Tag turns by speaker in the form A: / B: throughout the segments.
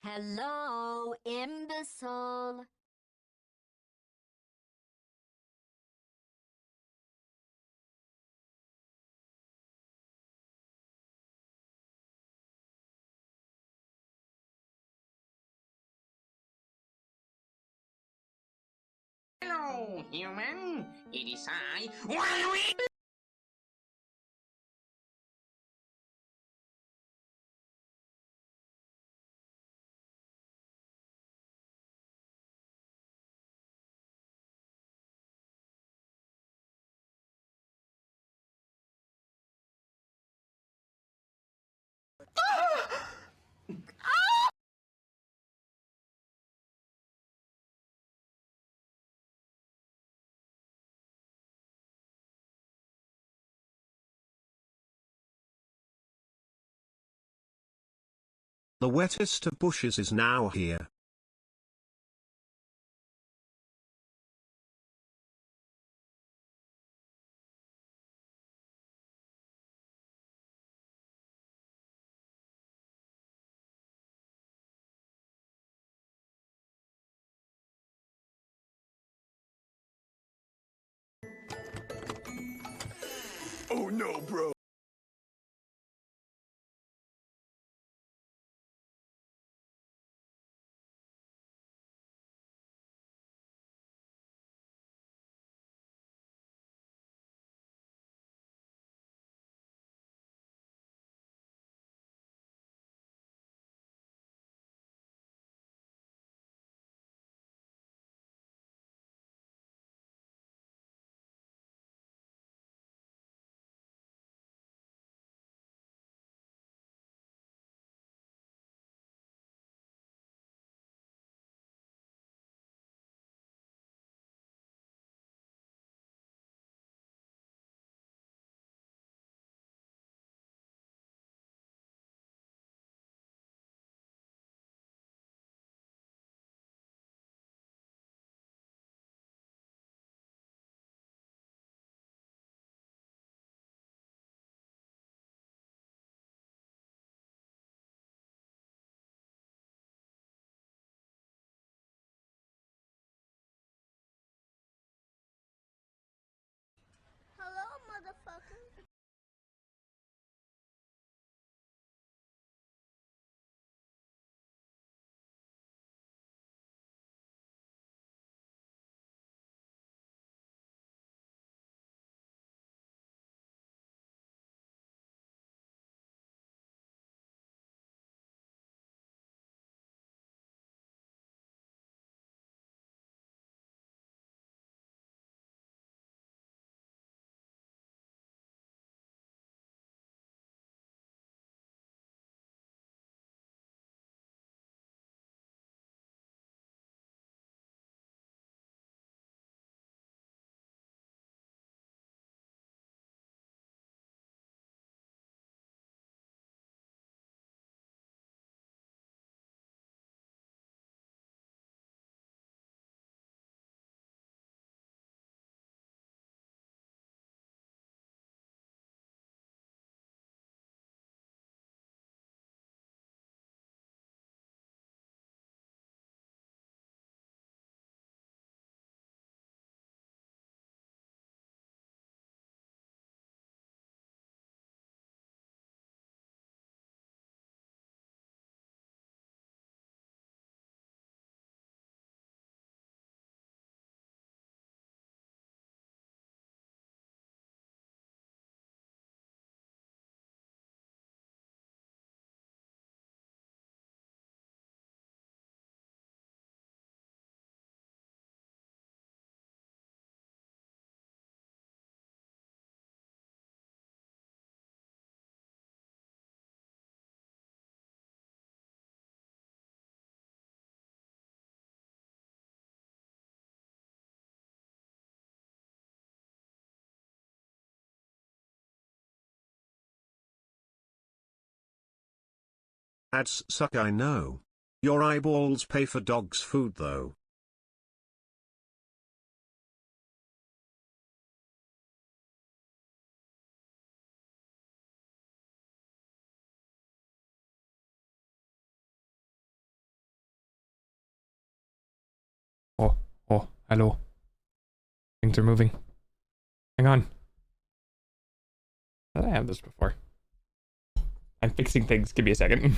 A: Hello, imbecile.
B: Hello, human. It is I. Why
C: The wettest of bushes is now here.
D: Oh no, bro.
E: Hello, motherfucker.
C: Ads suck, I know. Your eyeballs pay for dog's food though.
F: Hello. Things are moving. Hang on. How did I have this before? I'm fixing things. Give me a second.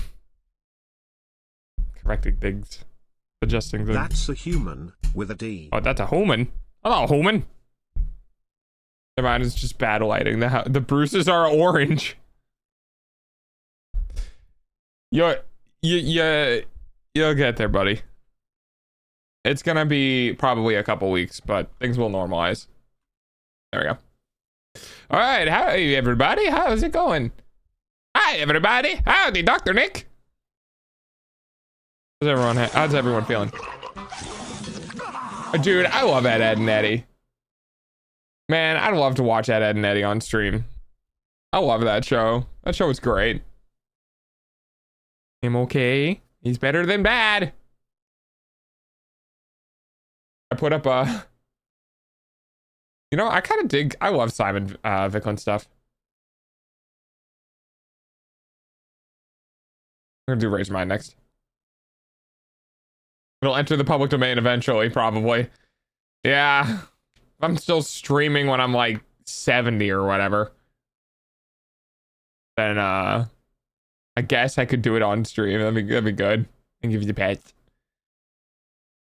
F: Correcting things. Adjusting things.
C: That's a human with a D.
F: Oh, that's a human. Hello, human. Never mind, it's just bad lighting. The bruises are orange. You'll get there, buddy. It's gonna be probably a couple weeks, but things will normalize. There we go. All right, howdy everybody. How's it going? Hi everybody. Howdy, Dr. Nick. How's everyone feeling? Dude, I love Ed, and Eddie. Man, I'd love to watch Ed, and Eddie on stream. I love that show. That show is great. I'm okay. He's better than bad. I put up a... You know, I kind of dig... I love Simon Viklund stuff. I'm gonna do Raise Mine next. It'll enter the public domain eventually, probably. Yeah. I'm still streaming when I'm like 70 or whatever. Then I guess I could do it on stream. That'd be good. And give you the pets.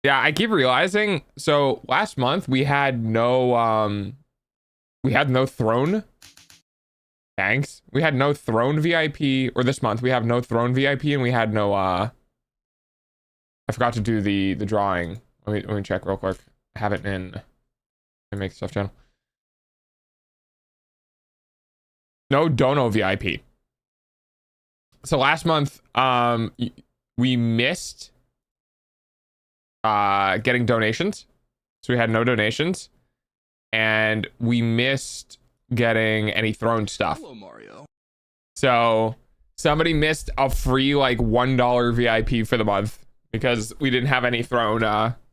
F: Yeah, I keep realizing, so last month we had no throne. Thanks. We had no throne VIP, or this month we have no throne VIP, and we had no I forgot to do the drawing. Let me check real quick. I have it in make stuff channel. No Dono VIP. So last month we missed getting donations. So we had no donations, and we missed getting any throne stuff.
D: Hello, Mario.
F: So somebody missed a free like $1 VIP for the month because we didn't have any throne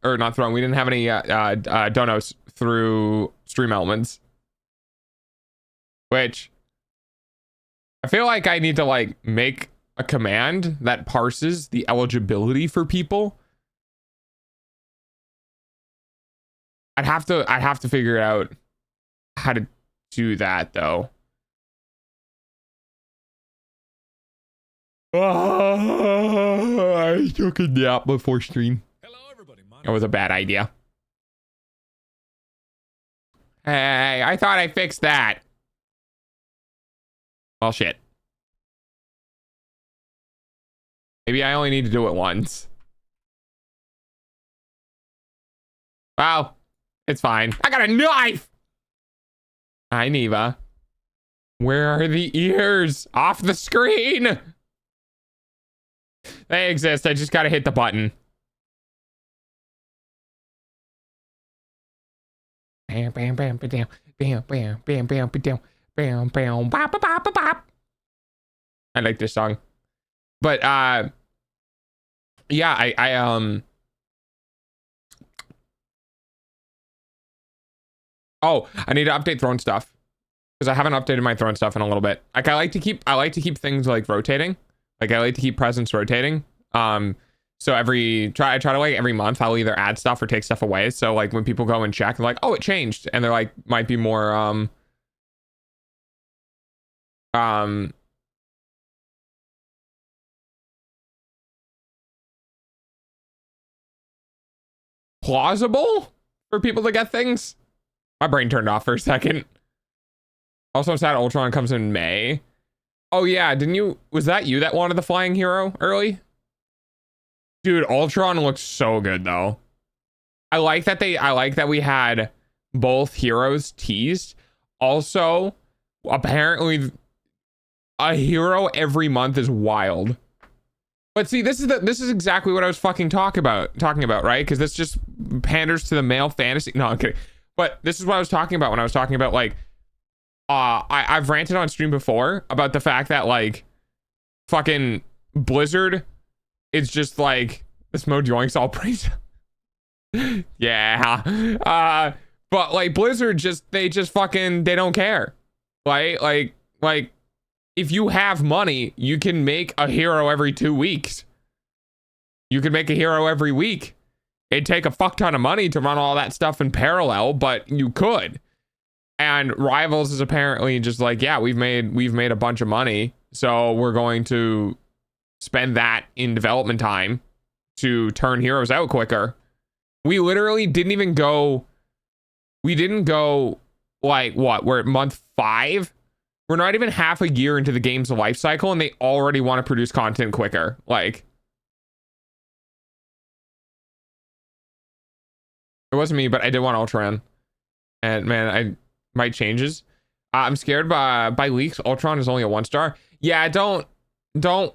F: or not throne, we didn't have any donos through Stream Elements, which I feel like I need to like make a command that parses the eligibility for people. I'd have to figure out how to do that though. I took a nap before stream.
G: Hello, everybody.
F: That was a bad idea. Hey, I thought I fixed that. Well, shit. Maybe I only need to do it once. Well, it's fine. I got a knife! Hi, Neva. Where are the ears? Off the screen! They exist. I just gotta hit the button. Bam, bam, bam, bam, bam, bam, bam, bam, bam, bam, bam, bop, bop, bop, bop. I like this song. But yeah, I oh, I need to update throne stuff because I haven't updated my throne stuff in a little bit. Like I like to keep things like rotating. Like I like to keep presents rotating. So I try to like every month I'll either add stuff or take stuff away. So like when people go and check, they're like, oh, it changed, and they're like, might be more plausible for people to get things. My brain turned off for a second. Also, I'm sad Ultron comes in May. Oh yeah, was that you that wanted the flying hero early? Dude, Ultron looks so good though. I like that we had both heroes teased. Also, apparently a hero every month is wild. But see, this is exactly what I was fucking talking about, right? Because this just panders to the male fantasy. No, I'm kidding. But this is what I was talking about when I was talking about like I've ranted on stream before about the fact that like fucking Blizzard is just like this mode yoinks all praise. Yeah. But like Blizzard they don't care. Like if you have money, you can make a hero every 2 weeks. You can make a hero every week. It'd take a fuck ton of money to run all that stuff in parallel, but you could. And Rivals is apparently just like, yeah, we've made a bunch of money, so we're going to spend that in development time to turn heroes out quicker. We literally didn't even go. We didn't go like what? We're at month 5. We're not even half a year into the game's life cycle, and they already want to produce content quicker. Like, it wasn't me, but I did want Ultron, and man, I might changes. I'm scared by leaks. Ultron is only a 1-star. Yeah, don't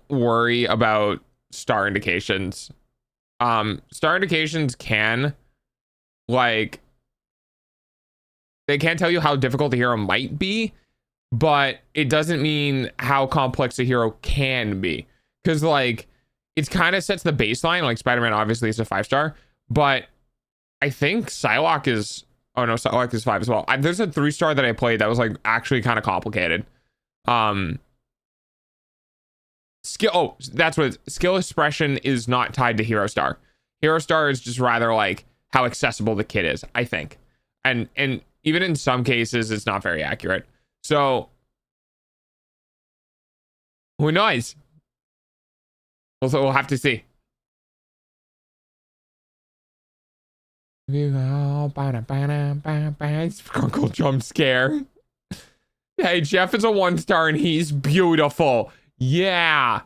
F: worry about star indications. Star indications can, like, they can't tell you how difficult the hero might be, but it doesn't mean how complex a hero can be. Because, like, it kind of sets the baseline. Like, Spider-Man obviously is a 5-star, but I think Psylocke is, oh no, Psylocke is 5 as well. There's a 3-star that I played that was, like, actually kind of complicated. That's what skill expression is not tied to hero star. Hero star is just rather like how accessible the kit is, I think. And even in some cases, it's not very accurate. So who knows? We'll have to see. Uncle jump scare. Hey, Jeff is a 1-star and he's beautiful. Yeah.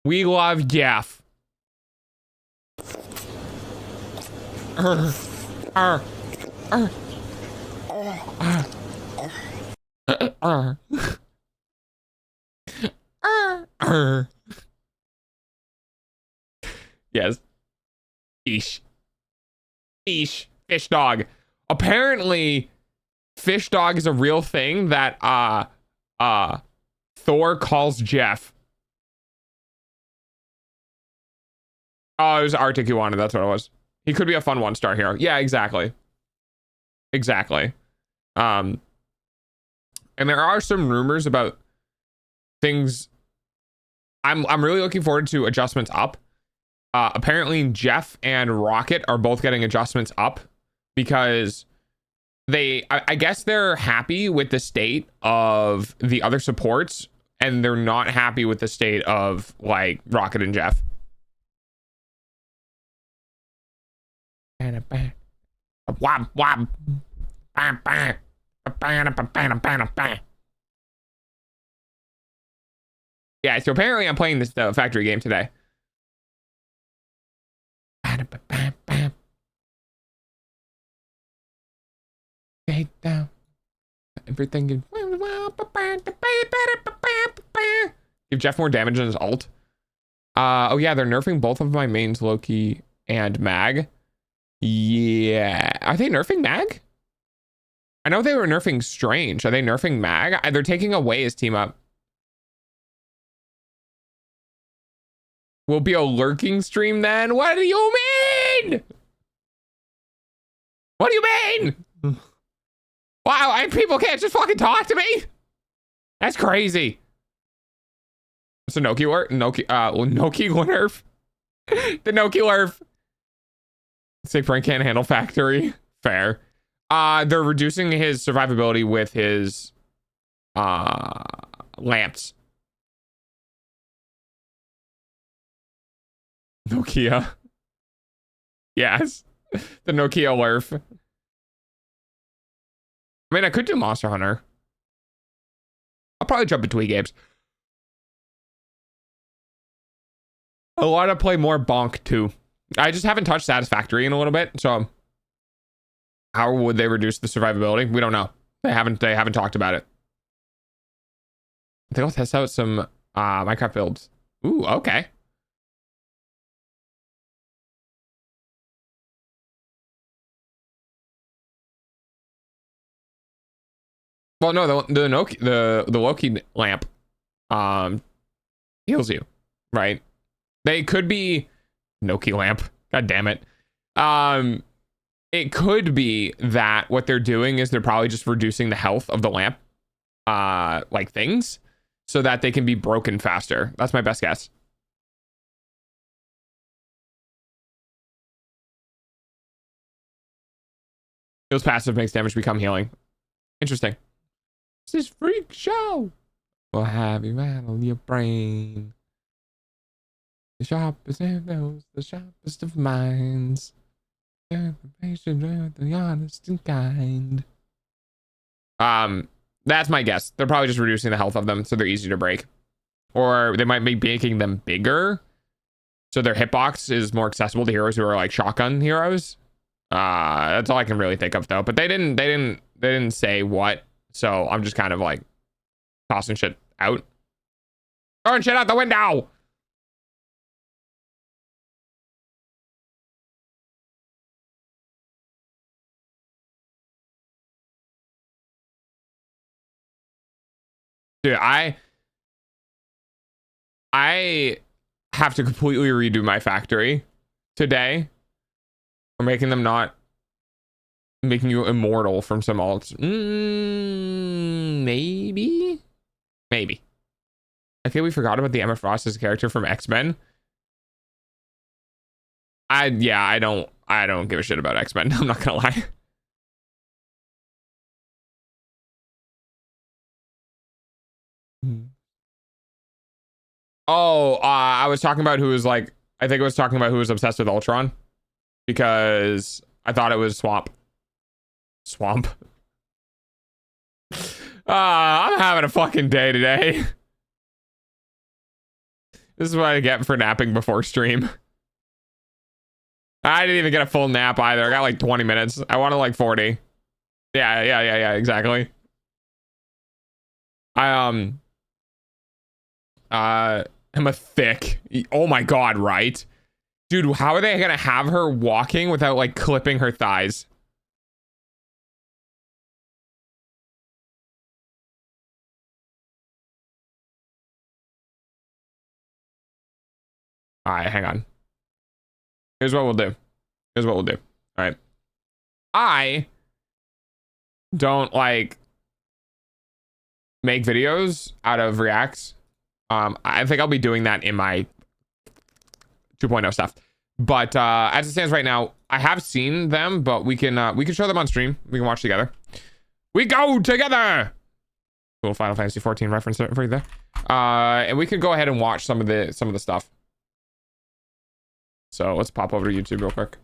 F: We love Jeff. Yes. Eesh. Eesh. Fish dog. Apparently, fish dog is a real thing that Thor calls Jeff. Oh, it was Arctic you wanted. That's what it was. He could be a fun 1-star hero. Yeah, exactly. Exactly. And there are some rumors about things. I'm really looking forward to adjustments up. Apparently Jeff and Rocket are both getting adjustments up because I guess they're happy with the state of the other supports and they're not happy with the state of like Rocket and Jeff. Yeah, so apparently I'm playing this factory game today. Down. Everything is... Give Jeff more damage on his ult. Oh yeah, they're nerfing both of my mains, Loki and Mag. Yeah. Are they nerfing Mag? I know they were nerfing Strange. Are they nerfing Mag? They're taking away his team up. Will be a lurking stream then? What do you mean? What do you mean? Wow, people can't just fucking talk to me? That's crazy. It's a Noki nerf. The Noki nerf. Sick Frank can't handle factory. Fair. They're reducing his survivability with his lamps. Nokia. Yes. The Nokia nerf. I mean, I could do Monster Hunter. I'll probably jump between games. I want to play more Bonk too. I just haven't touched Satisfactory in a little bit, so how would they reduce the survivability? We don't know. They haven't talked about it. I think I'll test out some Minecraft builds. Ooh, okay. Well, no, the Loki lamp heals you, right? They could be Noki lamp. God damn it. It could be that what they're doing is they're probably just reducing the health of the lamp, like things, so that they can be broken faster. That's my best guess. Heals passive, makes damage become healing. Interesting. This is freak show. Will have you rattle your brain. The sharpest of those, the sharpest of minds. The patient, the honest and kind. That's my guess. They're probably just reducing the health of them so they're easy to break. Or they might be making them bigger so their hitbox is more accessible to heroes who are like shotgun heroes. That's all I can really think of though. But they didn't say what, so I'm just kind of like tossing shit out. Throwing shit out the window. Dude, I have to completely redo my factory today. We're making them not making you immortal from some alts. Maybe. I feel we forgot about the Emma Frost as a character from X-Men. I don't give a shit about X-Men. I'm not gonna lie. Oh, I was talking about who was like, I think I was talking about who was obsessed with Ultron because I thought it was Swamp. I'm having a fucking day today. This is what I get for napping before stream. I didn't even get a full nap either. I got like 20 minutes. I wanted like 40. Yeah, exactly. I'm a thick. Oh my god, right? Dude, how are they gonna have her walking without like clipping her thighs? All right, hang on. Here's what we'll do. All right. I don't like make videos out of reacts. I think I'll be doing that in my 2.0 stuff. But as it stands right now, I have seen them, but we can show them on stream. We can watch together. We go together. Cool Final Fantasy 14 reference for you there. And we could go ahead and watch some of the stuff. So let's pop over to YouTube real quick.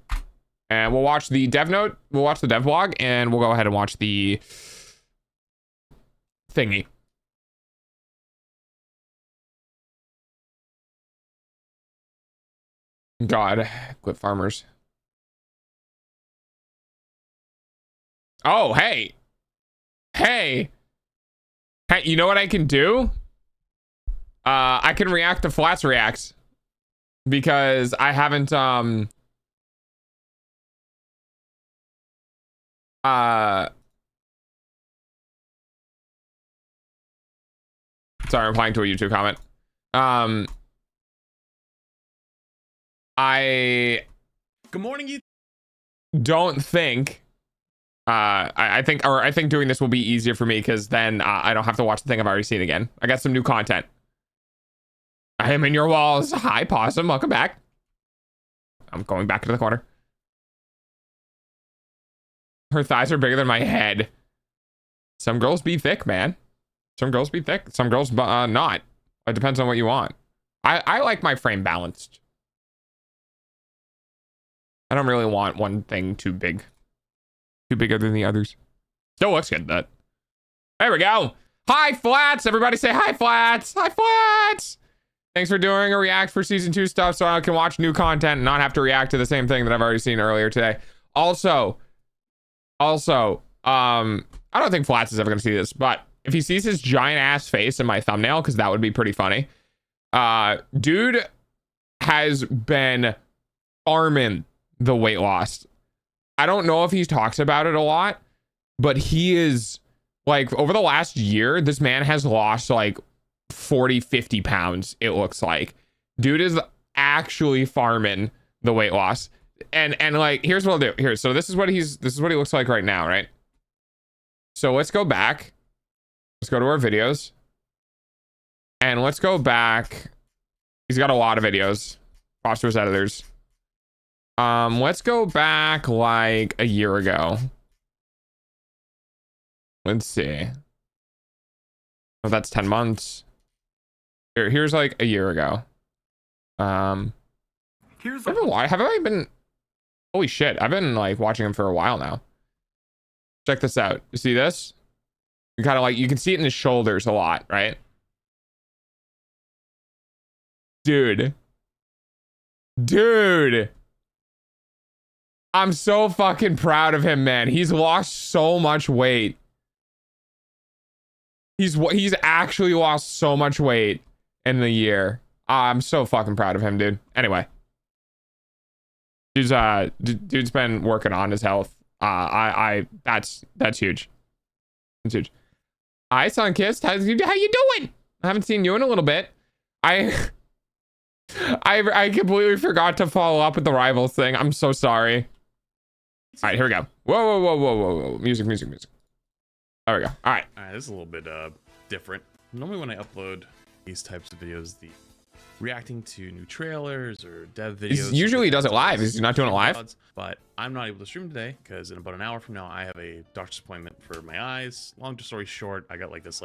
F: And we'll watch the dev note, we'll watch the dev vlog, and we'll go ahead and watch the thingy. God, quit farmers. Oh, hey, you know what I can do? I can react to Flats reacts because I haven't sorry, I'm replying to a YouTube comment. I
D: Good morning, you.
F: don't think I think doing this will be easier for me because then I don't have to watch the thing I've already seen again. I got some new content. I am in your walls. Hi, Possum. Welcome back. I'm going back into the corner. Her thighs are bigger than my head. Some girls be thick, man. Some girls be thick. Some girls not. It depends on what you want. I like my frame balanced. I don't really want one thing too big. Too bigger than the others. Still looks good, though. There we go. Hi, Flats. Everybody say hi, Flats. Hi, Flats. Thanks for doing a react for season 2 stuff so I can watch new content and not have to react to the same thing that I've already seen earlier today. Also, I don't think Flats is ever going to see this, but if he sees his giant ass face in my thumbnail, because that would be pretty funny. Dude has been farming the weight loss. I don't know if he talks about it a lot, but he is like over the last year, this man has lost like 40-50 pounds. It looks like dude is actually farming the weight loss. And like, here's what I'll do here. So this is what he looks like right now, right? So let's go back. Let's go to our videos and let's go back. He's got a lot of videos. Props to his editors. Let's go back like a year ago. Let's see. Oh, that's 10 months. Here's like a year ago.
D: Here's
F: Have I been? Holy shit! I've been like watching him for a while now. Check this out. You see this? You kind of like, you can see it in his shoulders a lot, right? Dude. I'm so fucking proud of him, man. He's lost so much weight. He's actually lost so much weight in the year. I'm so fucking proud of him, dude. Anyway. Dude's been working on his health. That's huge. That's huge. Hi, Sunkissed. How you doing? I haven't seen you in a little bit. I completely forgot to follow up with the rivals thing. I'm so sorry. All right, here we go. Whoa. Music. There we go. All right.
G: This is a little bit different. Normally when I upload these types of videos, the reacting to new trailers or dev videos.
F: He usually does it live. Is he not doing it live?
G: But I'm not able to stream today because in about an hour from now, I have a doctor's appointment for my eyes. Long story short, I got like this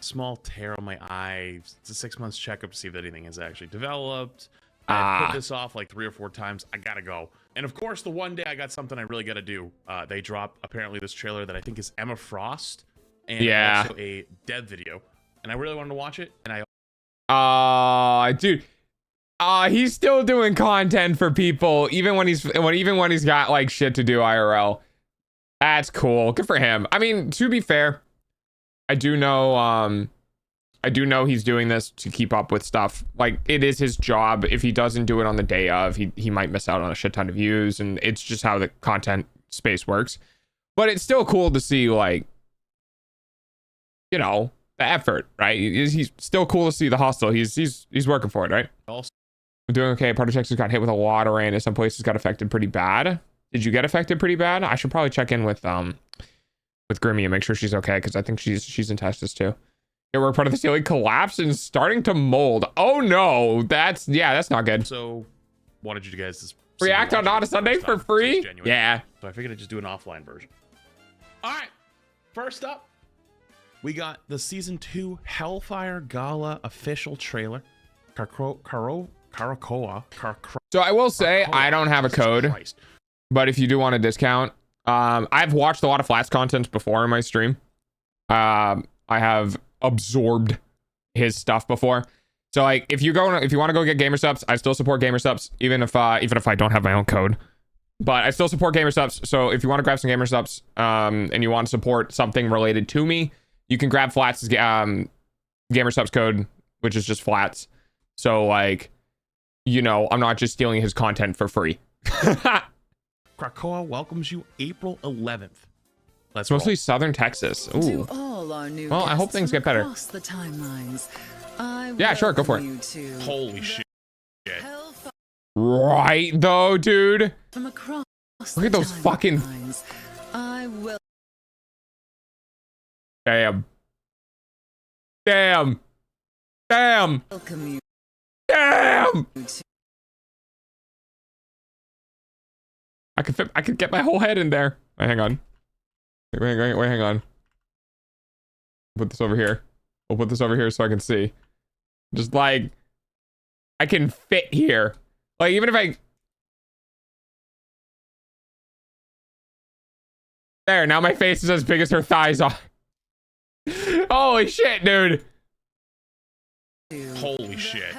G: small tear on my eye. It's a 6 months checkup to see if anything has actually developed. I put this off like 3 or 4 times. I gotta go. And of course, the one day I got something I really gotta do. They dropped apparently this trailer that I think is Emma Frost, and also a dev video. And I really wanted to watch it, and
F: dude. He's still doing content for people, even when he's got like shit to do IRL. That's cool. Good for him. I mean, to be fair, I do know he's doing this to keep up with stuff. Like, it is his job. If he doesn't do it on the day of, he might miss out on a shit ton of views, and it's just how the content space works. But it's still cool to see, like, you know, the effort, right? He's still cool to see the hustle. He's working for it, right?
G: Also,
F: I'm doing okay. Part of Texas got hit with a lot of rain, and some places got affected pretty bad. Did you get affected pretty bad? I should probably check in with Grimmy and make sure she's okay, because I think she's in Texas too. Yeah, we're part of the ceiling collapsed and starting to mold. Oh no, that's not good.
G: So wanted you guys to
F: react on Not a Sunday for free. Yeah.
G: So I figured I'd just do an offline version. All right. First up, we got the season 2 Hellfire Gala official trailer. Karakoa.
F: So I will say I don't have a code, but if you do want a discount, I've watched a lot of Flats content before in my stream. I have absorbed his stuff before. So like, if you want to go get gamer subs, I still support gamer subs, even if I don't have my own code. But I still support gamer subs. So if you want to grab some gamer subs, and you want to support something related to me, you can grab Flats' gamer subs code, which is just Flats. So like, you know, I'm not just stealing his content for free.
G: Krakoa welcomes you April 11th.
F: It's mostly Southern Texas. Ooh. Well, I hope things get better. Yeah, sure, go for it.
G: Holy shit.
F: Right though, dude. Look at those fucking. Damn. Damn. Damn. Damn. I could get my whole head in there. Wait, hang on. Wait, hang on. Put this over here. We'll put this over here so I can see. Just like, I can fit here. Like, even if I... There, now my face is as big as her thighs are. Holy shit, dude.
G: Holy shit.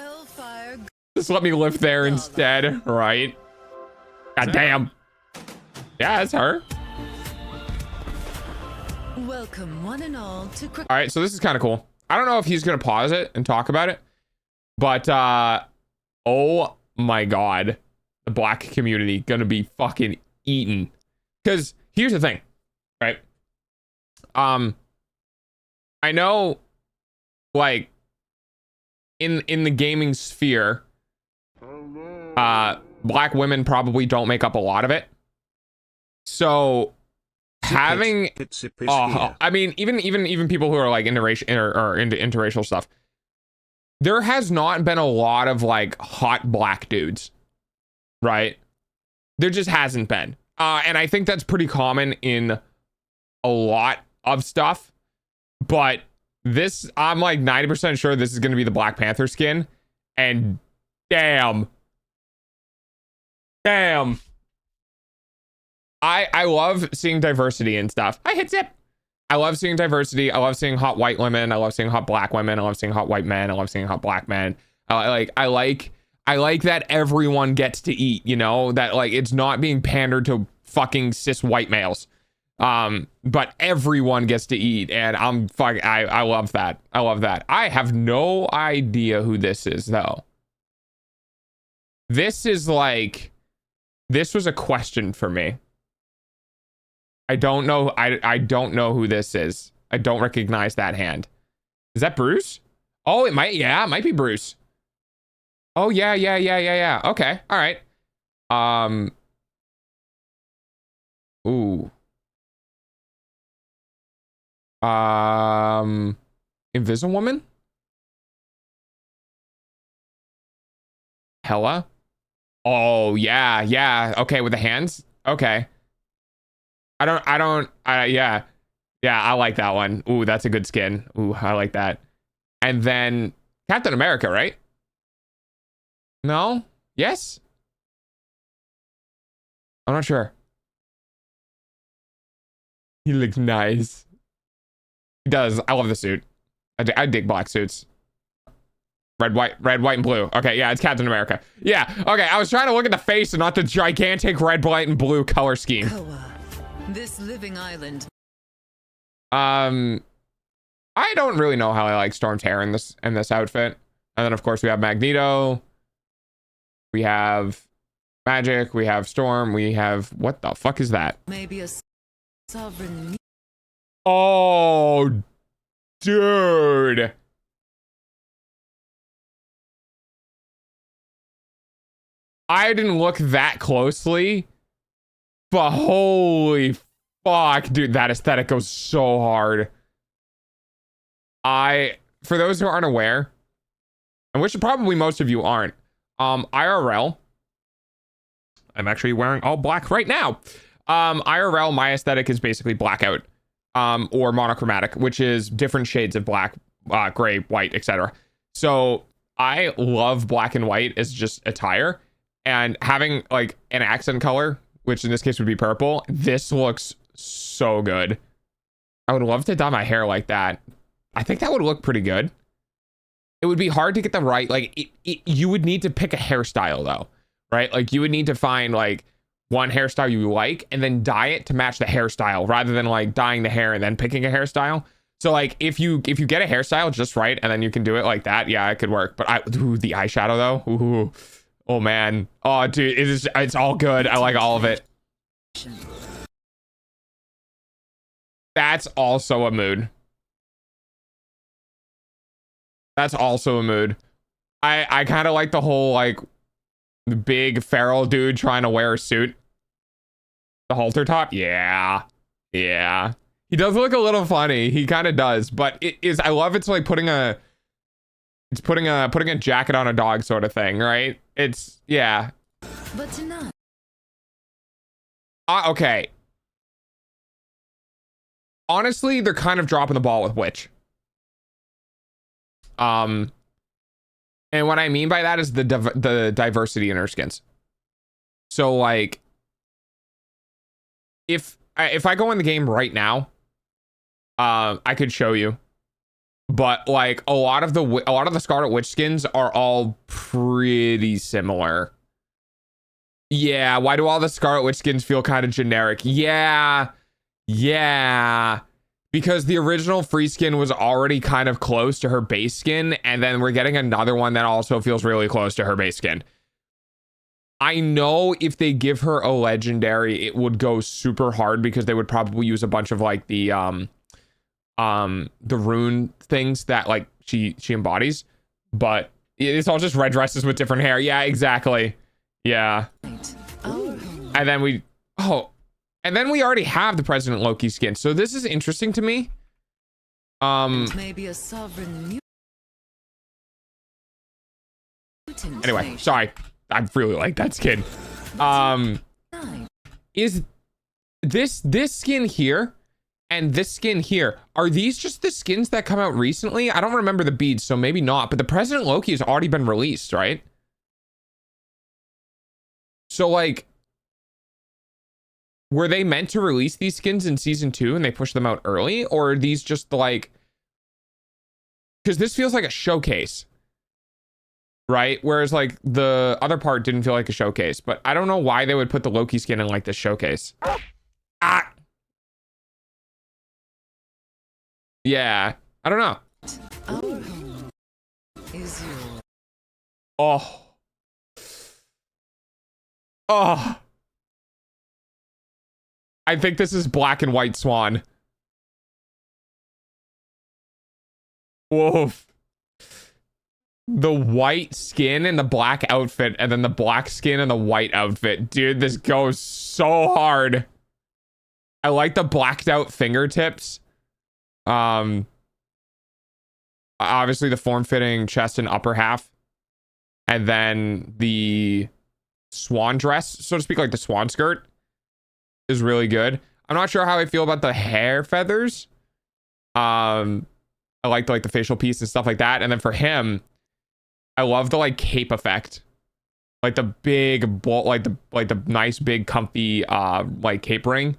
F: Just let me lift there instead, right? God damn. Yeah, it's her.
H: Welcome one and all to
F: all right, so this is kind of cool. I don't know if he's gonna pause it and talk about it, but oh my god, the black community gonna be fucking eaten. Because here's the thing, right? I know, like, in the gaming sphere, black women probably don't make up a lot of it. So having, I mean, even people who are like into interracial stuff, there has not been a lot of like hot black dudes, right? There just hasn't been, and I think that's pretty common in a lot of stuff, but this, I'm like 90% sure this is going to be the Black Panther skin. And damn. I love seeing diversity and stuff. I hit zip. I love seeing diversity. I love seeing hot white women. I love seeing hot black women. I love seeing hot white men. I love seeing hot black men. I like that everyone gets to eat, you know, that like it's not being pandered to fucking cis white males. But everyone gets to eat, and I love that. I love that. I have no idea who this is though. This is like, this was a question for me. I don't know. I don't know who this is. I don't recognize that hand. Is that Bruce? Oh, it might. Yeah, it might be Bruce. Oh, yeah. Okay. All right. Ooh. Invisible Woman? Hella? Oh, yeah. Okay, with the hands? Okay. Yeah, I like that one. Ooh, that's a good skin. Ooh, I like that. And then Captain America, right? No? Yes? I'm not sure. He looks nice. He does. I love the suit. I dig black suits. Red, white, and blue. Okay, yeah, it's Captain America. Yeah, okay, I was trying to look at the face and not the gigantic red, white, and blue color scheme.
H: This living island.
F: I don't really know how I like Storm's hair in this outfit. And then of course we have Magneto. We have Magic. We have Storm. We have, what the fuck is that?
H: Maybe a sovereign.
F: Oh, dude. I didn't look that closely, but holy fuck, dude, that aesthetic goes so hard. For those who aren't aware, and which probably most of you aren't, IRL, I'm actually wearing all black right now. IRL, my aesthetic is basically blackout, or monochromatic, which is different shades of black, gray, white, etc. So I love black and white as just attire, and having like an accent color, which in this case would be purple, this looks so good. I would love to dye my hair like that. I think that would look pretty good. It would be hard to get the right, like, you would need to pick a hairstyle though, right? Like you would need to find like one hairstyle you like and then dye it to match the hairstyle rather than like dyeing the hair and then picking a hairstyle. So like if you get a hairstyle just right and then you can do it like that, yeah, it could work. But the eyeshadow though, ooh, oh man, oh dude, it's all good. I like all of it. That's also a mood. That's also a mood. I kind of like the whole like the big feral dude trying to wear a suit. The halter top, yeah. He does look a little funny. He kind of does, but it is. I love it's like putting a jacket on a dog sort of thing, right? It's yeah.
H: But tonight.
F: Okay. Honestly, they're kind of dropping the ball with Witch. And what I mean by that is the diversity in her skins. So like, if I go in the game right now, I could show you, but like a lot of the Scarlet Witch skins are all pretty similar. Yeah, why do all the Scarlet Witch skins feel kind of generic? Yeah. Because the original free skin was already kind of close to her base skin, and then we're getting another one that also feels really close to her base skin. I know if they give her a legendary, it would go super hard because they would probably use a bunch of like the rune things that like she embodies, but it's all just red dresses with different hair. Yeah, exactly. Yeah. And then we already have the President Loki skin, so this is interesting to me.
H: Maybe a sovereign mutant.
F: Anyway, sorry. I really like that skin. Is this skin here And this skin here, are these just the skins that come out recently? I don't remember the beads, so maybe not. But the President Loki has already been released, right? So like, were they meant to release these skins in season 2 and they pushed them out early? Or are these just like, because this feels like a showcase, right? Whereas like the other part didn't feel like a showcase, but I don't know why they would put the Loki skin in like this showcase. Ah, yeah, I don't know.
H: Our home is yours.
F: Oh, oh, I think this is Black and White Swan. Woof. The white skin and the black outfit, and then the black skin and the white outfit. Dude, this goes so hard. I like the blacked out fingertips. Obviously the form-fitting chest and upper half. And then the swan dress, so to speak, like the swan skirt, is really good. I'm not sure how I feel about the hair feathers. I like the facial piece and stuff like that. And then for him, I love the like cape effect, like the big like the nice big comfy like cape ring.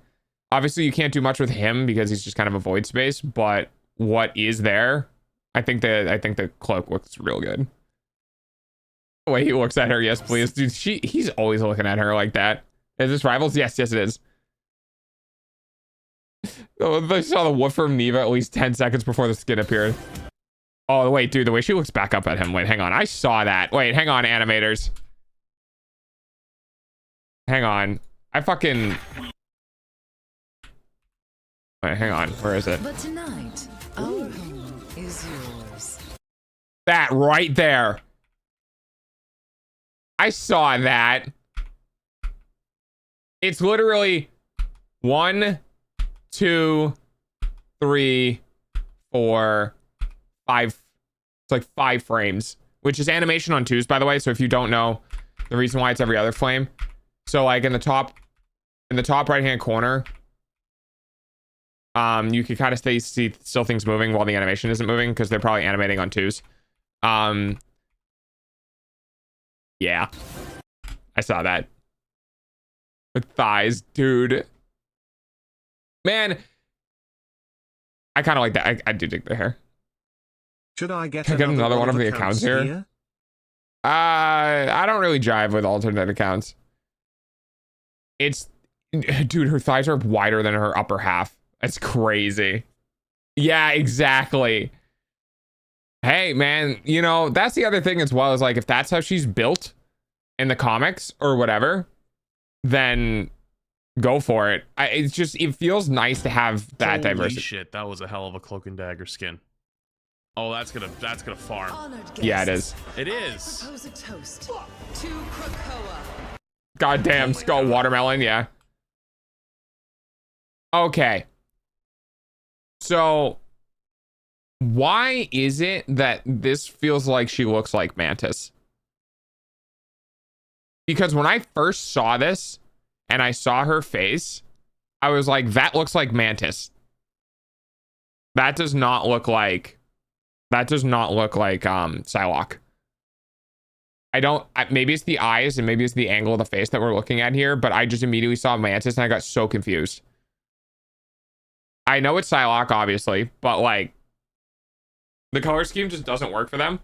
F: Obviously you can't do much with him because he's just kind of a void space, but what is there, I think the cloak looks real good. The way he looks at her, yes please, dude. He's always looking at her like that. Is this Rivals? Yes it is. Oh, I saw the woof from Neva at least 10 seconds before the skin appeared. Oh, wait, dude, the way she looks back up at him. Wait, hang on. I saw that. Wait, hang on, animators. Hang on. I fucking... Wait, hang on. Where is it?
H: But tonight, our home is yours.
F: That right there. I saw that. It's literally 1, 2, 3, 4, 5. It's like 5 frames, which is animation on 2s, by the way. So if you don't know the reason why it's every other frame, so like in the top right hand corner, you can kind of see still things moving while the animation isn't moving because they're probably animating on 2s. Yeah, I saw that. With thighs, dude. Man, I kind of like that. I do dig the hair.
C: Should I get,
F: Can I get another one of the accounts here? I don't really jive with alternate accounts. It's, dude, her thighs are wider than her upper half. That's crazy. Yeah, exactly. Hey, man, you know, that's the other thing as well, is like, if that's how she's built in the comics or whatever, then go for it. It's just, it feels nice to have that
G: Holy
F: diversity.
G: Shit, that was a hell of a cloak and dagger skin. Oh, that's gonna farm.
F: Yeah, it is.
G: It is.
H: Propose a toast to Krakoa.
F: Goddamn skull watermelon, yeah. Okay. So why is it that this feels like she looks like Mantis? Because when I first saw this and I saw her face, I was like, that looks like Mantis. That does not look like Psylocke. Maybe it's the eyes and maybe it's the angle of the face that we're looking at here, but I just immediately saw Mantis and I got so confused. I know it's Psylocke, obviously, but like the color scheme just doesn't work for them.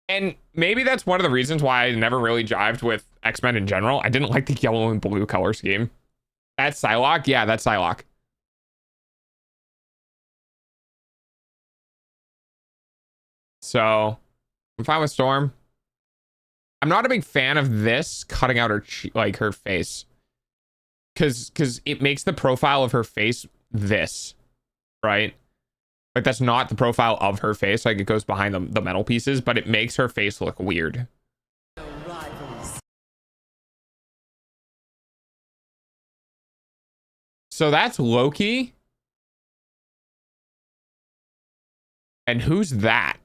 F: And maybe that's one of the reasons why I never really jived with X-Men in general. I didn't like the yellow and blue color scheme. That's Psylocke? Yeah, that's Psylocke. So I'm fine with Storm. I'm not a big fan of this cutting out her like her face, because it makes the profile of her face this, right? Like that's not the profile of her face. Like it goes behind the metal pieces, but it makes her face look weird.
H: No rivals.
F: So that's Loki. And who's that?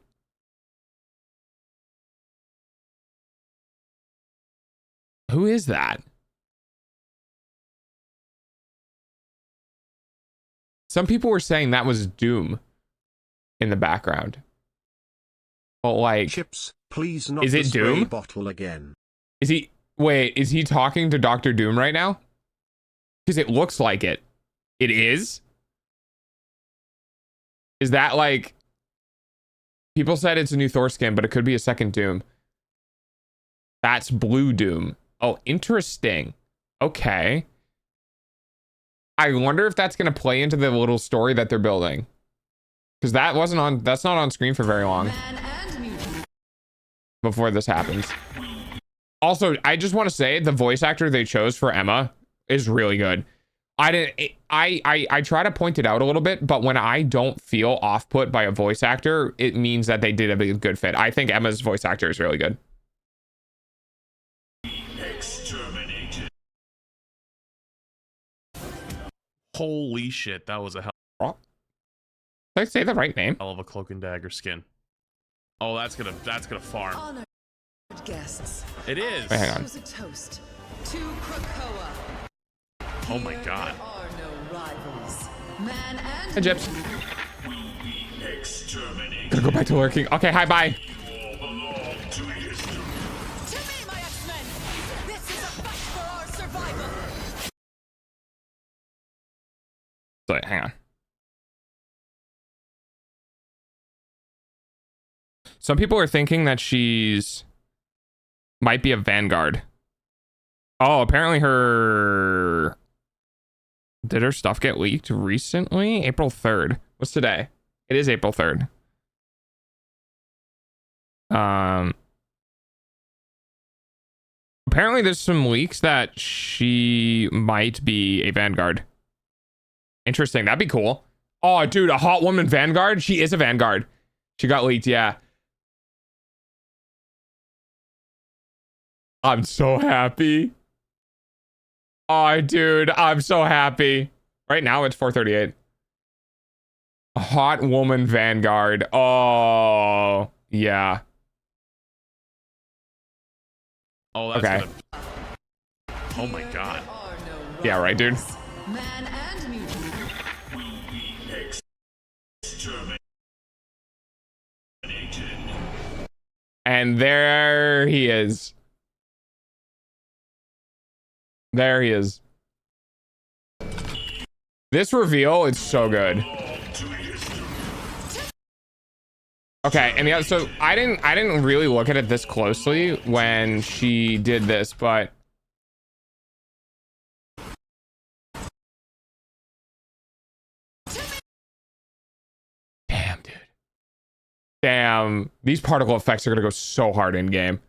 F: Who is that? Some people were saying that was Doom in the background. But like,
C: Chips, please not
F: is
C: the
F: it
C: spray
F: Doom?
C: bottle again.
F: Is he? Wait, is he talking to Doctor Doom right now? Because it looks like it. It is? Is that like... People said it's a new Thor skin, but it could be a second Doom. That's Blue Doom. Oh, interesting. Okay. I wonder if that's going to play into the little story that they're building. Because that wasn't on... That's not on screen for very long. Before this happens. Also, I just want to say the voice actor they chose for Emma is really good. I try to point it out a little bit, but when I don't feel off put by a voice actor, it means that they did a good fit. I think Emma's voice actor is really good.
G: Holy shit, that was a hell
F: Did I say the right name?
G: of a cloak and dagger skin. Oh, that's gonna farm.
H: Honored guests.
G: It is.
F: Wait, hang on.
H: Choose a toast to Krakoa.
G: Oh my god.
H: There are no rivals. Man and
F: Hey, Jips. Gonna go back to lurking. Okay, hi, bye.
H: To me, my X-Men. This is a fight for our survival.
F: Wait, hang on. Some people are thinking that she's might be a Vanguard. Oh, apparently did her stuff get leaked recently? April 3rd. What's today? It is April 3rd. Apparently there's some leaks that she might be a Vanguard. Interesting. That'd be cool. Oh, dude, a hot woman Vanguard? She is a Vanguard. She got leaked, yeah. I'm so happy. Oh, dude, I'm so happy. Right now, it's 4:38. A hot woman Vanguard. Oh, yeah.
G: Oh, that's
F: Okay.
G: Oh my god.
F: Yeah, right, dude.
H: Man and mutant.
F: And there he is. There he is. This reveal is so good. Okay, and yeah, so I didn't really look at it this closely when she did this, but damn, dude. Damn, these particle effects are gonna go so hard in game.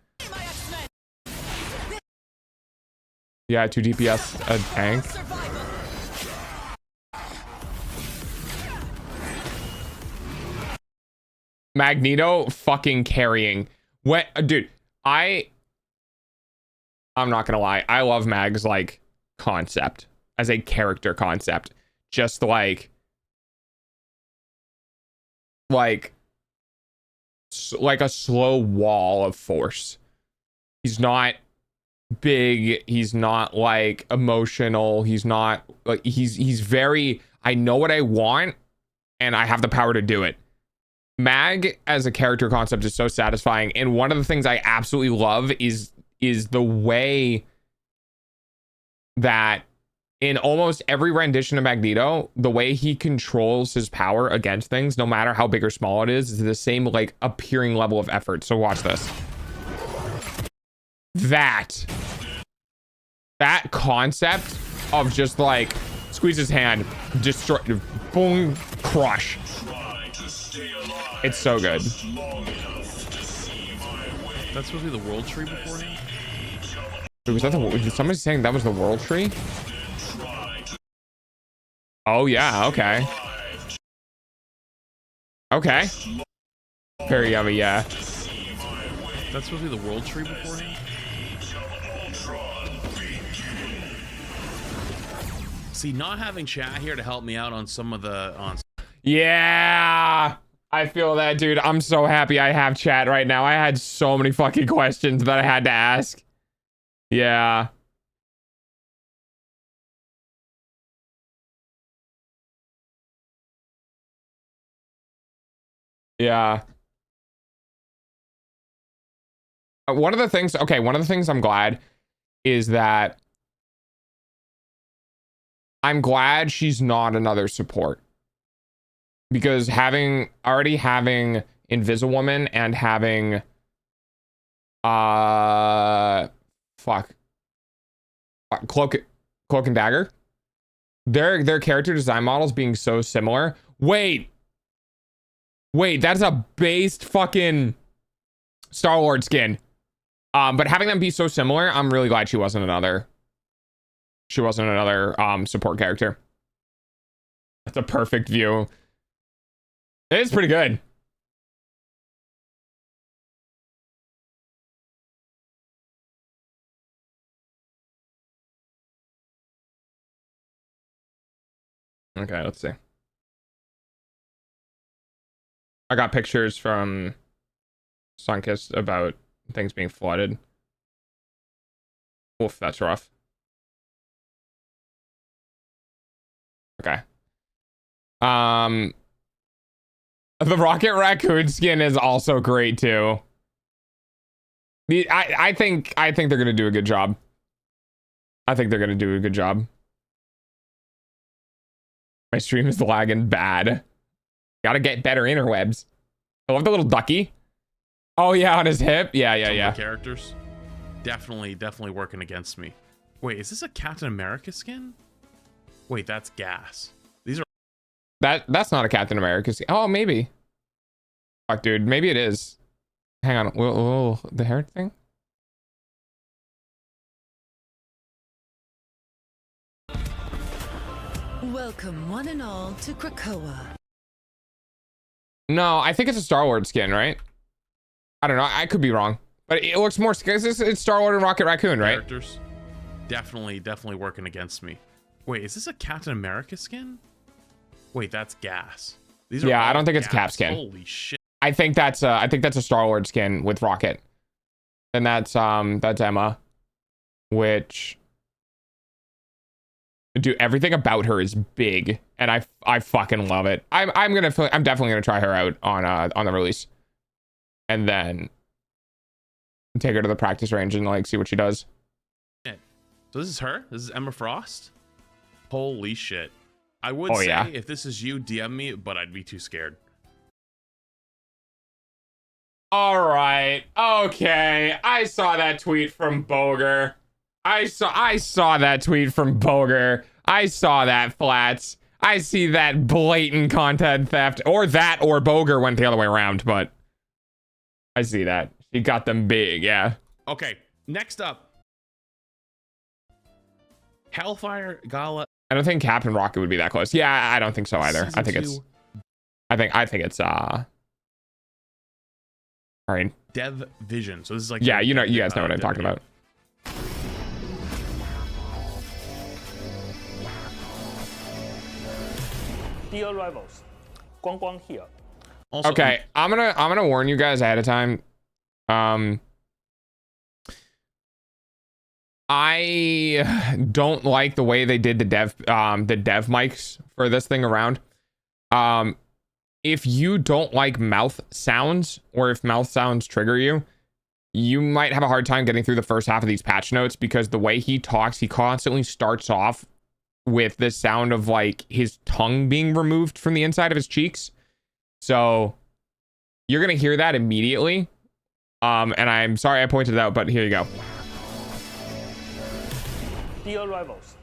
F: Yeah, 2 DPS a tank. Magneto fucking carrying. What, dude, I'm not gonna lie. I love Mag's like concept as a character concept. Just like a slow wall of force. He's not big, he's not like emotional, he's not like he's very, I know what I want and I have the power to do it. Mag as a character concept is so satisfying, and one of the things I absolutely love is the way that in almost every rendition of Magneto, the way he controls his power against things, no matter how big or small it is the same like appearing level of effort. So watch this. That concept of just like squeeze his hand, destroy, boom, crush. It's so good.
G: That's supposed to be the world tree beforehand?
F: Was that was somebody saying that was the world tree? Oh yeah, okay. Okay. Very yummy, yeah.
G: That's supposed to be the world tree beforehand? See, not having chat here to help me out on some of the
F: Yeah, I feel that, dude. I'm so happy I have chat right now. I had so many fucking questions that I had to ask. Yeah. Yeah. One of the things I'm glad is that I'm glad she's not another support. Because already having Invisiwoman and having Cloak and Dagger, their character design models being so similar. Wait, that's a based fucking Star-Lord skin. But having them be so similar, I'm really glad she wasn't another support character. That's a perfect view. It is pretty good. Okay, let's see. I got pictures from Sunkist about things being flooded. Oof, that's rough. Okay. The Rocket Raccoon skin is also great too. I think they're gonna do a good job. I think they're gonna do a good job. My stream is lagging bad. Gotta get better interwebs. I love the little ducky. Oh yeah, on his hip. Yeah.
G: Characters definitely working against me. Wait, is this a Captain America skin? Wait, that's gas. These are
F: that's not a Captain America skin. Oh, maybe. Fuck, dude, maybe it is. Hang on. Whoa, the hair thing.
H: Welcome, one and all, to Krakoa.
F: No, I think it's a Star-Lord skin, right? I don't know. I could be wrong, but it looks more. It's Star-Lord and Rocket Raccoon, right?
G: Characters definitely working against me. Wait, is this a Captain America skin? Wait, that's gas. These are
F: I
G: all
F: don't think it's a
G: gas.
F: Cap skin.
G: Holy shit.
F: I think that's a Star-Lord skin with Rocket, and that's Emma, which, dude, everything about her is big, and I fucking love it. I'm definitely gonna try her out on the release, and then take her to the practice range and like see what she does.
G: So this is her. This is Emma Frost. Holy shit. I would say if this is you, DM me, but I'd be too scared.
F: All right. Okay. I saw that tweet from Boger. I saw that tweet from Boger. I saw that, Flats. I see that blatant content theft, or Boger went the other way around, but I see that. She got them big, yeah.
G: Okay, next up. Hellfire Gala.
F: I don't think Captain Rocket would be that close. Yeah, I don't think so either. I think it's all right.
G: Dev Vision. So this is like
F: you guys know what I'm talking about.
I: Dear rivals, Guang Guang here.
G: Also,
F: Okay, I'm gonna warn you guys ahead of time. I don't like the way they did the dev mics for this thing around. If you don't like mouth sounds, or if mouth sounds trigger you, you might have a hard time getting through the first half of these patch notes, because the way he talks, he constantly starts off with the sound of like his tongue being removed from the inside of his cheeks. So you're gonna hear that immediately. And I'm sorry I pointed it out, but here you go.
I: Dear rivals,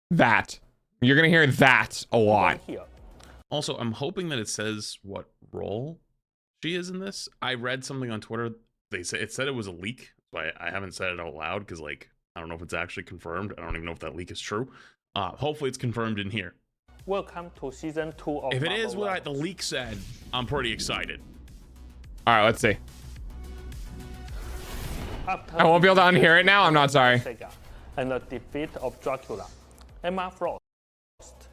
F: That. You're gonna hear that a lot.
I: here.
G: Also, I'm hoping that it says what role she is in this. I read something on Twitter. It said it was a leak, but I haven't said it out loud because, like, I don't know if it's actually confirmed. I don't even know if that leak is true. Hopefully, it's confirmed in here.
I: Welcome to season 2 of
G: If it
I: Marvel
G: is what the
I: Rivals.
G: leak said, I'm pretty excited.
F: All right, let's see.
I: After
F: I won't be able to unhear it now. I'm not sorry.
I: Sega and the defeat of Dracula, Emma Frost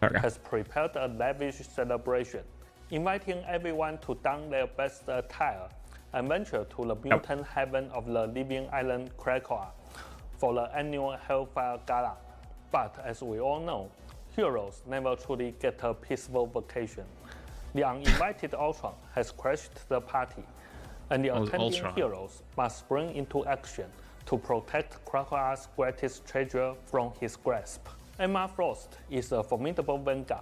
F: Okay.
I: has prepared a lavish celebration, inviting everyone to don their best attire and venture to the mutant heaven of the living island Krakoa for the annual Hellfire Gala. But as we all know, heroes never truly get a peaceful vacation. The uninvited Ultron has crashed the party, and the attending
G: Ultron.
I: heroes must spring into action to protect Krakoa's greatest treasure from his grasp. Emma Frost is a formidable vanguard.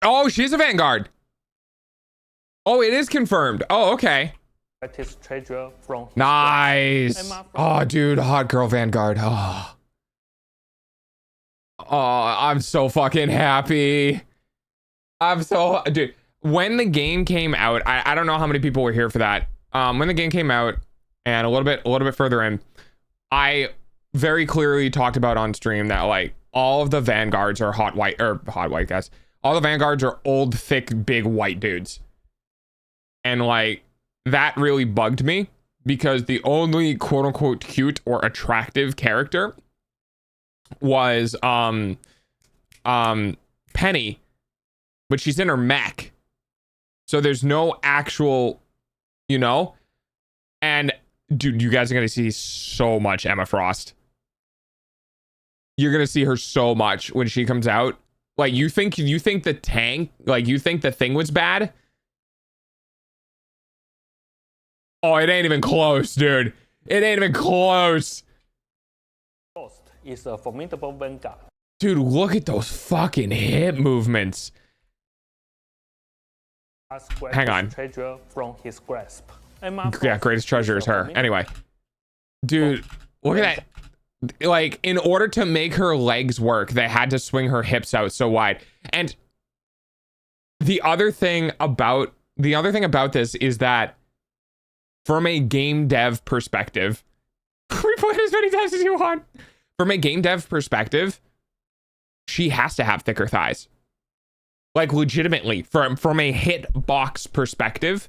F: Oh, she's a Vanguard. Oh, it is confirmed. Oh, okay.
I: Greatest treasure from his
F: Nice.
I: grasp. Emma Frost
F: Oh, dude, hot girl Vanguard. Oh. Oh, I'm so fucking happy. Dude, when the game came out, I don't know how many people were here for that. When the game came out and a little bit further in, I very clearly talked about on stream that like all of the Vanguards are hot white guys. All the Vanguards are old, thick, big white dudes. And like that really bugged me because the only quote unquote cute or attractive character was Penny, but she's in her mech. So there's no actual, you know? And dude, you guys are gonna see so much Emma Frost. You're gonna see her so much when she comes out. Like you think the tank, like you think the thing was bad? Oh, it ain't even close, dude. It ain't even close.
I: Frost is a formidable vanguard.
F: Dude, look at those fucking hip movements. Hang on.
I: Treasure from his grasp. Emma
F: Yeah,
I: Frost
F: greatest treasure is
I: a
F: her.
I: formidable
F: Anyway. Dude, look at that. Like, in order to make her legs work, they had to swing her hips out so wide. And the other thing about this is that from a game dev perspective, we play it as many times as you want. From a game dev perspective, she has to have thicker thighs. Like legitimately, from a hitbox perspective,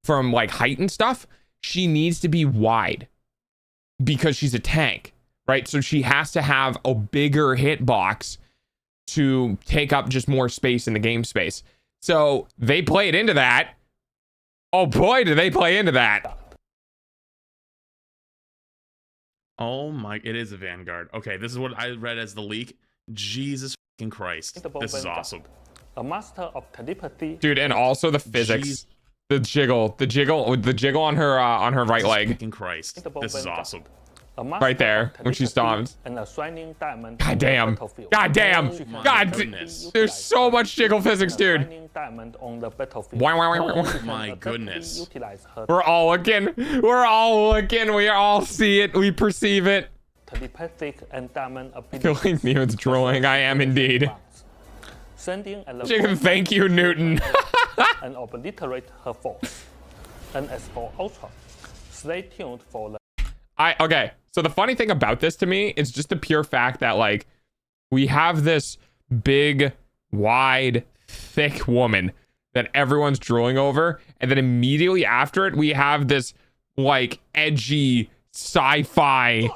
F: from like height and stuff, she needs to be wide because she's a tank, right? So she has to have a bigger hitbox to take up just more space in the game space. So they played into that. Oh boy, do they play into that.
G: Oh my, it is a Vanguard. Okay, this is what I read as the leak. Jesus fucking Christ. This is awesome.
I: A master of telepathy.
F: Dude, and also the physics. The jiggle on her right leg.
G: Fucking Christ. This is awesome.
F: Right there when she stomps.
I: And a shining diamond.
F: God damn. God damn.
G: Goodness.
F: There's so much jiggle physics, dude.
I: Shining diamond on the battlefield.
G: My goodness.
F: We're all looking. We're all looking. We all see it. We perceive it.
I: Telepathic and diamond
F: I feel like Newton's drooling. I am indeed.
I: Sending a
F: Chicken, thank you, Newton.
I: and obliterate her force. And as for Ultron, stay tuned for the
F: Okay, so the funny thing about this to me is just the pure fact that like we have this big, wide, thick woman that everyone's drooling over, and then immediately after it we have this like edgy sci-fi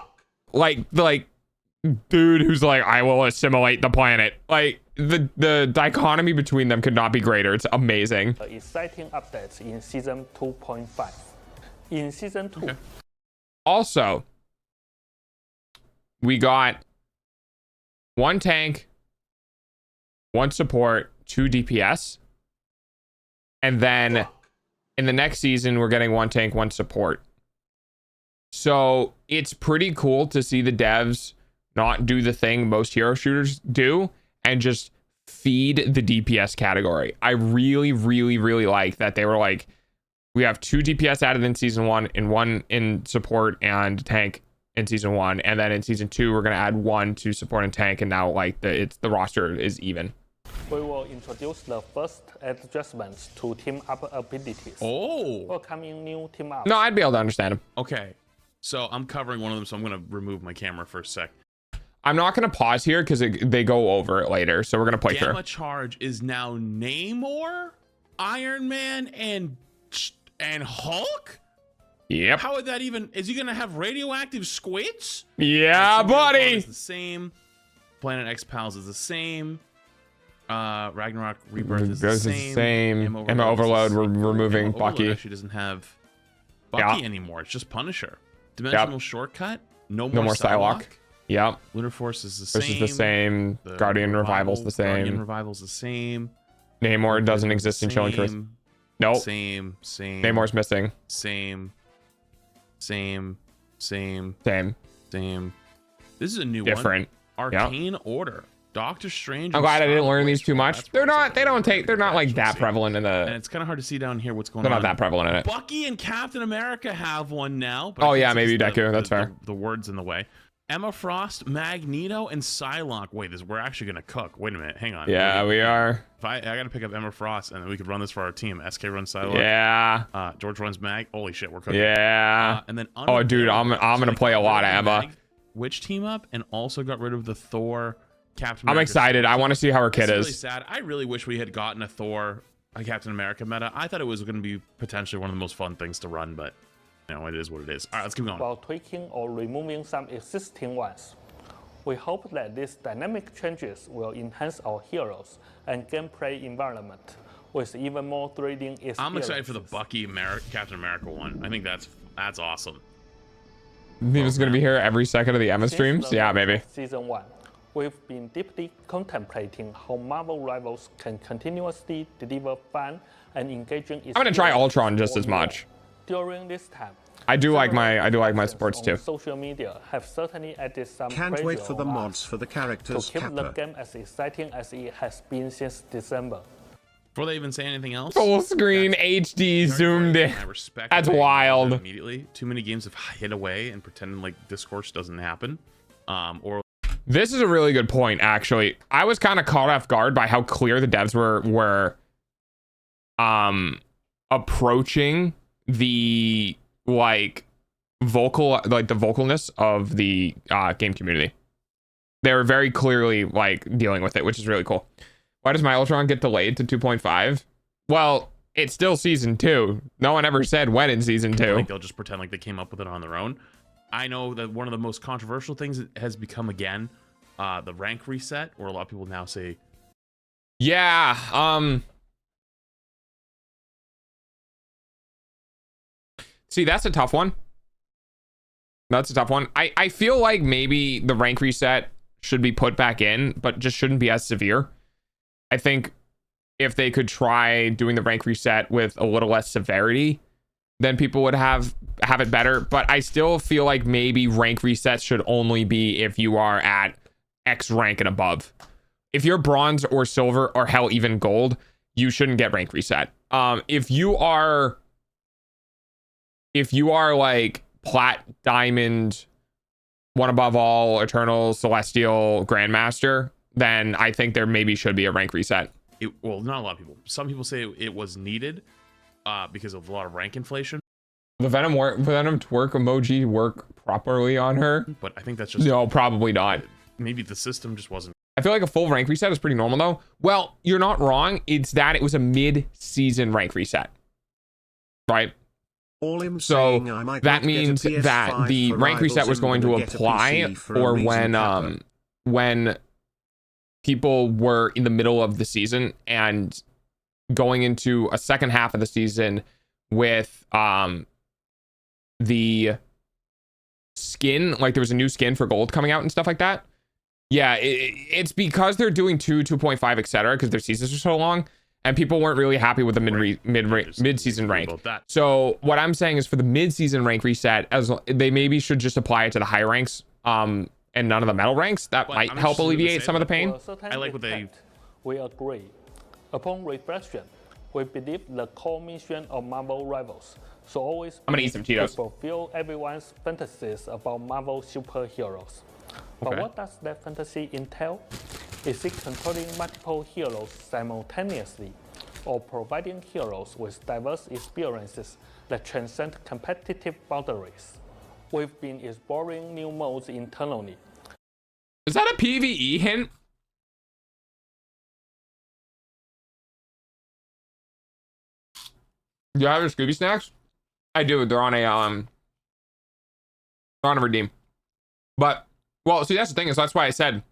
F: like dude who's like, I will assimilate the planet. Like the dichotomy between them could not be greater. It's amazing.
I: exciting updates in season 2.5. In season 2,
F: Also, we got 1 tank, 1 support, 2 DPS. And then in the next season, we're getting 1 tank, 1 support. So it's pretty cool to see the devs not do the thing most hero shooters do and just feed the DPS category. I really, really, really like that they were like, we have 2 DPS added in season 1 and 1 in support and tank in season 1, and then in season 2 we're gonna add 1 to support and tank, and now like the roster is even.
I: we will introduce the first adjustments to team up abilities.
G: Oh.
I: Welcoming new team ups.
F: No, I'd be able to understand him.
G: Okay. So I'm covering one of them, so I'm gonna remove my camera for a sec.
F: I'm not gonna pause here because they go over it later, so we're gonna play
G: Gamma
F: through.
G: Charge is now Namor, Iron Man, and Hulk?
F: Yep.
G: How would that even... Is he going to have radioactive squids?
F: Yeah, buddy.
G: Is the same. Planet X Pals is the same. Ragnarok Rebirth is the same.
F: Emma Overload, we're removing
G: Emma
F: Bucky.
G: Overload actually doesn't have Bucky anymore. It's just Punisher. Dimensional Shortcut. No more Psylocke.
F: Yep.
G: Lunar Force is the
F: This
G: same.
F: is the same.
G: The
F: Guardian Revival's the same.
G: Guardian Revival's the same.
F: Namor doesn't exist in Chilling Chris. Nope.
G: Same.
F: Namor's missing.
G: Same.
F: Same.
G: This is a new
F: Different.
G: one. Arcane Order. Doctor Strange.
F: I'm glad I didn't learn these too much. They're not like that
G: see.
F: prevalent in
G: And
F: the.
G: it's kind of hard to see down here what's going
F: They're
G: on.
F: not that prevalent in it.
G: Bucky and Captain America have one now. But
F: Oh
G: I
F: yeah,
G: think
F: maybe
G: it's
F: Deku. That's fair.
G: The words in the way. Emma Frost, Magneto, and Psylocke. Wait, we're actually gonna cook. Wait a minute, hang on.
F: Yeah, we are.
G: If I gotta pick up Emma Frost, and then we could run this for our team. SK runs Psylocke.
F: Yeah.
G: George runs Mag. Holy shit, we're cooking.
F: Yeah.
G: And then
F: Oh, dude, I'm gonna play a lot of Emma.
G: Which team up, and also got rid of the Thor, Captain
F: I'm
G: America.
F: excited. I want to see how her kid
G: This is really
F: is.
G: sad. I really wish we had gotten a Thor, a Captain America meta. I thought it was going to be potentially one of the most fun things to run, but you know, it is what it is. All right, let's keep going.
I: While tweaking or removing some existing ones. We hope that these dynamic changes will enhance our heroes and gameplay environment with even more thrilling experiences.
G: I'm excited for the Bucky Captain America one. I think that's awesome.
F: You think it's gonna be here every second of the Emma streams?
I: Since the
F: Yeah,
I: launch
F: maybe.
I: of Season 1, we've been deeply contemplating how Marvel Rivals can continuously deliver fun and engaging.
F: I'm gonna try
I: experiences
F: Ultron just
I: for
F: as
I: more.
F: much.
I: During this time,
F: I do like my
I: several
F: sports
I: on
F: too.
I: Social media have certainly added some
C: Can't wait
I: pressure
C: for the
I: on us
C: mods for the
I: to
C: characters
I: keep the
C: Kappa.
I: game as exciting as it has been since December.
G: Before they even say anything else,
F: Full screen
G: that's
F: HD
G: very
F: zoomed
G: great,
F: in.
G: and I respect
F: That's
G: that they acknowledge
F: wild.
G: it immediately. Too many games have hid away and pretending like discourse doesn't happen. Or
F: This is a really good point, actually. I was kind of caught off guard by how clear the devs were approaching the the vocalness of the game community. They were very clearly like dealing with it, which is really cool. Why does my Ultron get delayed to 2.5? Well, it's still season 2. No one ever said when in season 2.
G: I think they'll just pretend like they came up with it on their own. I know that one of the most controversial things has become again the rank reset, where a lot of people now say,
F: Yeah, see, that's a tough one. That's a tough one. I feel like maybe the rank reset should be put back in, but just shouldn't be as severe. I think if they could try doing the rank reset with a little less severity, then people would have it better. But I still feel like maybe rank resets should only be if you are at X rank and above. If you're bronze or silver or hell even gold, you shouldn't get rank reset. If you are like plat, diamond, one above all, eternal, celestial, grandmaster, then I think there maybe should be a rank reset.
G: well, not a lot of people. Some people say it was needed because of a lot of rank inflation.
F: The Venom twerk emoji work properly on her?
G: But I think that's just
F: No, probably not.
G: maybe the system just wasn't.
F: I feel like a full rank reset is pretty normal though. Well, you're not wrong. It's that it was a mid-season rank reset, right?
C: All I'm
F: So
C: saying, I might
F: that
C: not get a
F: means
C: PS5
F: that the
C: for
F: rank reset
C: Rivals
F: was
C: and
F: going to
C: gonna get a
F: apply
C: PC for a
F: for
C: reason,
F: when people were in the middle of the season and going into a second half of the season with the skin, like there was a new skin for gold coming out and stuff like that. Yeah, it's because they're doing 2.5, etc. because their seasons are so long, and people weren't really happy with the mid-season rank.
G: About that.
F: So what I'm saying is for the mid-season rank reset, as they maybe should just apply it to the high ranks, and none of the metal ranks. That
G: But
F: might
G: I'm
F: help
G: interested to
F: alleviate
G: say
F: some of the
G: that
F: pain.
I: To a certain
G: I like what they-
I: extent, we agree. Upon reflection, we believe the core mission of Marvel Rivals should always
F: I'm gonna
I: be
F: eat some Cheetos.
I: to fulfill everyone's fantasies about Marvel superheroes. But
F: Okay.
I: what does that fantasy entail? Is it controlling multiple heroes simultaneously, or providing heroes with diverse experiences that transcend competitive boundaries? We've been exploring new modes internally.
F: Is that a PvE hint? Do you have your Scooby snacks? I do. They're on a redeem. But well, see, that's the thing, is that's why I said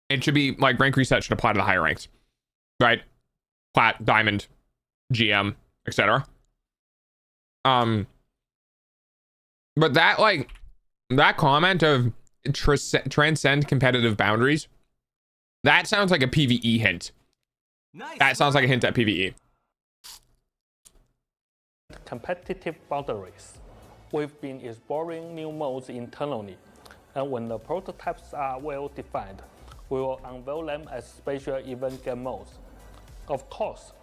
F: it should be like rank reset should apply to the higher ranks, right? Plat, diamond, GM, etc. But that comment of transcend competitive boundaries, that sounds like a PvE hint. That sounds like a hint at PvE.
I: competitive boundaries. We've been exploring new modes internally, and when the prototypes are well defined, we will unveil them as special event game modes. Of course,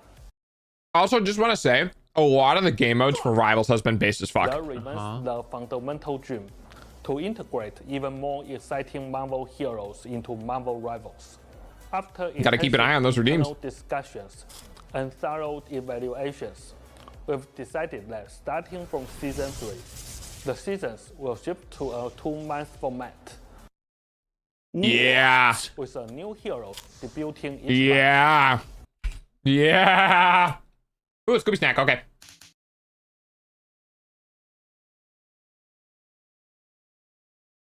F: Also, just want to say, a lot of the game modes for Rivals has been based as fuck.
I: that remains the fundamental dream, to integrate even more exciting Marvel heroes into Marvel Rivals. After
F: Gotta keep an eye on those redeems.
I: internal discussions and thorough evaluations, we've decided that starting from Season 3, the seasons will shift to a 2-month format.
F: Yeah.
I: With a new hero debuting each month.
F: Yeah. Yeah. Ooh, Scooby snack. Okay.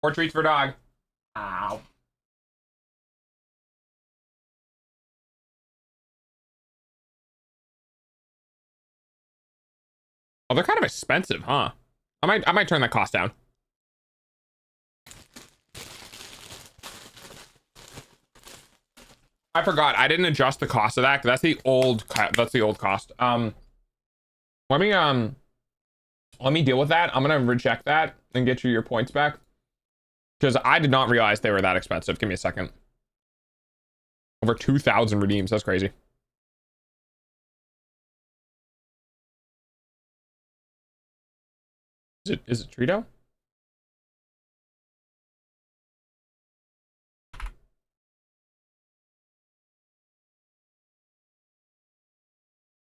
F: More treats for dog. Ow. Oh, they're kind of expensive, huh? I might turn that cost down. I forgot. I didn't adjust the cost of that. That's the old cost. Let me deal with that. I'm gonna reject that and get you your points back, because I did not realize they were that expensive. Give me a second. Over 2,000 redeems. That's crazy. Is it Trito?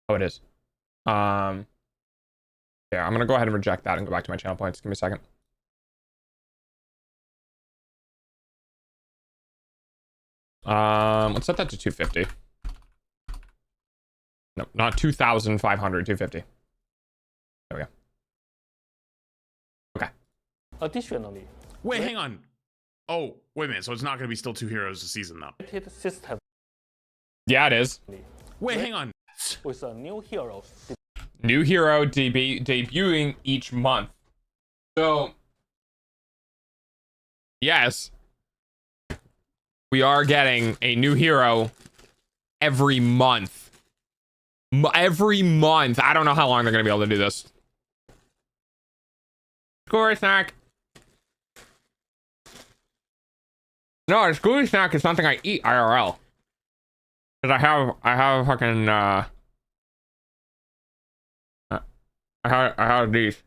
F: Oh, it is. Yeah, I'm gonna go ahead and reject that and go back to my channel points. Give me a second. Let's set that to 250. No, not 2,500, 250. There we go. Okay.
I: Additionally,
G: Wait, hang on. Oh, wait a minute. So it's not going to be still 2 heroes a season, though.
I: rated system
F: Yeah, it is.
G: Wait, hang on.
I: with a new hero
F: New hero debuting each month. So, yes, we are getting a new hero every month. Every month. I don't know how long they're going to be able to do this. Score snack. No, a Scooby snack is something I eat IRL. Because I have fucking, I have these.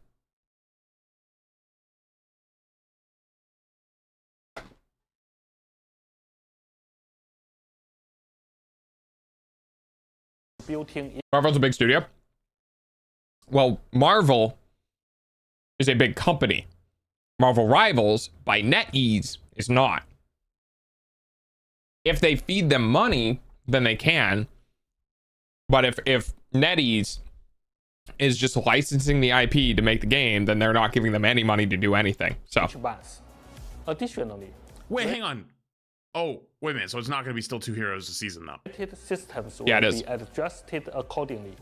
I: debuting
F: Marvel's a big studio. Well, Marvel is a big company. Marvel Rivals by NetEase is not. If they feed them money, then they can. But if NetEase is just licensing the IP to make the game, then they're not giving them any money to do anything. So
I: each month. Additionally,
G: Wait, hang on. Oh, wait a minute. So it's not going to be still 2 heroes a season, though.
I: rated systems will
F: Yeah, it is.
I: be adjusted accordingly,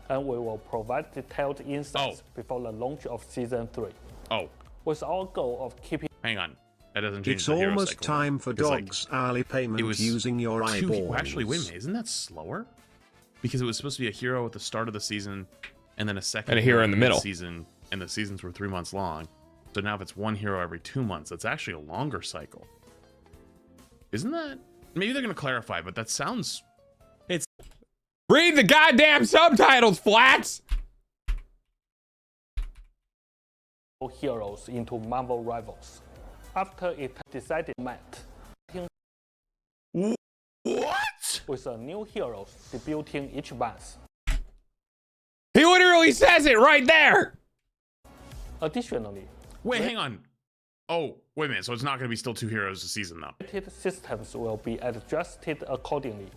I: and we will provide detailed insights before the launch of Season 3.
G: Oh,
I: With our goal of keeping
G: hang on. That doesn't change
C: It's
G: the hero
C: almost
G: cycle.
C: time for
G: 'Cause,
C: dogs hourly payment
G: it was
C: using your
G: 2
C: eyeballs.
G: well, actually, wait a minute. Isn't that slower? Because it was supposed to be a hero at the start of the season, and then a second
F: And a hero in the middle.
G: season, and the seasons were 3 months long. So now if it's 1 hero every 2 months, that's actually a longer cycle. Isn't that? Maybe they're gonna clarify, but that sounds. It's
F: read the goddamn subtitles, Flats.
I: heroes into Marvel Rivals. After it decided Matt,
G: what?
I: with a new hero debuting each month.
F: He literally says it right there.
I: Additionally,
G: Wait, hang on. Oh, wait a minute. So it's not gonna be still 2 heroes a season, though.
I: rated systems will be adjusted accordingly,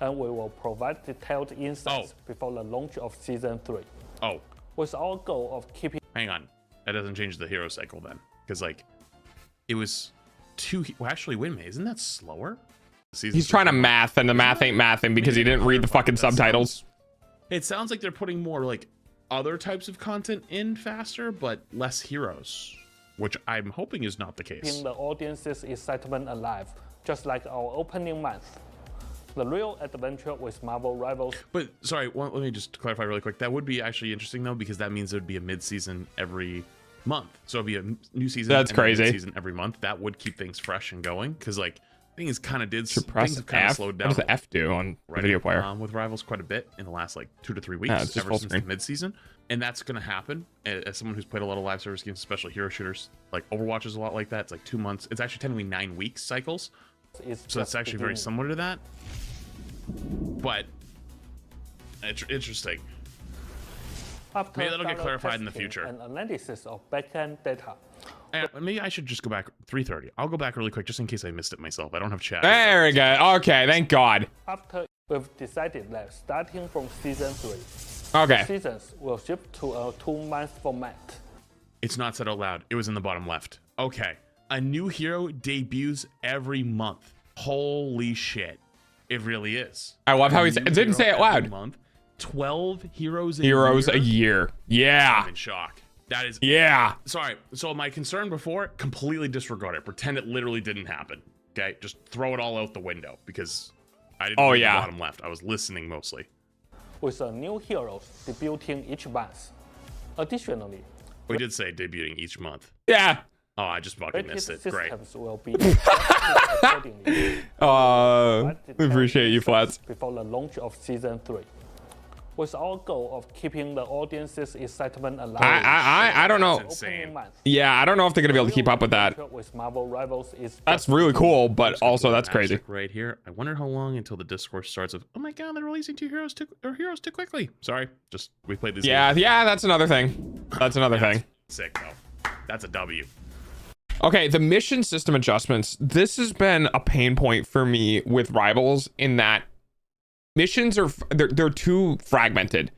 I: and we will provide detailed insights before the launch of Season 3.
G: Oh,
I: With our goal of keeping
G: hang on. That doesn't change the hero cycle then, because like, it was 2. Well, actually, wait a minute. Isn't that slower?
F: He's trying to math, and the math ain't mathing because he didn't read the fucking subtitles.
G: It sounds like they're putting more like other types of content in faster, but less heroes, which I'm hoping is not the case.
I: the audience's excitement alive, just like our opening month. The real adventure with Marvel Rivals.
G: But sorry, let me just clarify really quick. That would be actually interesting though, because that means it would be a mid-season every month. So it'd be a new season.
F: That's
G: and then a
F: crazy.
G: mid-season every month. That would keep things fresh and going. Because like things kind of did.
F: Press
G: Things have kind of
F: F.
G: slowed
F: What
G: down.
F: does the F do on the video player?
G: With Rivals quite a bit in the last like 2 to 3 weeks,
F: Yeah, it's just
G: ever
F: full
G: since
F: screen.
G: the mid-season, and that's going to happen. As someone who's played a lot of live service games, especially hero shooters, like Overwatch is a lot like that. It's like 2 months. It's actually technically 9 weeks cycles. So that's actually very similar to that. But interesting.
I: After
G: Maybe that'll get
I: thorough
G: clarified in the
I: testing
G: future.
I: And analysis of backend data.
G: Yeah, maybe I should just go back 3:30. I'll go back really quick just in case I missed it myself. I don't have chat.
F: There we go. Okay, thank God.
I: After we've decided that starting from season 3,
F: Okay.
I: seasons will shift to a 2-month format.
G: It's not said out loud. It was in the bottom left. Okay. A new hero debuts every month. Holy shit. It really is.
F: I love how he
G: A new
F: it didn't say it
G: hero every
F: loud.
G: month. 12 heroes
F: Heroes
G: a
F: a
G: year.
F: year. Yeah.
G: I'm in shock. That is
F: Yeah.
G: sorry. So my concern before, completely disregard it. Pretend it literally didn't happen. Okay? Just throw it all out the window because I didn't read the bottom left. I was listening mostly.
I: With a new heroes debuting each month. Additionally,
G: We did say debuting each month.
F: Yeah.
G: Oh, I just fucking
I: rated
G: missed it. Great.
I: systems will be adjusted accordingly.
F: We appreciate you, Flats.
I: Before the launch of season 3. With our goal of keeping the audience's excitement alive.
F: I don't know.
G: That's insane.
F: Yeah, I don't know if they're gonna be able to keep up with that.
I: With Marvel Rivals is
F: That's really cool, but also that's crazy.
G: Right here. I wonder how long until the discourse starts of, oh my god, they're releasing heroes too quickly. Sorry, just we played this.
F: Yeah,
G: game.
F: yeah, that's another thing. That's another thing.
G: Sick though. That's a W.
F: Okay, the mission system adjustments. This has been a pain point for me with Rivals in that missions are they're too fragmented.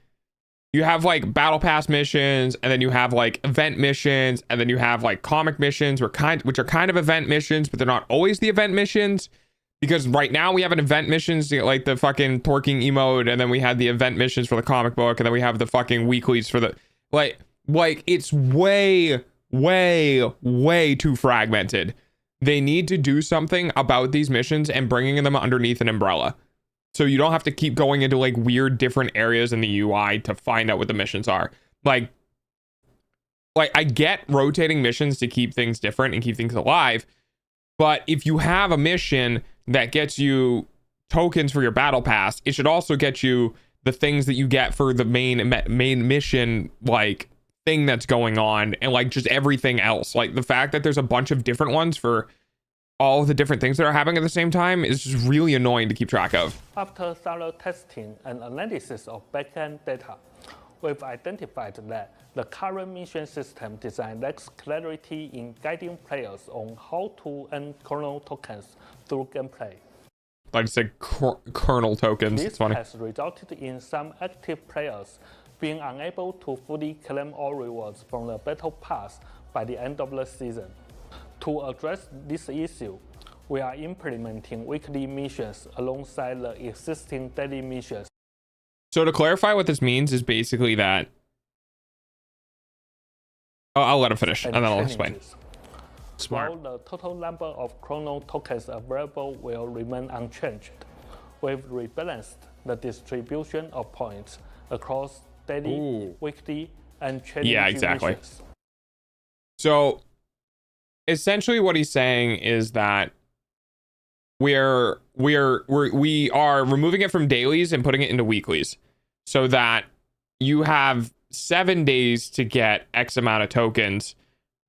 F: You have like battle pass missions, and then you have like event missions, and then you have like comic missions, which are kind of event missions, but they're not always the event missions. Because right now we have an event missions like the fucking twerking emote, and then we had the event missions for the comic book, and then we have the fucking weeklies for the like it's way too fragmented. They need to do something about these missions and bringing them underneath an umbrella. So you don't have to keep going into like weird different areas in the UI to find out what the missions are. Like I get rotating missions to keep things different and keep things alive. But if you have a mission that gets you tokens for your battle pass, it should also get you the things that you get for the main mission, like thing that's going on, and like just everything else. Like the fact that there's a bunch of different ones for all of the different things that are happening at the same time is just really annoying to keep track of.
I: After thorough testing and analysis of backend data, we've identified that the current mission system design lacks clarity in guiding players on how to earn kernel tokens through gameplay.
F: Like I said, kernel tokens.
I: This
F: It's funny.
I: has resulted in some active players being unable to fully claim all rewards from the battle pass by the end of the season. To address this issue, we are implementing weekly missions alongside the existing daily missions.
F: So to clarify what this means is basically that I'll let him finish and then I'll explain.
I: challenges.
G: Smart.
I: While the total number of chrono tokens available will remain unchanged, we've rebalanced the distribution of points across daily, weekly, and challenge
F: exactly.
I: missions.
F: So essentially what he's saying is that we are removing it from dailies and putting it into weeklies so that you have 7 days to get X amount of tokens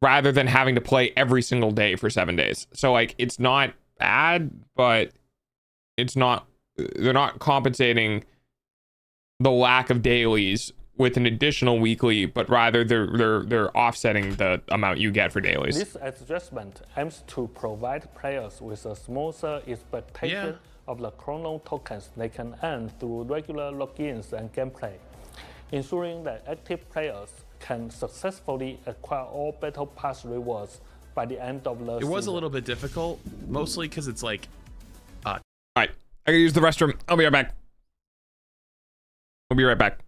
F: rather than having to play every single day for 7 days. So like it's not bad, but they're not compensating the lack of dailies with an additional weekly, but rather they're offsetting the amount you get for dailies.
I: This adjustment aims to provide players with a smoother expectation of the chrono tokens they can earn through regular logins and gameplay, ensuring that active players can successfully acquire all battle pass rewards by the end of the season.
G: It was a little bit difficult, mostly because it's like,
F: All right, I gotta use the restroom. I'll be right back. I'll be right back.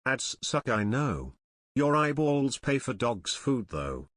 C: Ads suck, I know. Your eyeballs pay for dog's food though.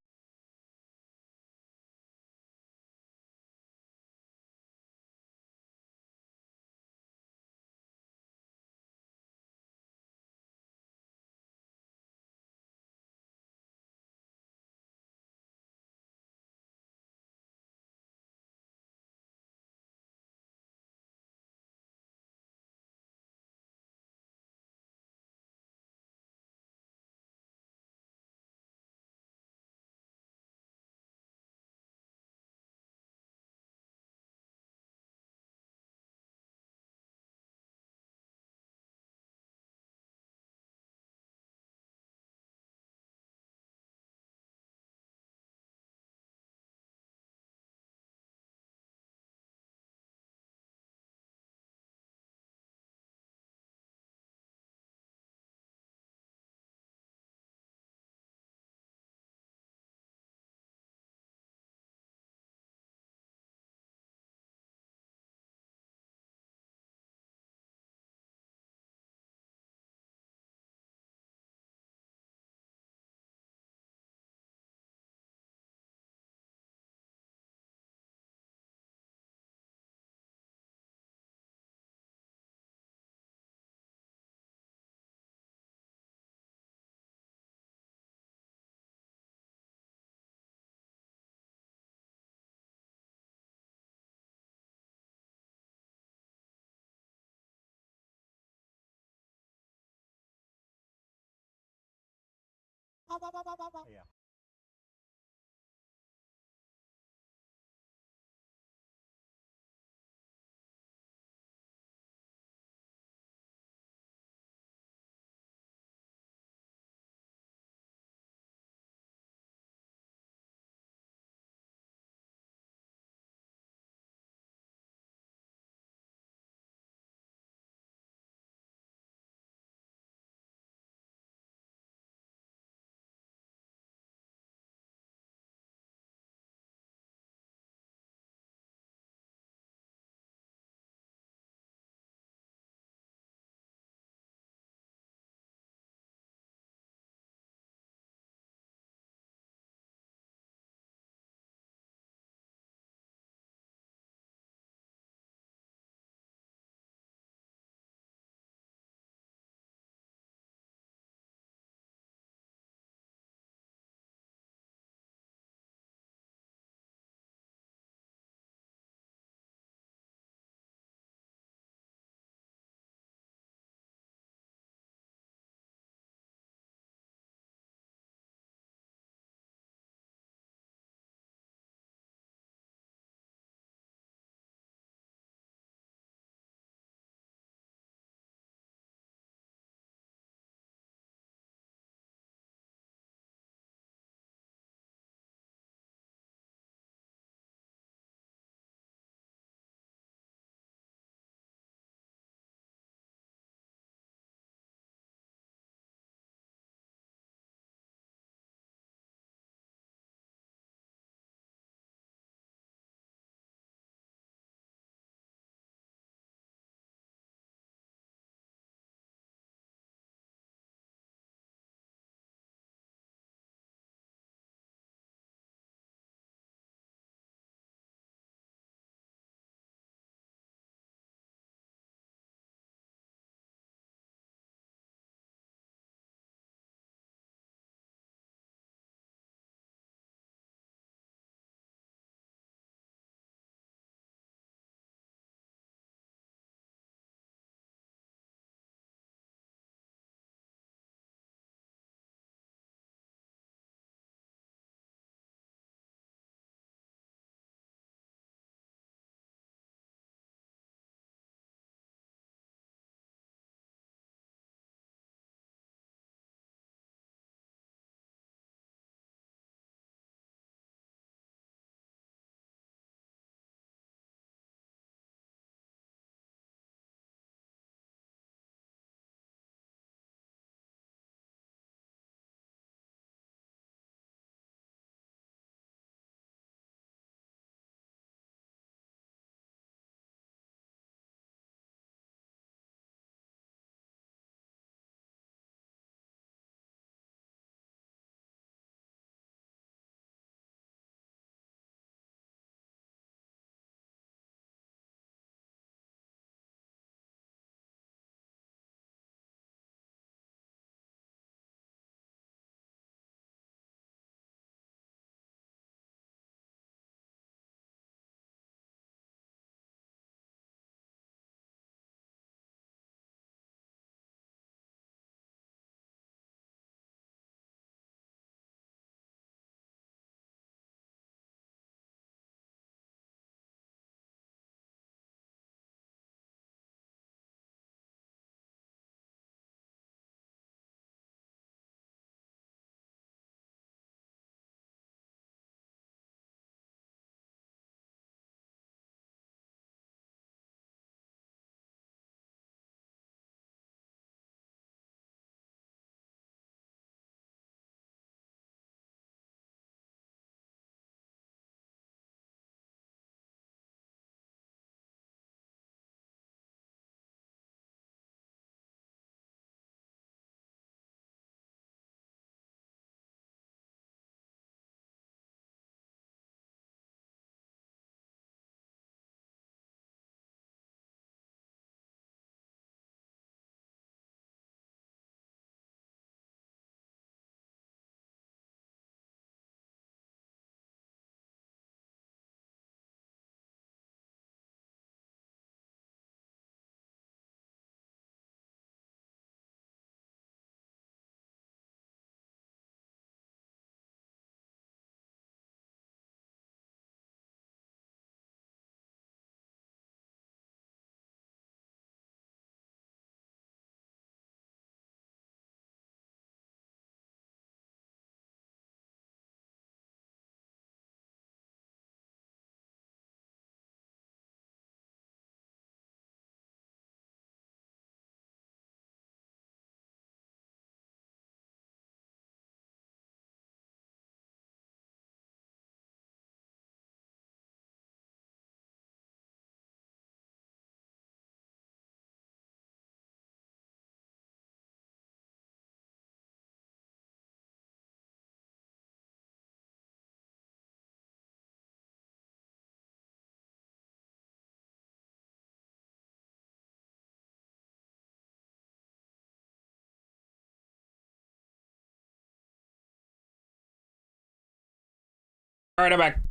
F: All right, I'm back.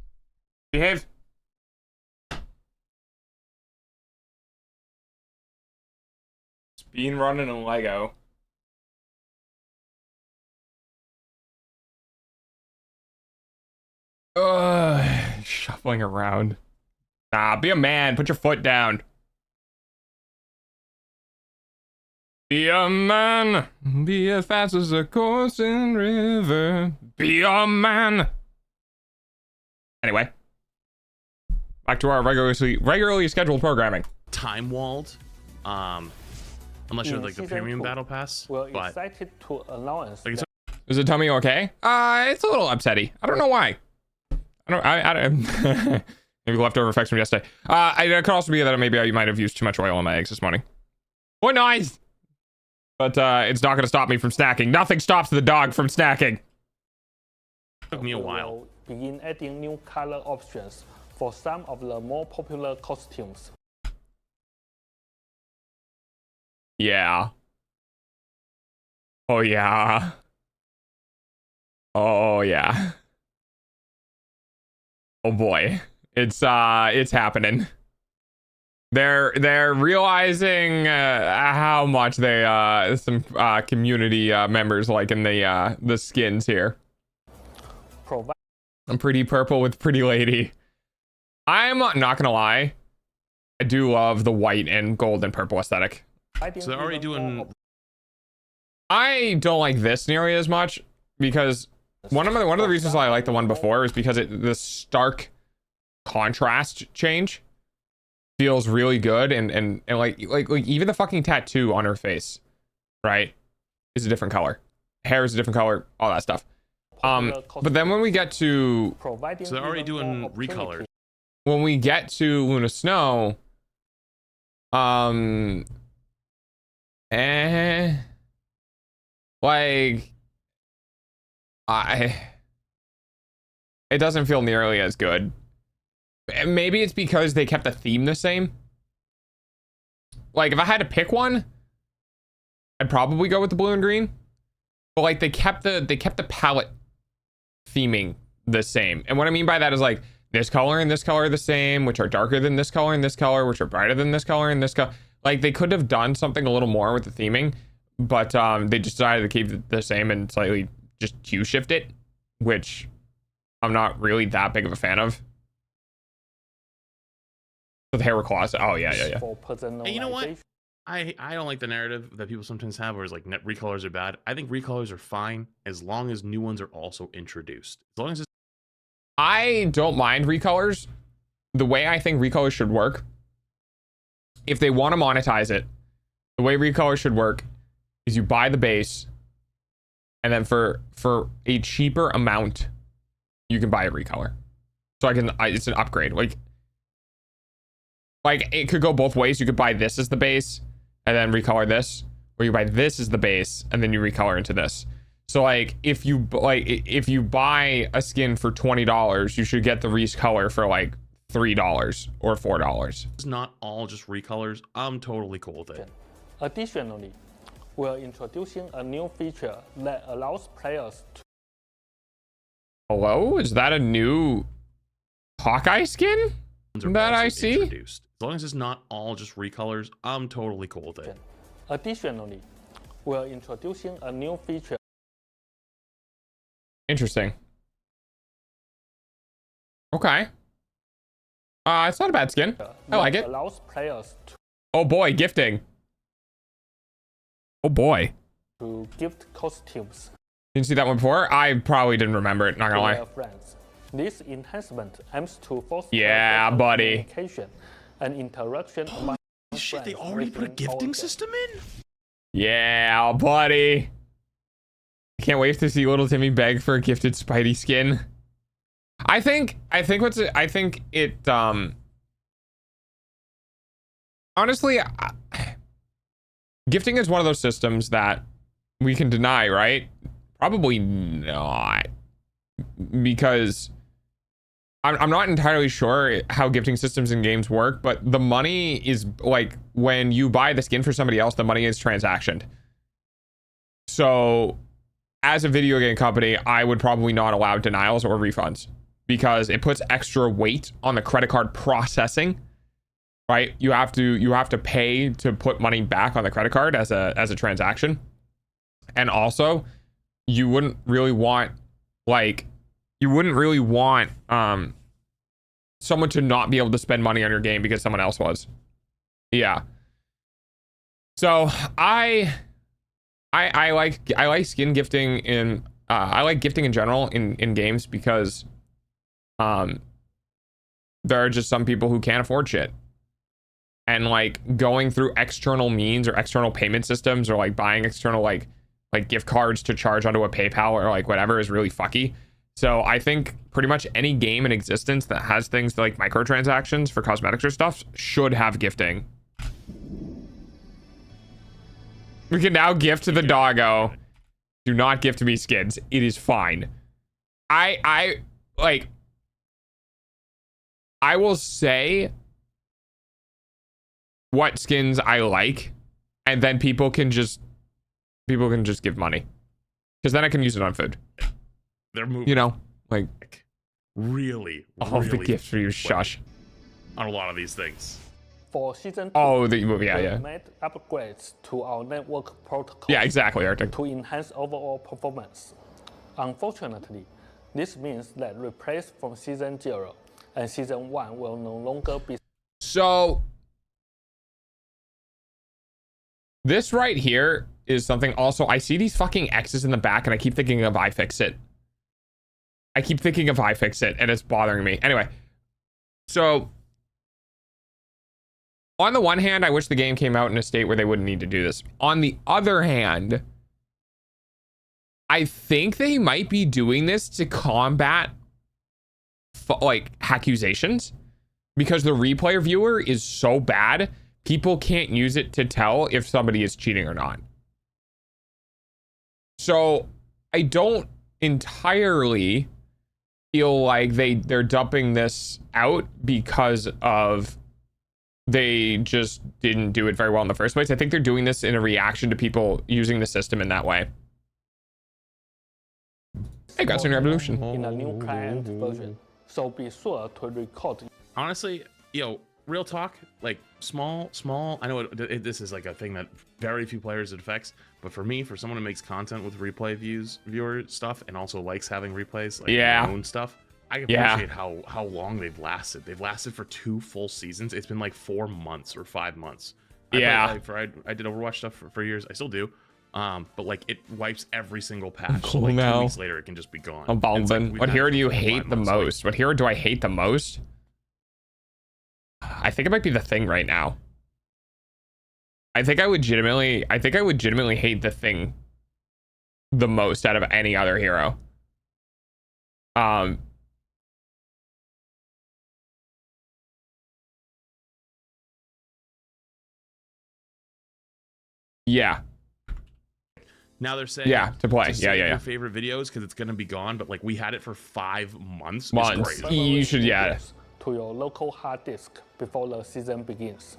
F: Behave. Speed running and Lego. Shuffling around. Nah, be a man. Put your foot down. Be a man. Be as fast as a coursing river. Be a man. Anyway, back to our regularly scheduled programming.
G: Time walled. Unless you're like the
I: season
G: premium
I: 2,
G: battle pass.
I: we're
G: But
I: excited to announce
G: like,
I: that
F: Is the tummy okay? It's a little upsetty. I don't know why. I don't maybe leftover effects from yesterday. It could also be that maybe I might have used too much oil on my eggs this morning. Oh, nice. But it's not going to stop me from snacking. Nothing stops the dog from snacking.
G: took me a
I: we
G: while.
I: will begin adding new color options for some of the more popular costumes.
F: Yeah. Oh yeah. Oh yeah. Oh boy. It's happening. They're realizing how much they some community members like in the skins here.
I: Provide
F: I'm pretty purple with pretty lady. I'm not gonna lie. I do love the white and gold and purple aesthetic.
G: So they're already doing.
F: I don't like this nearly as much because one of the reasons I like the one before is because the stark contrast change feels really good and like even the fucking tattoo on her face, right, is a different color. Hair is a different color, all that stuff. But then when we get to
G: So they're already doing recolors.
F: when we get to Luna Snow, like it doesn't feel nearly as good. Maybe it's because they kept the theme the same. Like if I had to pick one, I'd probably go with the blue and green. But like they kept the palette theming the same. And what I mean by that is like this color and this color are the same, which are darker than this color and this color, which are brighter than this color and this color. Like they could have done something a little more with the theming, but they just decided to keep it the same and slightly just hue shift it, which I'm not really that big of a fan of. With hair with claws. Oh yeah.
I: For
G: And you know what?
I: personalization.
G: I don't like the narrative that people sometimes have where it's like net recolors are bad. I think recolors are fine as long as new ones are also introduced. As long as it's
F: I don't mind recolors. The way I think recolors should work, if they want to monetize it, the way recolors should work is you buy the base, and then for a cheaper amount, you can buy a recolor. So it's an upgrade. Like it could go both ways. You could buy this as the base and then recolor this, or you buy this as the base and then you recolor into this. So like if you buy a skin for $20, you should get the recolor for like $3 or $4.
G: not all just recolors, I'm totally cool with it.
I: Additionally, we're introducing a new feature that allows players to
F: Hello? Is that a new Hawkeye skin
G: Ones are
F: that
G: also
F: I see?
G: introduced. As long as it's not all just recolors, I'm totally cool with it.
I: Additionally, we're introducing a new feature
F: Interesting. Okay. It's not a bad skin. I like
I: that
F: it.
I: allows players
F: Oh boy, gifting. Oh boy.
I: to gift costumes
F: Didn't see that one before? I probably didn't remember it, not
I: to
F: gonna lie.
I: their friends. This enhancement aims to foster
F: Yeah,
I: better
F: buddy.
I: communication and interaction among
G: Shit, they
I: friends
G: already put a
I: within
G: gifting
I: our game.
G: system in?
F: Yeah, buddy. Can't wait to see little Timmy beg for a gifted Spidey skin. I think it honestly gifting is one of those systems that we can deny, right? Probably not, because I'm not entirely sure how gifting systems in games work, but the money is like when you buy the skin for somebody else, the money is transactioned. So as a video game company, I would probably not allow denials or refunds because it puts extra weight on the credit card processing, right? You have to pay to put money back on the credit card as a transaction. And also, you wouldn't really want someone to not be able to spend money on your game because someone else was. Yeah. So I like skin gifting in I like gifting in general in games because there are just some people who can't afford shit. And like going through external means or external payment systems or like buying external like gift cards to charge onto a PayPal or like whatever is really fucky. So I think pretty much any game in existence that has things like microtransactions for cosmetics or stuff should have gifting. We can now gift to the doggo. Do not gift me skins. It is fine. I will say what skins I like, and then people can just give money, because then I can use it on food.
G: They're moving,
F: you know, like
G: really
F: all the gifts for you. Shush.
G: On a lot of these things.
I: For season 2,
F: oh, the movie, yeah.
I: we made upgrades to our network protocol.
F: Yeah, exactly, Arctic.
I: To enhance overall performance. Unfortunately, this means that replays from season 0 and season 1 will no longer be.
F: So this right here is something also. I see these fucking X's in the back and I keep thinking of iFixit. And it's bothering me. Anyway, so on the one hand, I wish the game came out in a state where they wouldn't need to do this. On the other hand, I think they might be doing this to combat like accusations, because the replay viewer is so bad, people can't use it to tell if somebody is cheating or not. So I don't entirely feel like they're dumping this out because of they just didn't do it very well in the first place. I think they're doing this in a reaction to people using the system in that way. Hey, Guts and Revolution.
I: In a new client version, so be sure to record.
G: Honestly, real talk, like small. I know this is like a thing that very few players it affects, but for me, for someone who makes content with replay viewer stuff, and also likes having replays, like their own stuff, I can appreciate how long they've lasted. They've lasted for 2 full seasons. It's been like 4 months or 5 months. I did Overwatch stuff for years. I still do. But like it wipes every single patch. So like 2 weeks later, it can just be gone.
F: Like, what hero do you hate the most? What hero do I hate the most? I think it might be the Thing right now. I think I legitimately hate the Thing the most out of any other hero. Yeah.
G: Now they're saying
F: to play.
G: Your favorite videos because it's gonna be gone, but like we had it for 5 months.
F: You should
I: to your local hard disk before the season begins.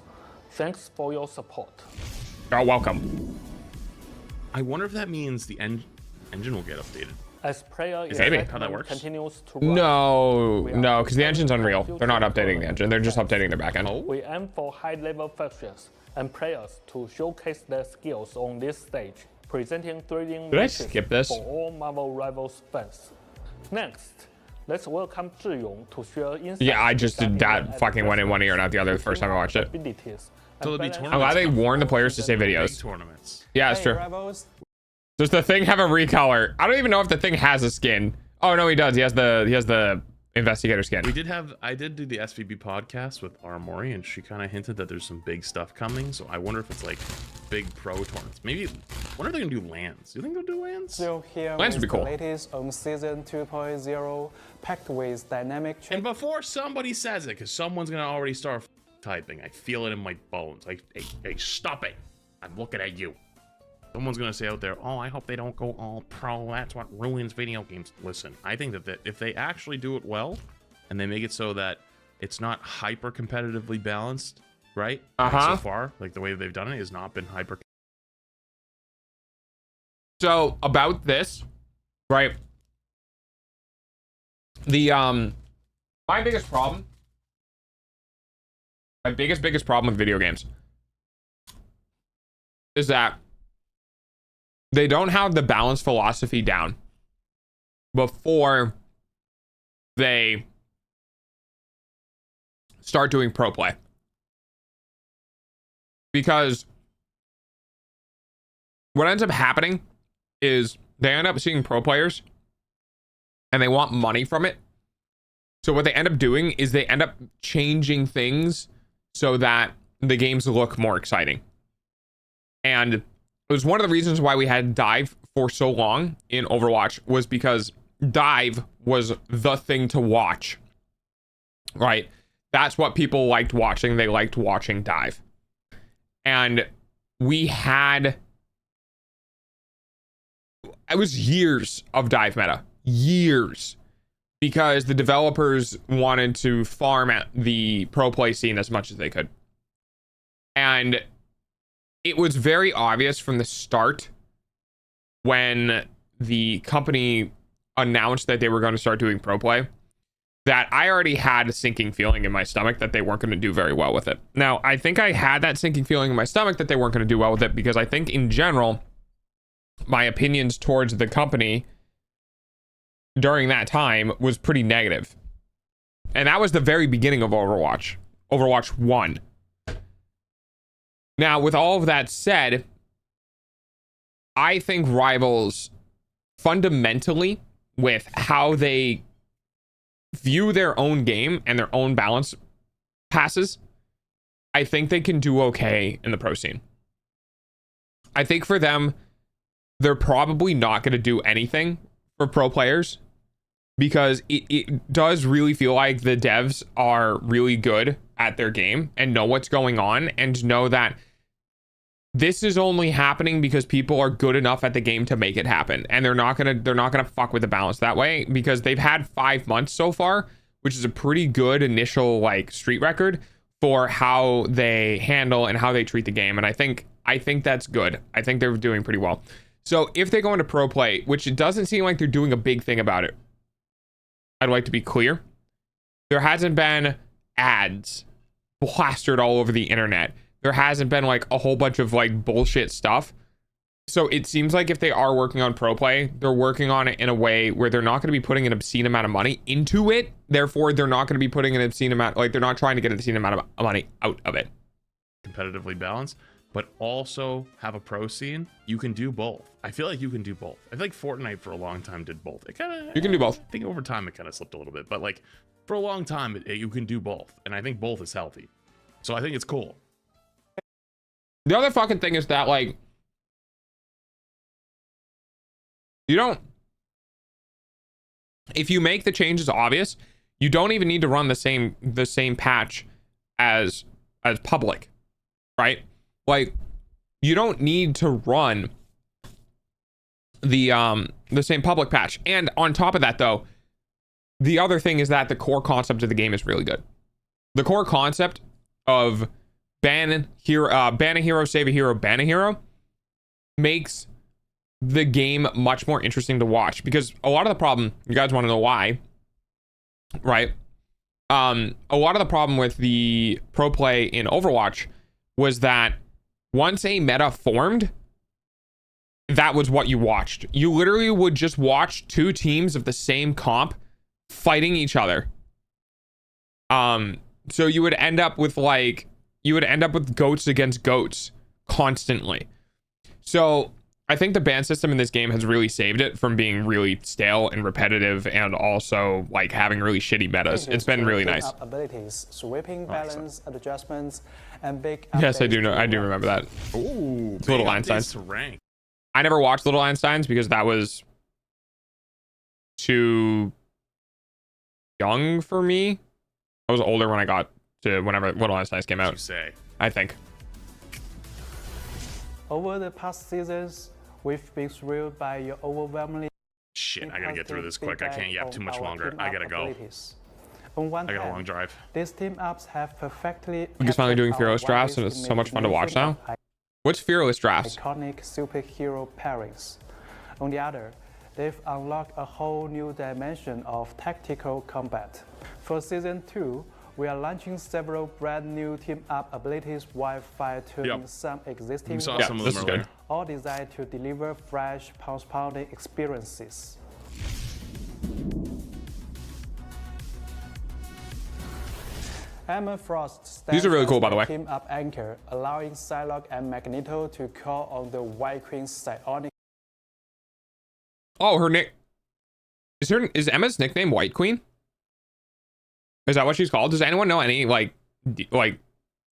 I: Thanks for your support.
F: You're welcome.
G: I wonder if that means the engine will get updated.
I: As player
G: how that works?
I: Continues to run,
F: no, because the engine's Unreal. They're not updating the engine. They're just updating their backend.
I: We aim for high-level factions and players to showcase their skills on this stage, presenting thrilling matches for all Marvel Rivals fans. Next, let's welcome Zhiyong to share insights.
F: Yeah, I just did that. Fucking went in one ear, not the other. The first time I watched it.
G: So
F: I'm glad they warned the players to say videos.
G: Tournaments.
F: Yeah, it's true. Does the Thing have a recolor? I don't even know if the Thing has a skin. Oh no, he does. He has the investigator skin.
G: I did do the SVB podcast with Aramori, and she kind of hinted that there's some big stuff coming. So I wonder if it's like big pro tournaments. Maybe. When are they gonna do LANs? Do you think they'll do LANs?
J: So here
F: LANs would be cool.
J: The latest on season 2.0, packed with dynamic.
G: And before somebody says it, because someone's gonna already start typing, I feel it in my bones. Like, hey, stop it! I'm looking at you. Someone's gonna say out there, oh, I hope they don't go all pro. That's what ruins video games. Listen, I think that if they actually do it well, and they make it so that it's not hyper competitively balanced, right? So far, like the way they've done it has not been hyper. So
F: about this, right? The My biggest problem, my biggest problem with video games is that they don't have the balance philosophy down before they start doing pro play. Because what ends up happening is they end up seeing pro players and they want money from it. So what they end up doing is they end up changing things so that the games look more exciting. And it was one of the reasons why we had dive for so long in Overwatch, was because dive was the thing to watch, right? That's what people liked watching. They liked watching dive. And we had, it was years of dive meta, years, because the developers wanted to farm at the pro play scene as much as they could. And it was very obvious from the start when the company announced that they were going to start doing pro play that I already had a sinking feeling in my stomach that they weren't going to do very well with it. Now, I think I had that sinking feeling in my stomach that they weren't going to do well with it because I think in general, my opinions towards the company during that time was pretty negative. And that was the very beginning of Overwatch, Overwatch 1. Now, with all of that said, I think Rivals fundamentally, with how they view their own game and their own balance passes, I think they can do okay in the pro scene. I think for them, they're probably not going to do anything for pro players because it does really feel like the devs are really good at their game and know what's going on and know that this is only happening because people are good enough at the game to make it happen. And they're not gonna fuck with the balance that way because they've had 5 months so far, which is a pretty good initial like street record for how they handle and how they treat the game. And I think that's good. I think they're doing pretty well. So if they go into pro play, which it doesn't seem like they're doing a big thing about it, I'd like to be clear. There hasn't been ads plastered all over the internet. There hasn't been like a whole bunch of like bullshit stuff. So it seems like if they are working on pro play, they're working on it in a way where they're not going to be putting an obscene amount of money into it. Therefore, they're not going to be putting an obscene amount, like they're not trying to get an obscene amount of money out of it.
G: Competitively balanced, but also have a pro scene. You can do both. I feel like you can do both. I feel like Fortnite for a long time did both. It kind of,
F: you can do both.
G: I think over time it kind of slipped a little bit, but like for a long time, you can do both. And I think both is healthy. So I think it's cool.
F: The other fucking thing is that like, if you make the changes obvious, you don't even need to run the same patch as public, right? Like you don't need to run the same public patch. And on top of that though, the other thing is that the core concept of the game is really good. The core concept of ban a hero, save a hero, ban a hero makes the game much more interesting to watch because a lot of the problem, you guys want to know why, right? A lot of the problem with the pro play in Overwatch was that once a meta formed, that was what you watched. You literally would just watch two teams of the same comp fighting each other. So you would end up with goats against goats constantly. So I think the ban system in this game has really saved it from being really stale and repetitive and also like having really shitty metas. It's been really nice.
J: Abilities, sweeping balance adjustments, and big
F: yes, I do know. I do remember that.
G: Ooh,
F: Little Einsteins.
G: to rank.
F: I never watched Little Einsteins because that was too young for me. I was older when I got to whenever Little Einsteins came out.
G: You say.
F: I think.
J: Over the past seasons, we've been thrilled by your overwhelmingly.
G: Shit, I gotta get through this quick. I can't yap too much longer. I gotta go.
J: On one
G: I got a
J: hand,
G: long drive.
J: these team ups have perfectly.
F: We're finally doing Fearless drafts, and it's so much fun to watch now. What's Fearless drafts?
J: Iconic superhero pairings. On the other, they've unlocked a whole new dimension of tactical combat. For Season 2, we are launching several brand new team-up abilities while fine-tuning some existing
G: We saw
J: ones,
G: some of them earlier.
J: all designed to deliver fresh, pulse-pounding experiences. Emma Frost stands
F: These are really cool, by the way.
J: team-up anchor, allowing Psylocke and Magneto to call on the White Queen's psionic.
F: Oh, is Emma's nickname White Queen? Is that what she's called? Does anyone know any like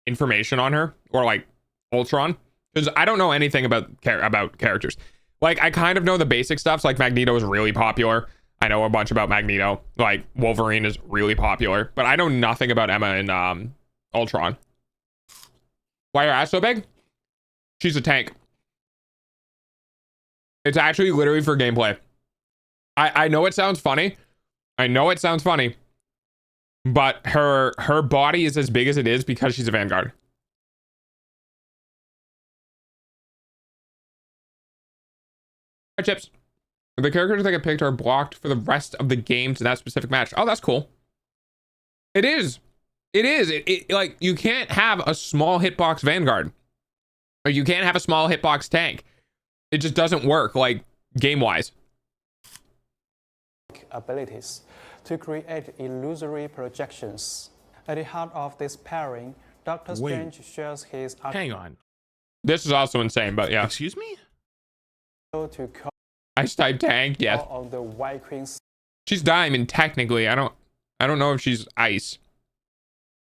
F: information on her or like Ultron? Because I don't know anything about characters. Like I kind of know the basic stuff. So, like Magneto is really popular. I know a bunch about Magneto. Like Wolverine is really popular, but I know nothing about Emma and Ultron. Why are her ass so big? She's a tank. It's actually literally for gameplay. I know it sounds funny. But her body is as big as it is because she's a Vanguard. Hi, Chips. The characters that get picked are blocked for the rest of the game to that specific match. Oh, that's cool. It is. It like you can't have a small hitbox Vanguard. Or you can't have a small hitbox tank. It just doesn't work like game-wise.
J: Abilities to create illusory projections. At the heart of this pairing, Doctor Strange shares his
G: Hang on.
F: This is also insane, but yeah.
G: Excuse me?
J: to call
F: Ice type tank, yeah.
J: on the White Queen's
F: She's diamond technically. I don't know if she's ice.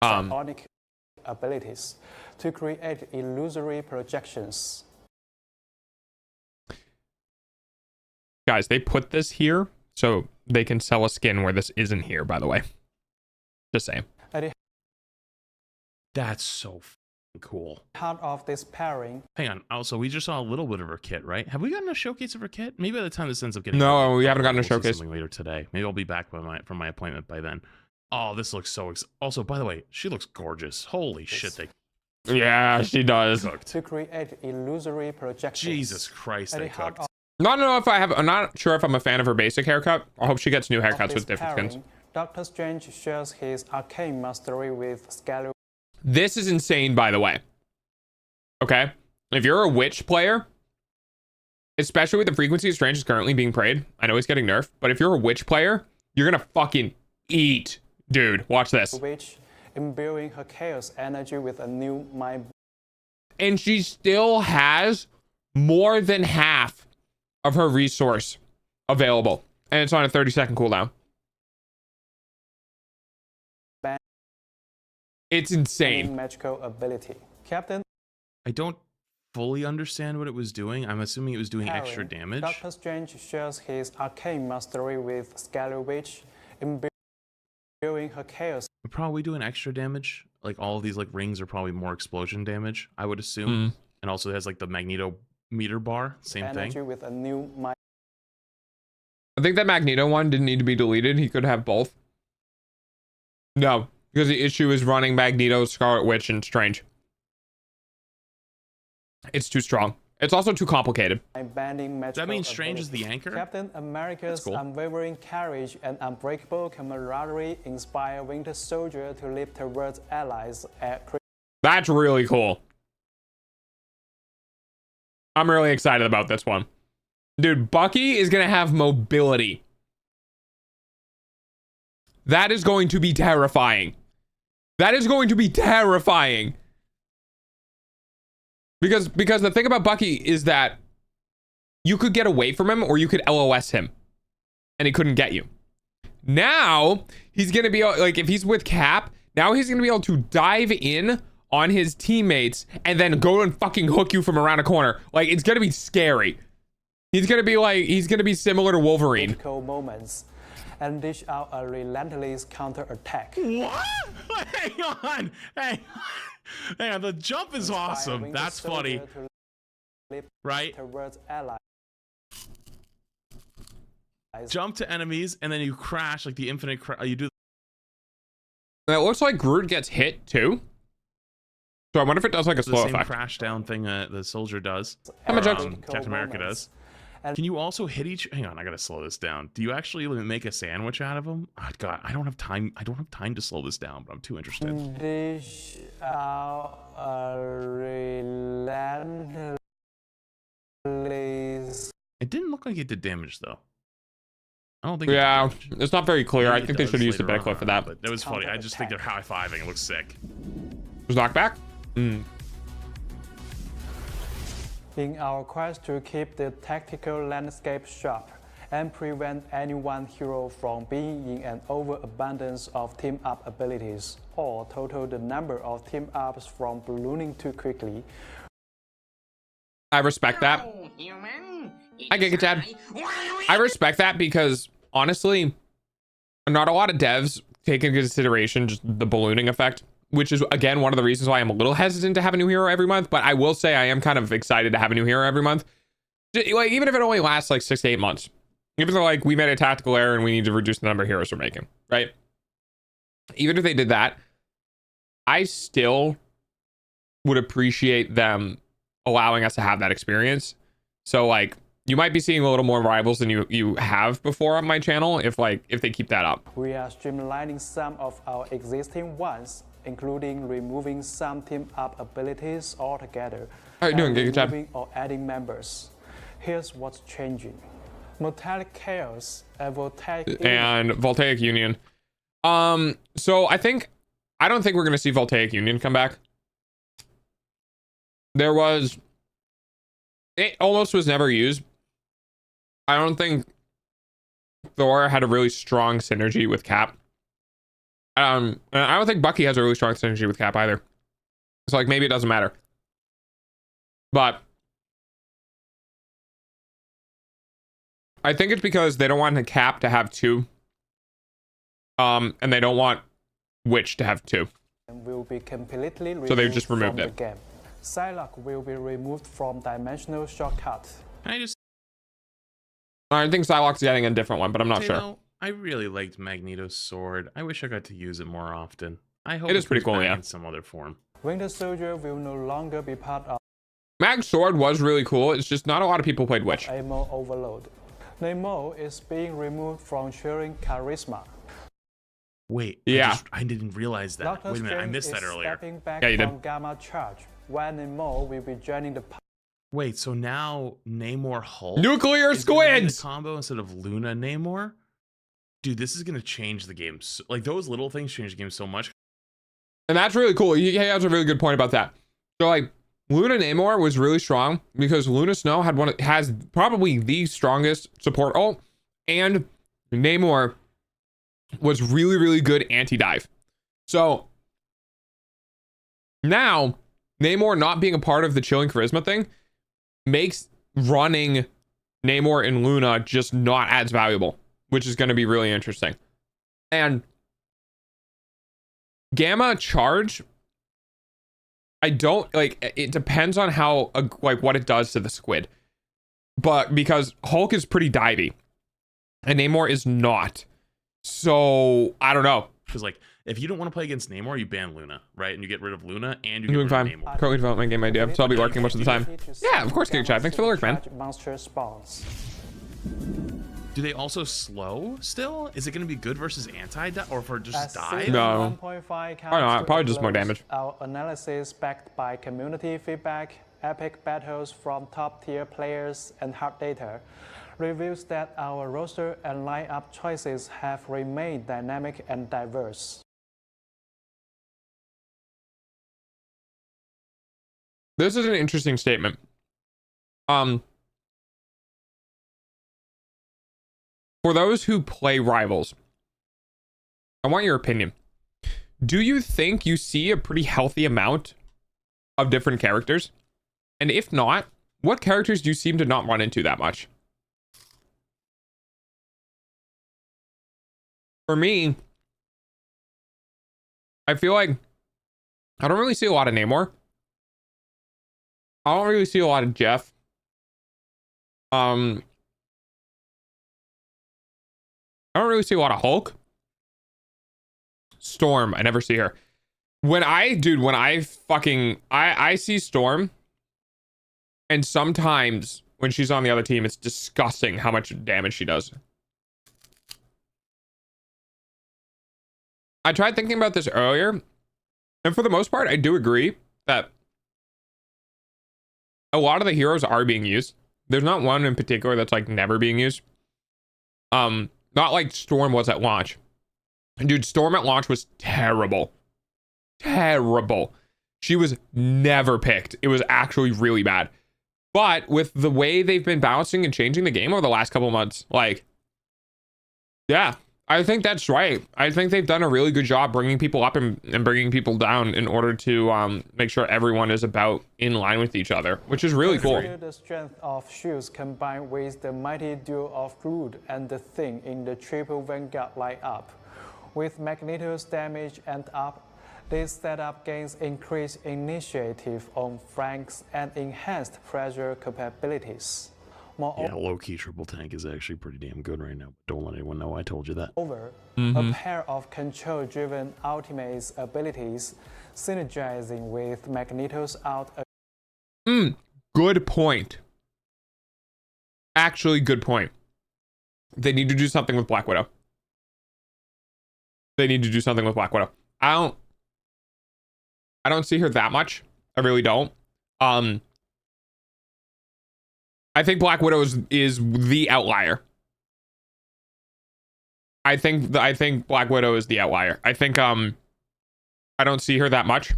J: psionic abilities to create illusory projections.
F: Guys, they put this here so they can sell a skin where this isn't here, by the way. Just saying.
G: That's so cool.
J: Heart of this pairing.
G: Hang on. Also, we just saw a little bit of her kit, right? Have we gotten a showcase of her kit? Maybe by the time this ends up getting...
F: No, we haven't gotten a
G: we'll see
F: showcase.
G: something later today. Maybe I'll be back from my appointment by then. Oh, this looks so... Also, by the way, she looks gorgeous. Holy shit, they...
F: Yeah, she does.
G: Cooked.
J: To create illusory projections.
G: Jesus Christ, they cooked.
F: I'm not sure if I'm a fan of her basic haircut. I hope she gets new haircuts with different skins.
J: Doctor Strange shares his arcane mastery with Scarlet.
F: This is insane, by the way. Okay? If you're a witch player, especially with the frequency of Strange is currently being prayed, I know he's getting nerfed, but if you're a witch player, you're gonna fucking eat. Dude, watch this.
J: Witch, imbuing her chaos energy with a new mind.
F: And she still has more than half of her resource available. And it's on a 30-second cooldown. It's insane.
J: Magical ability. Captain.
G: I don't fully understand what it was doing. I'm assuming it was doing extra damage.
J: Doctor Strange shares his arcane mastery with Scarlet Witch, imbuing her chaos.
G: We're probably doing extra damage. Like all of these like rings are probably more explosion damage, I would assume. And also it has like the Magneto meter bar, same
J: energy
G: thing.
J: With a new mind.
F: I think that Magneto one didn't need to be deleted. He could have both. No, because the issue is running Magneto, Scarlet Witch, and Strange. It's too strong. It's also too complicated.
G: Does that mean Strange is the anchor?
J: Captain America's
G: cool.
J: unwavering courage and unbreakable camaraderie inspire Winter Soldier to leap towards allies at...
F: That's really cool. I'm really excited about this one. Dude, Bucky is going to have mobility. That is going to be terrifying. That is going to be terrifying. Because the thing about Bucky is that you could get away from him or you could LOS him and he couldn't get you. Now he's going to be like, if he's with Cap, now he's going to be able to dive in on his teammates and then go and fucking hook you from around a corner. Like, it's going to be scary. He's going to be similar to Wolverine.
J: Moments and dish out a relentless counterattack.
G: What? Hang on. Hang on. The jump is awesome. That's funny. Right?
J: Towards allies.
G: Jump to enemies and then you crash like the infinite you do.
F: And it looks like Groot gets hit too. So I wonder if it does like a slow
G: the same
F: effect.
G: crash down thing the soldier does.
F: Captain
G: America does.
J: and
G: Can you also hit each? Hang on, I gotta slow this down. Do you actually make a sandwich out of them? Oh, God, I don't have time. I don't have time to slow this down, but I'm too interested.
J: dish out a relentless.
G: It didn't look like it did damage though. I don't think.
F: Yeah,
G: it did damage.
F: it's not very clear.
G: Maybe
F: I think
G: it
F: they should
G: does
F: use the
G: later
F: back clip
G: on,
F: for that.
G: But that was funny. I just think they're high fiving. It looks sick.
F: Was knockback?
J: In our quest to keep the tactical landscape sharp and prevent any one hero from being in an overabundance of team-up abilities, or total the number of team-ups from ballooning too quickly,
F: I respect that.
B: Hello, human.
F: I get it, Chad.
B: Why
F: I respect that because honestly, not a lot of devs take into consideration just the ballooning effect, which is again one of the reasons why I'm a little hesitant to have a new hero every month. But I will say I am kind of excited to have a new hero every month. Like even if it only lasts like 6 to 8 months, even though like we made a tactical error and we need to reduce the number of heroes we're making, right? Even if they did that, I still would appreciate them allowing us to have that experience. So like you might be seeing a little more rivals than you have before on my channel if they keep that up.
J: we are streamlining some of our existing ones, including removing some team-up abilities altogether.
F: How you doing,
J: and
F: Giga Chad?
J: removing or adding members. Here's what's changing. Metallic Chaos and
F: Voltaic Union. So I don't think we're gonna see Voltaic Union come back. It almost was never used. I don't think Thor had a really strong synergy with Cap. And I don't think Bucky has a really strong synergy with Cap either. So like maybe it doesn't matter. But I think it's because they don't want the Cap to have 2. And they don't want Witch to have 2.
J: will be completely
F: So they
J: removed
F: just removed
J: from
F: it.
J: the game. Psylocke will be removed from Dimensional Shortcut.
F: I think Psylocke's getting a different one, but I'm not sure.
G: Know, I really liked Magneto's sword. I wish I got to use it more often. I hope
F: It is pretty
G: comes
F: cool,
G: back
F: yeah.
G: in some other form.
J: Winter Soldier will no longer be part of
F: Mag's sword was really cool. It's just not a lot of people played Witch.
J: Ammo Overload. Namor is being removed from sharing Charisma.
G: Wait,
F: Yeah.
G: I didn't realize that.
J: Doctor
G: Wait a minute, I
J: Strange
G: missed
J: is
G: that earlier.
J: stepping back
F: Yeah, you did.
J: from Gamma Charge, where Namor will be joining the
G: Wait, so now Namor Hulk
F: Nuclear
G: is gonna be the
F: squids!
G: combo instead of Luna Namor? Dude, this is gonna change the game. Like those little things change the game so much.
F: And that's really cool. He has a really good point about that. So like Luna Namor was really strong because Luna Snow has probably the strongest support ult, and Namor was really, really good anti-dive. So now Namor not being a part of the chilling charisma thing makes running Namor and Luna just not as valuable, which is going to be really interesting. And Gamma Charge, I don't like, it depends on how like what it does to the squid, but because Hulk is pretty divey and Namor is not, so I don't know.
G: Because like, if you don't want to play against Namor, you ban Luna, right? And you get rid of Luna and you
F: I'm
G: get
F: doing
G: rid
F: fine.
G: of Namor.
F: Currently developing game idea, so I'll be lurking most of the time. Yeah, of course, Giga Chad. Thanks for the lurk, man.
J: Monster spawns.
G: Do they also slow still? Is it going to be good versus anti-dive or for just
J: As
G: dive?
J: season
F: No.
J: 1.5
F: Probably
J: comes
F: not.
J: to
F: Probably
J: a
F: just more
J: close,
F: damage.
J: Our analysis backed by community feedback, epic battles from top-tier players, and hard data reveals that our roster and lineup choices have remained dynamic and diverse.
F: This is an interesting statement. For those who play Rivals, I want your opinion. Do you think you see a pretty healthy amount of different characters? And if not, what characters do you seem to not run into that much? For me, I feel like I don't really see a lot of Namor. I don't really see a lot of Jeff. I don't really see a lot of Hulk. Storm, I never see her. I see Storm, and sometimes when she's on the other team, it's disgusting how much damage she does. I tried thinking about this earlier, and for the most part, I do agree that a lot of the heroes are being used. There's not one in particular that's like never being used. Not like Storm was at launch. Dude, Storm at launch was terrible. Terrible. She was never picked. It was actually really bad. But with the way they've been balancing and changing the game over the last couple months, like, yeah, I think that's right. I think they've done a really good job bringing people up and bringing people down in order to make sure everyone is about in line with each other, which is really cool.
J: The strength of shields combined with the mighty duo of Groot and the Thing in the triple Vanguard lineup. With Magneto's damage and up, this setup gains increased initiative on flanks and enhanced pressure capabilities.
G: Yeah, low-key triple tank is actually pretty damn good right now. Don't let anyone know I told you that.
J: A pair of control-driven ultimates abilities synergizing with Magneto's out.
F: Good point. Actually, good point. They need to do something with Black Widow. They need to do something with Black Widow. I don't see her that much. I really don't. I think Black Widow is the outlier. I think Black Widow is the outlier. I think I don't see her that much.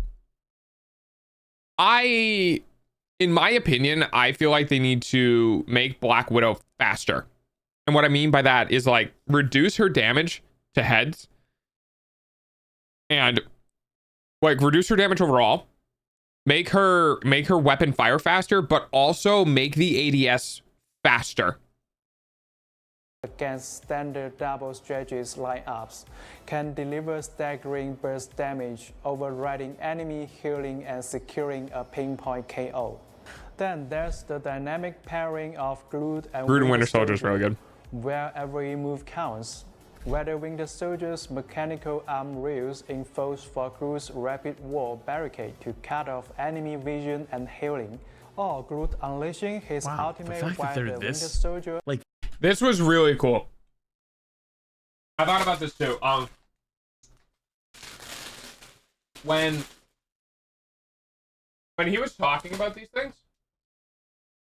F: In my opinion, I feel like they need to make Black Widow faster. And what I mean by that is like reduce her damage to heads and like reduce her damage overall. Make her weapon fire faster, but also make the ADS faster.
J: Against standard double strategies lineups, can deliver staggering burst damage, overriding enemy healing and securing a pinpoint KO. Then there's the dynamic pairing of Groot and
F: Winter Soldier is really good.
J: Where every move counts. Whether Winter Soldier's mechanical arm rails enforce for Groot's rapid wall barricade to cut off enemy vision and healing, or Groot unleashing his ultimate while the Winter Soldier.
G: Like,
F: this was really cool. I thought about this too. When he was talking about these things,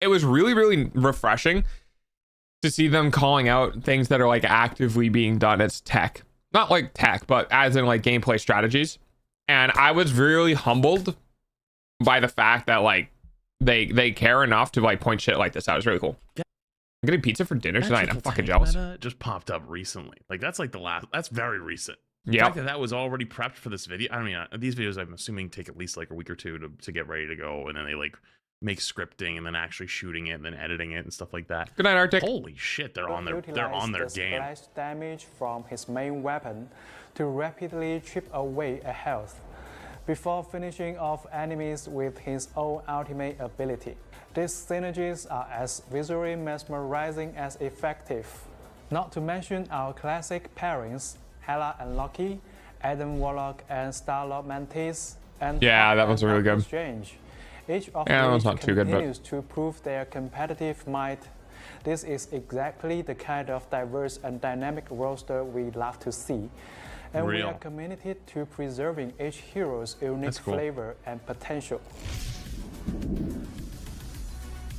F: it was really, really refreshing to see them calling out things that are like actively being done as tech. Not like tech, but as in like gameplay strategies. And I was really humbled by the fact that like they care enough to like point shit like this out. It's really cool. Yeah. I'm getting pizza for dinner tonight. I'm fucking jealous.
G: Just popped up recently. Like that's like that's very recent.
F: Yeah.
G: The fact that was already prepped for this video. I mean, these videos I'm assuming take at least like a week or two to get ready to go, and then they like make scripting and then actually shooting it and then editing it and stuff like that.
F: Good night, Arctic.
G: Holy shit, they're on their game.
J: Splash damage from his main weapon to rapidly chip away a health before finishing off enemies with his own ultimate ability. These synergies are as visually mesmerizing as effective. Not to mention our classic pairings, Hela and Loki, Adam Warlock and Star-Lord Mantis, and
F: yeah, that one's really good.
J: Strange. Each of
F: these
J: not continues to prove their competitive might. This is exactly the kind of diverse and dynamic roster we love to see. And we are committed to preserving each hero's unique flavor and potential.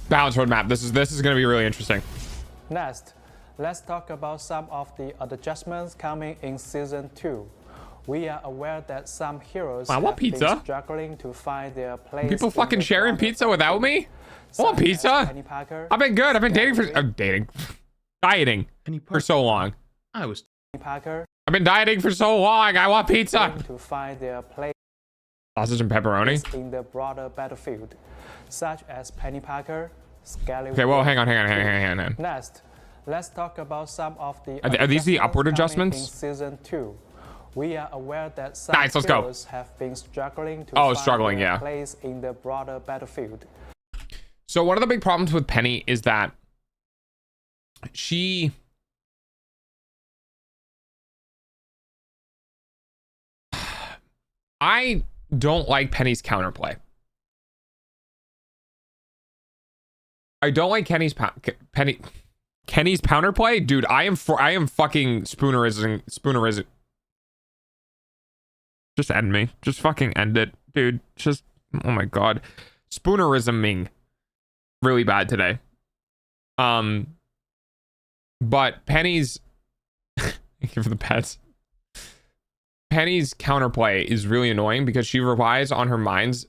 F: Balance roadmap. This is going to be really interesting.
J: Next, let's talk about some of the adjustments coming in Season 2. We are aware that some heroes have been struggling to find their place.
F: People fucking sharing pizza without me? I want pizza. I've been good. I've been dieting for so long. I've been dieting for so long. I want pizza.
J: To find their place.
F: Sausage and pepperoni
J: in the broader battlefield, such as Penny Parker, Skelly.
F: Okay, well, hang on.
J: Next, let's talk about some of the.
F: Are these the upward adjustments?
J: In Season 2. We are aware that some heroes have been struggling to find their place in the broader battlefield.
F: So one of the big problems with Penny is that I don't like Penny's counterplay. I don't like Kenny's counterplay, dude. I am fucking spoonerism. Just end me. Just fucking end it, dude. Just, oh my god, spoonerisming really bad today. But Penny's thank you for the pets. Penny's counterplay is really annoying because she relies on her minds.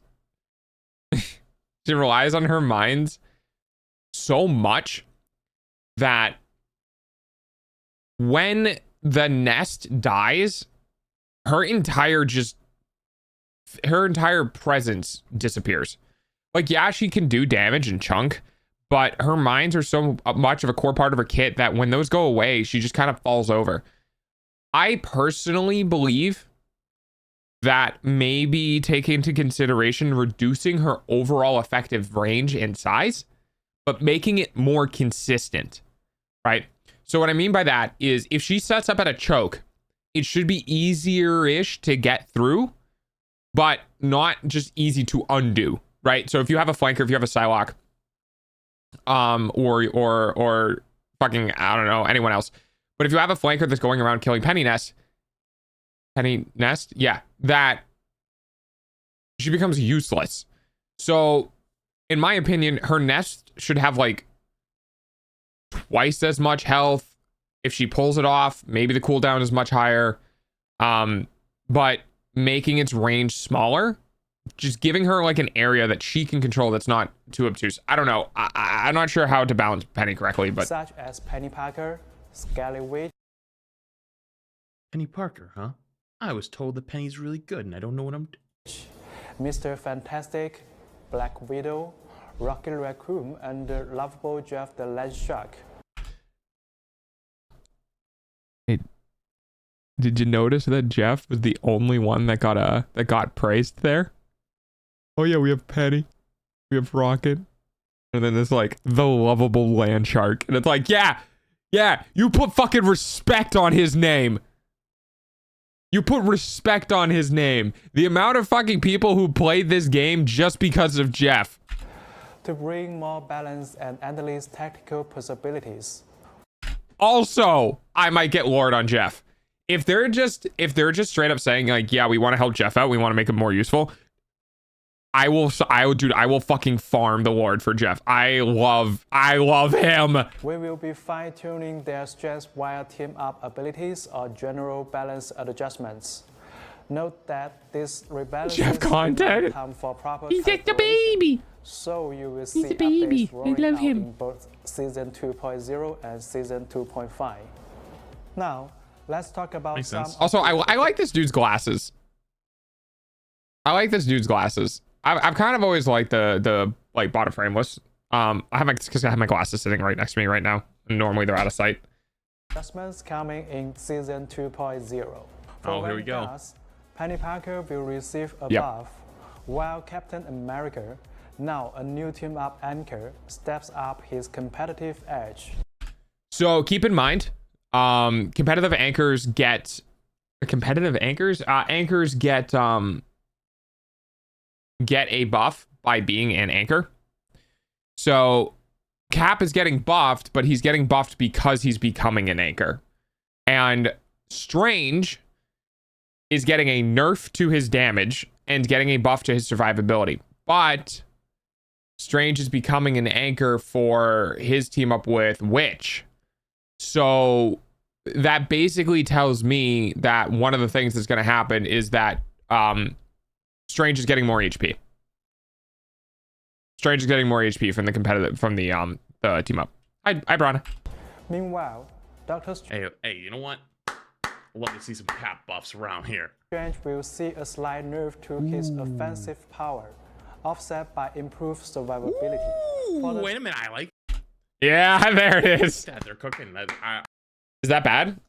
F: She relies on her minds so much that when the nest dies, her entire presence disappears. Like, yeah, she can do damage and chunk, but her mines are so much of a core part of her kit that when those go away, she just kind of falls over. I personally believe that maybe take into consideration reducing her overall effective range and size, but making it more consistent, right? So what I mean by that is if she sets up at a choke, it should be easier-ish to get through, but not just easy to undo, right? So if you have a flanker, if you have a Psylocke, or fucking, I don't know, anyone else, but if you have a flanker that's going around killing Penny Nest, yeah, that she becomes useless. So in my opinion, her nest should have like twice as much health. If she pulls it off, maybe the cooldown is much higher. But making its range smaller, just giving her like an area that she can control that's not too obtuse. I don't know. I'm not sure how to balance Penny correctly, but
J: such as Penny Parker, Scarlet Witch.
G: Penny Parker, huh? I was told that Penny's really good and I don't know what I'm doing.
J: Mr. Fantastic, Black Widow, Rocket Raccoon, and the lovable Jeff the Ledge Shark.
F: Hey, did you notice that Jeff was the only one that got praised there? Oh yeah, we have Penny, we have Rocket, and then there's like the lovable land shark, and it's like, yeah, you put fucking respect on his name. You put respect on his name. The amount of fucking people who played this game just because of Jeff.
J: To bring more balance and endless tactical possibilities.
F: Also, I might get Lord on Jeff. If they're just straight up saying like, yeah, we want to help Jeff out, we want to make him more useful, I will fucking farm the Lord for Jeff. I love him.
J: We will be fine-tuning their strengths via team-up abilities or general balance adjustments. Note that this rebalance
F: Jeff content.
J: come for proper
F: He's like the
J: calculation.
F: baby.
J: So you will see
F: He's a baby.
J: updates
F: I
J: rolling
F: love
J: out
F: him.
J: in both Season 2.0 and Season 2.5. Now, let's talk about
G: Makes
J: some...
G: sense.
F: Also, I like this dude's glasses. I've kind of always liked the like bottom frameless. I have my glasses sitting right next to me right now. Normally they're out of sight.
J: Adjustments coming in Season 2.0.
G: Oh, here we go.
J: Vanguards, Penny Parker will receive a
F: Yep.
J: buff, while Captain America, now a new team-up anchor, steps up his competitive edge.
F: So keep in mind, competitive anchors get get a buff by being an anchor. So Cap is getting buffed, but he's getting buffed because he's becoming an anchor. And Strange is getting a nerf to his damage and getting a buff to his survivability. But Strange is becoming an anchor for his team up with Witch. So that basically tells me that one of the things that's going to happen is that Strange is getting more HP. Strange is getting more HP from the team up. Hi Brana.
J: Meanwhile, Doctor
G: Hey, you know what? I'd love to see some Cap buffs around here.
J: Strange will see a slight nerf to his offensive power, offset by improved survivability. For the-
G: Wait a minute, I like
F: Yeah, there it is.
G: that. They're cooking.
F: Is that bad?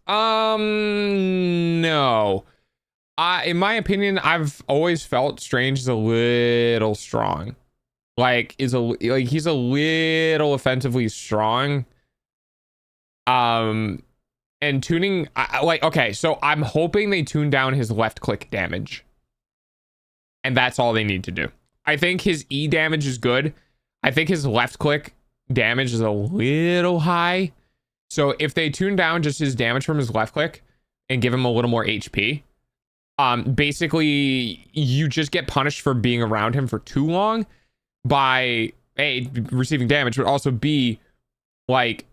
F: No. In my opinion, I've always felt Strange is a little strong. He's a little offensively strong. And tuning, okay, so I'm hoping they tune down his left click damage. And that's all they need to do. I think his E damage is good. I think his left click damage is a little high. So if they tune down just his damage from his left click and give him a little more HP, basically you just get punished for being around him for too long by A, receiving damage, but also B, like,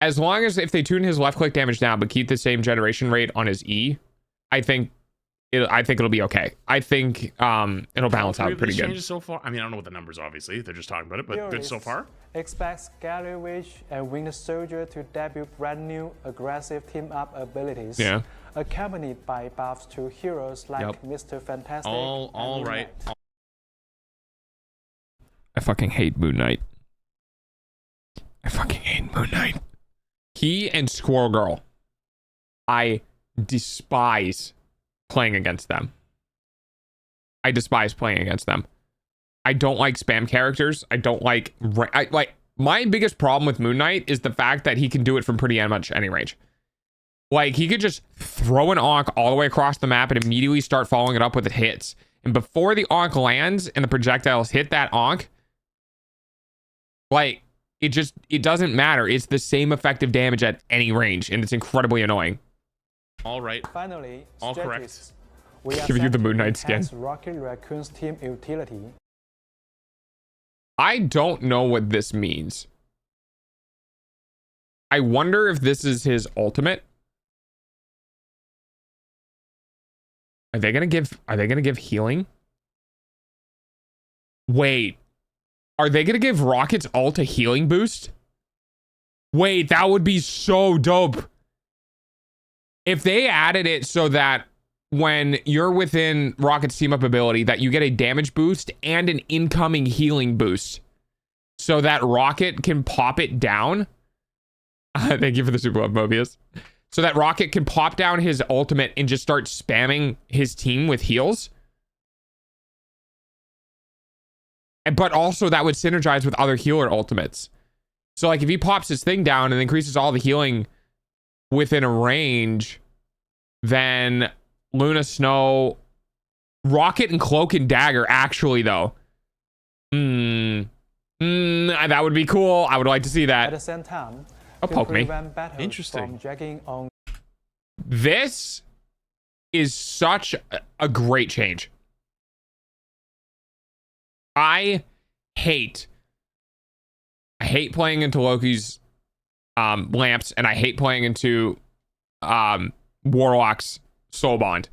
F: as long as if they tune his left click damage down but keep the same generation rate on his E, I think it'll be okay. I think it'll balance out pretty good.
G: So far, I mean, I don't know what the numbers are, obviously. They're just talking about it, but good so far.
J: Expects Galley Witch and Winter Soldier to debut brand new aggressive team-up abilities.
F: Yeah.
J: Accompanied by buffs to heroes like Mr. Fantastic.
G: All right.
F: I fucking hate Moon Knight. I fucking hate Moon Knight. He and Squirrel Girl. I despise playing against them. I despise playing against them. I don't like spam characters. I don't like... my biggest problem with Moon Knight is the fact that he can do it from pretty much any range. Like, he could just throw an Ankh all the way across the map and immediately start following it up with hits. And before the Ankh lands and the projectiles hit that Ankh, like, it doesn't matter. It's the same effective damage at any range, and it's incredibly annoying.
G: All right.
J: Finally,
G: all correct.
J: We are
F: giving you the Moon Knight skin.
J: Rocket Raccoon's team utility.
F: I don't know what this means. I wonder if this is his ultimate. Are they gonna give healing? Wait. Are they gonna give Rocket's ult a healing boost? Wait, that would be so dope. If they added it so that when you're within Rocket's team up ability, that you get a damage boost and an incoming healing boost, so that Rocket can pop it down. Thank you for the super love, Mobius. So that Rocket can pop down his ultimate and just start spamming his team with heals. But also that would synergize with other healer ultimates. So like if he pops his thing down and increases all the healing within a range, then Luna, Snow, Rocket, and Cloak and Dagger actually though. That would be cool. I would like to see that.
J: At the same time,
F: poke me.
G: Interesting.
F: This is such a great change. I hate playing into Loki's lamps, and I hate playing into Warlock's soul bond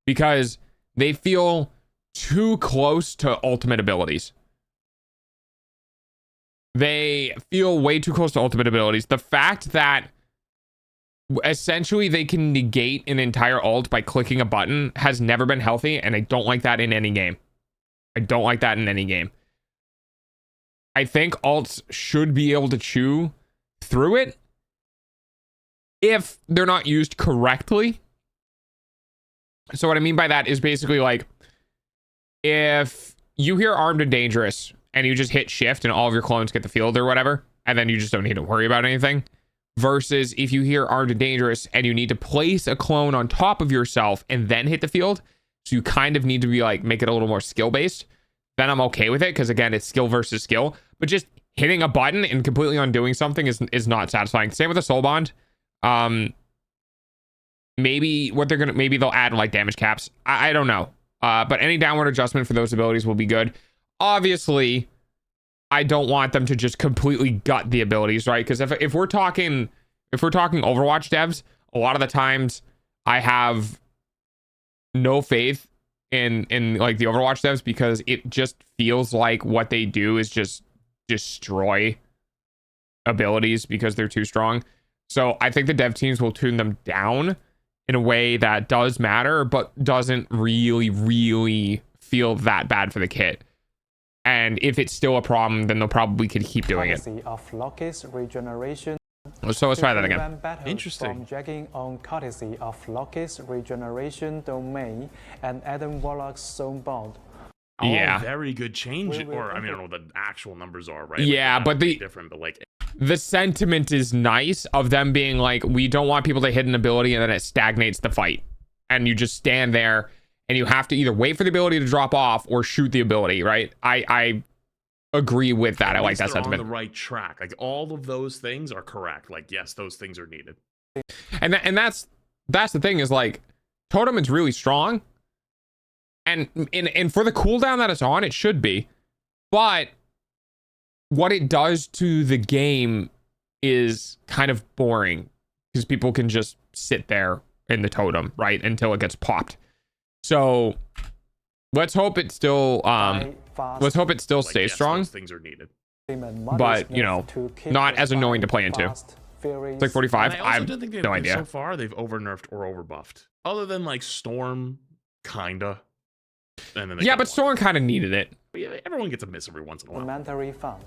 F: because they feel too close to ultimate abilities. They feel way too close to ultimate abilities. The fact that essentially they can negate an entire ult by clicking a button has never been healthy, and I don't like that in any game. I don't like that in any game. I think ults should be able to chew through it if they're not used correctly. So what I mean by that is basically like if you hear armed and dangerous and you just hit shift and all of your clones get the field or whatever, and then you just don't need to worry about anything, versus if you hear armed and dangerous and you need to place a clone on top of yourself and then hit the field, so you kind of need to be like, make it a little more skill based, then I'm okay with it. Because again, it's skill versus skill, but just hitting a button and completely undoing something is not satisfying. Same with the soul bond. Maybe they'll add like damage caps. I don't know. But any downward adjustment for those abilities will be good. Obviously, I don't want them to just completely gut the abilities, right? Because if we're talking Overwatch devs, a lot of the times I have no faith in like the Overwatch devs because it just feels like what they do is just destroy abilities because they're too strong. So I think the dev teams will tune them down in a way that does matter, but doesn't really feel that bad for the kit. And if it's still a problem, then they'll probably could keep doing it.
J: Of Loki's regeneration.
F: So let's try that again.
J: Interesting. From jacking on courtesy of Loki's regeneration domain and Adam Warlock's soul bond.
F: Yeah.
G: Very good change. Or I mean, I don't know what the actual numbers are, right?
F: Yeah,
G: like,
F: but
G: different, but like
F: the sentiment is nice of them being like, we don't want people to hit an ability and then it stagnates the fight. And you just stand there and you have to either wait for the ability to drop off or shoot the ability, right? I agree with that. I
G: At
F: like
G: least
F: that
G: they're
F: sentiment.
G: on the right track. Like all of those things are correct. Like yes, those things are needed.
F: And that's the thing is like Totem is really strong. And for the cooldown that it's on, it should be. But what it does to the game is kind of boring because people can just sit there in the totem, right, until it gets popped. So let's hope it still stays
G: Yes,
F: strong.
G: those things are needed.
F: But you know, not as annoying to play into. It's like 45.
G: And
F: I have
G: don't think
F: no idea.
G: So far, they've over nerfed or over buffed, other than like Storm, kinda. And then
F: Yeah, but Storm kind of needed it.
G: But yeah, everyone gets a miss every once in a while.
J: Fun.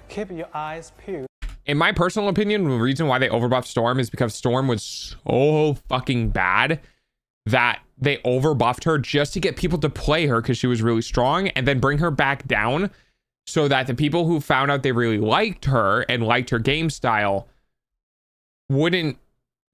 J: Keep your eyes peeled.
F: In my personal opinion, the reason why they overbuffed Storm is because Storm was so fucking bad that they overbuffed her just to get people to play her because she was really strong, and then bring her back down so that the people who found out they really liked her and liked her game style wouldn't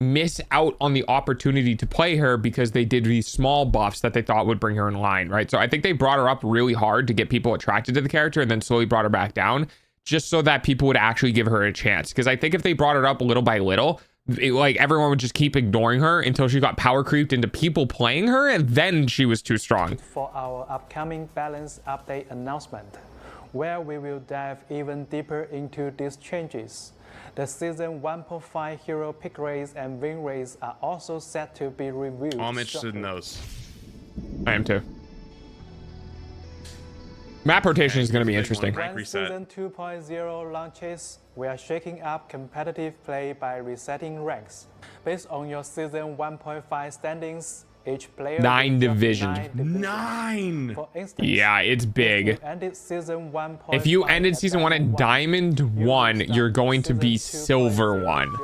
F: miss out on the opportunity to play her because they did these small buffs that they thought would bring her in line, right? So I think they brought her up really hard to get people attracted to the character and then slowly brought her back down just so that people would actually give her a chance. Because I think if they brought her up little by little, like everyone would just keep ignoring her until she got power creeped into people playing her, and then she was too strong.
J: For our upcoming balance update announcement, where we will dive even deeper into these changes. The Season 1.5 hero pick rates and win rates are also set to be reviewed.
G: I'm interested in those.
F: I am too. Map rotation is going to be interesting.
J: When Season 2.0 launches, we are shaking up competitive play by resetting ranks. Based on your Season 1.5 standings, each player
F: 9 divisions.
G: 9!
J: For instance,
F: Yeah, it's big.
J: If you ended
F: Season 1 at Diamond 1, you're going to be Silver 1.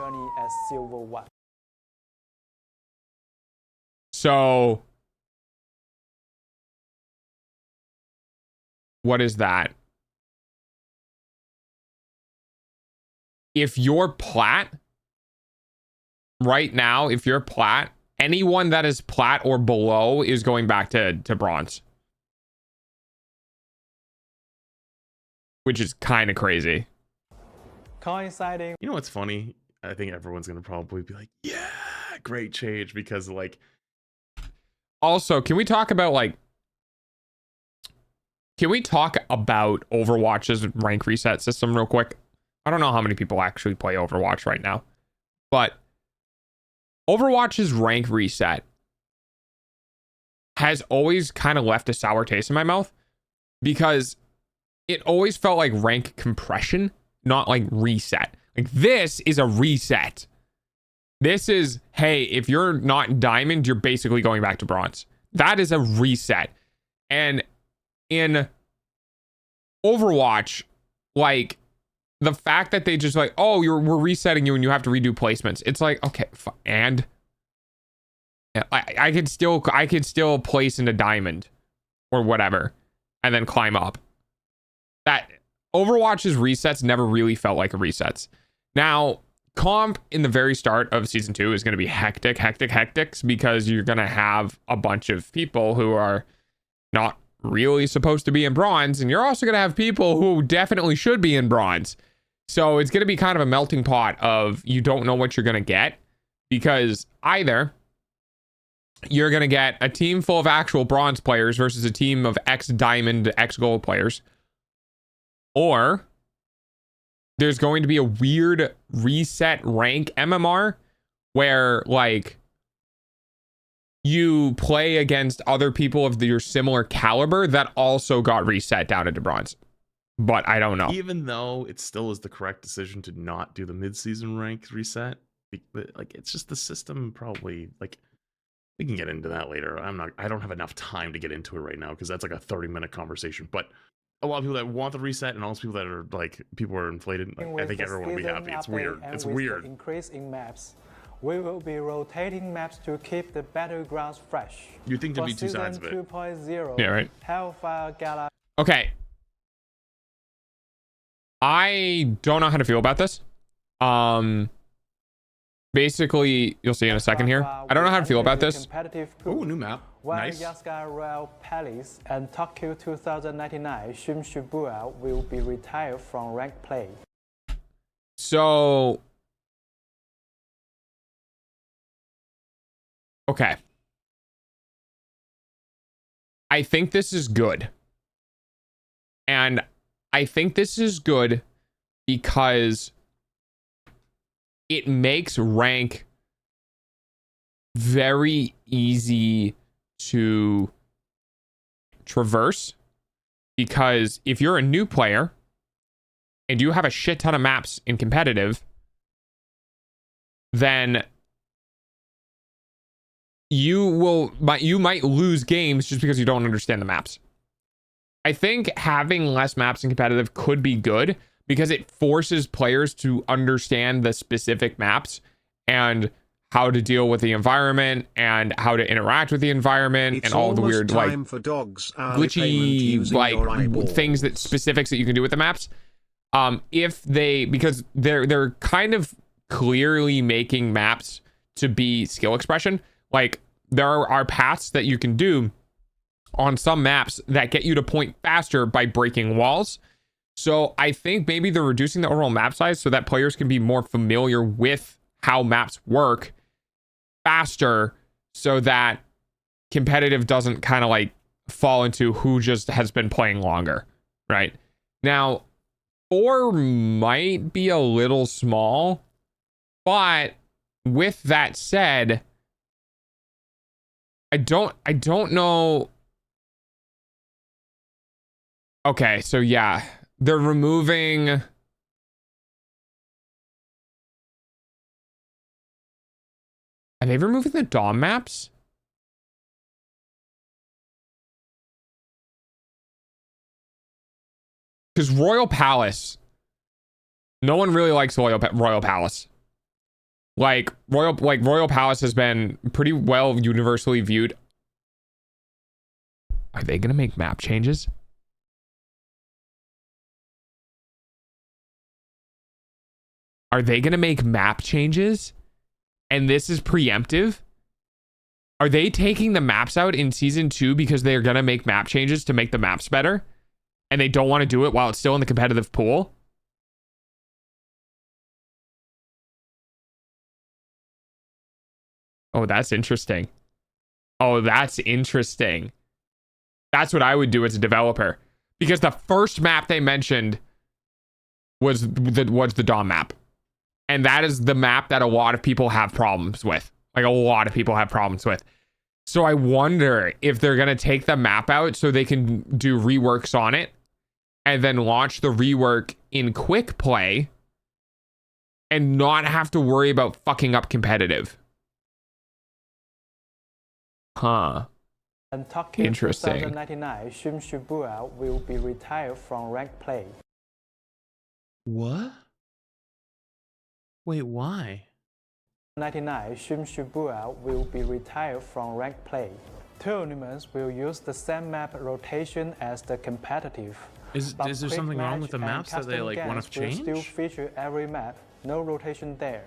F: So what is that? If you're plat right now, if you're plat, anyone that is plat or below is going back to bronze. Which is kind of crazy.
J: Coinciding.
G: You know what's funny? I think everyone's gonna probably be like, yeah, great change, because like
F: also, can we talk about Overwatch's rank reset system real quick? I don't know how many people actually play Overwatch right now, but Overwatch's rank reset has always kind of left a sour taste in my mouth because it always felt like rank compression, not like reset. Like, this is a reset. This is, hey, if you're not diamond, you're basically going back to bronze. That is a reset. And in Overwatch, like, the fact that they just like, oh, we're resetting you and you have to redo placements. It's like, okay, and I could still place into diamond or whatever and then climb up. That Overwatch's resets never really felt like a resets. Now, comp in the very start of season 2 is going to be hectic because you're going to have a bunch of people who are not really supposed to be in bronze, and you're also going to have people who definitely should be in bronze. So it's going to be kind of a melting pot of you don't know what you're going to get, because either you're going to get a team full of actual bronze players versus a team of X diamond, X gold players, or there's going to be a weird reset rank MMR where, like, you play against other people of your similar caliber that also got reset down into bronze. But I don't know.
G: Even though it still is the correct decision to not do the mid-season rank reset, but like, it's just the system probably, like, we can get into that later. I don't have enough time to get into it right now because that's like a 30-minute conversation. But a lot of people that want the reset and also people that are like, people are inflated. Like, I think everyone will be happy. It's weird. It's weird.
J: Increase in maps, we will be rotating maps to keep the battlegrounds fresh.
G: You think there'd be two sides of it?
J: 2.0,
F: yeah, right.
J: Hellfire Gala.
F: Okay. I don't know how to feel about this. Basically, you'll see in a second here. I don't know how to feel about this.
G: Oh, new map.
J: while
G: Nice.
J: Yaska Royal Palace and Tokyo 2099 Shim Shibuya will be retired from ranked play.
F: So, okay. I think this is good. And I think this is good because it makes rank very easy to traverse. Because if you're a new player and you have a shit ton of maps in competitive, then you might lose games just because you don't understand the maps. I think having less maps in competitive could be good because it forces players to understand the specific maps and how to deal with the environment and how to interact with the environment
C: It's
F: and all the
C: almost
F: weird
C: time for dogs hourly payment
F: glitchy
C: using your eyeballs.
F: things that specifics that you can do with the maps. Because they're kind of clearly making maps to be skill expression. Like there are paths that you can do on some maps that get you to point faster by breaking walls. So I think maybe they're reducing the overall map size so that players can be more familiar with how maps work faster, so that competitive doesn't kind of like fall into who just has been playing longer, right? Now, 4 might be a little small, but with that said, I don't know. Okay, so yeah, they're removing. Are they removing the DOM maps? Because Royal Palace, no one really likes Royal Palace. Like Royal Palace has been pretty well universally viewed. Are they gonna make map changes? Are they gonna make map changes? And this is preemptive? Are they taking the maps out in season 2 because they're gonna make map changes to make the maps better? And they don't want to do it while it's still in the competitive pool? Oh, that's interesting. Oh, that's interesting. That's what I would do as a developer. Because the first map they mentioned was the DOM map. And that is the map that a lot of people have problems with. Like a lot of people have problems with. So I wonder if they're going to take the map out so they can do reworks on it and then launch the rework in quick play and not have to worry about fucking up competitive. Huh.
J: And Tokyo
F: Interesting.
J: 2099 Shim Shibuya will be retired from ranked play.
G: What? Wait, why?
J: 99 Shim Shibuya will be retired from ranked play. Tournaments will use the same map rotation as the competitive.
G: Is
J: But
G: there
J: quick
G: something wrong
J: match
G: with the
J: and
G: maps that they
J: custom
G: like want
J: games
G: to
J: will
G: change?
J: still feature every map, no rotation there.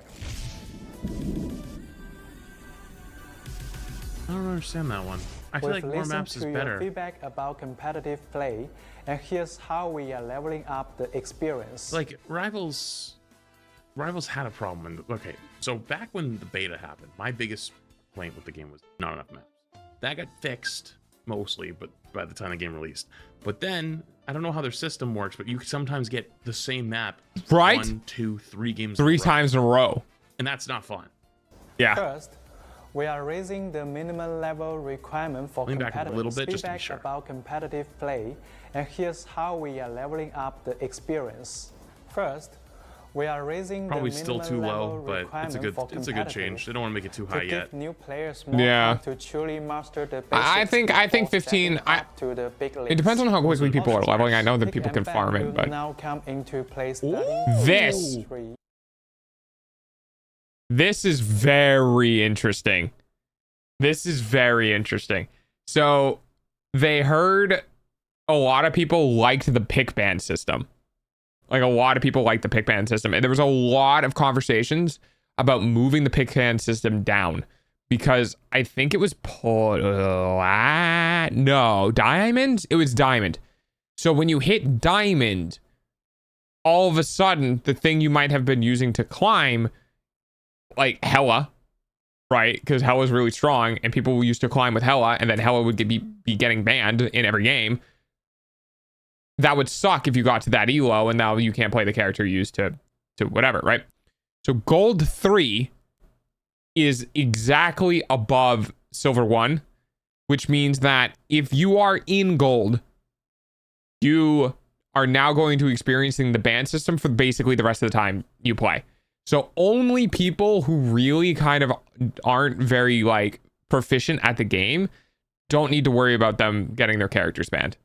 G: I don't understand that one. I feel like
J: We've
G: more
J: listened
G: maps is
J: to your
G: better.
J: feedback about competitive play, and here's how we are leveling up the experience.
G: Like Rivals had a problem. Okay, so back when the beta happened, my biggest complaint with the game was not enough maps. That got fixed mostly, but by the time the game released. But then I don't know how their system works, but you sometimes get the same map,
F: Right?
G: 1, 2, 3 games,
F: 3
G: in a row,
F: times in a row.
G: and that's not fun.
F: Yeah.
J: First, we are raising the minimum level requirement for
G: Lean back a
J: competitive
G: little bit just to be
J: feedback
G: sure.
J: about competitive play, and here's how we are leveling up the experience. First, we are raising
G: Probably
J: the
G: still
J: minimum
G: too
J: level
G: low, but
J: requirement for
G: it's a good change. They don't want to make it too
J: to
G: high
J: give
G: yet.
J: new players more
F: Yeah.
J: time to truly master the basics.
F: I think
J: before
F: 15
J: stepping up to the big
F: It depends on how quickly people are leveling. I know that
J: Pick
F: people
J: and
F: can
J: ban
F: farm
J: will
F: it, but
J: now come into place starting
F: This.
J: in 3.
F: this is very interesting. This is very interesting. So they heard a lot of people liked the pick ban system. Like a lot of people liked the pick ban system. And there was a lot of conversations about moving the pick ban system down because I think it was no, diamond. It was diamond. So when you hit diamond, all of a sudden the thing you might have been using to climb, like Hella, right? Because Hella's really strong, and people used to climb with Hella, and then Hella would be getting banned in every game. That would suck if you got to that elo, and now you can't play the character you used to whatever, right? So gold 3 is exactly above silver 1, which means that if you are in gold, you are now going to experiencing the ban system for basically the rest of the time you play. So only people who really kind of aren't very like proficient at the game don't need to worry about them getting their characters banned.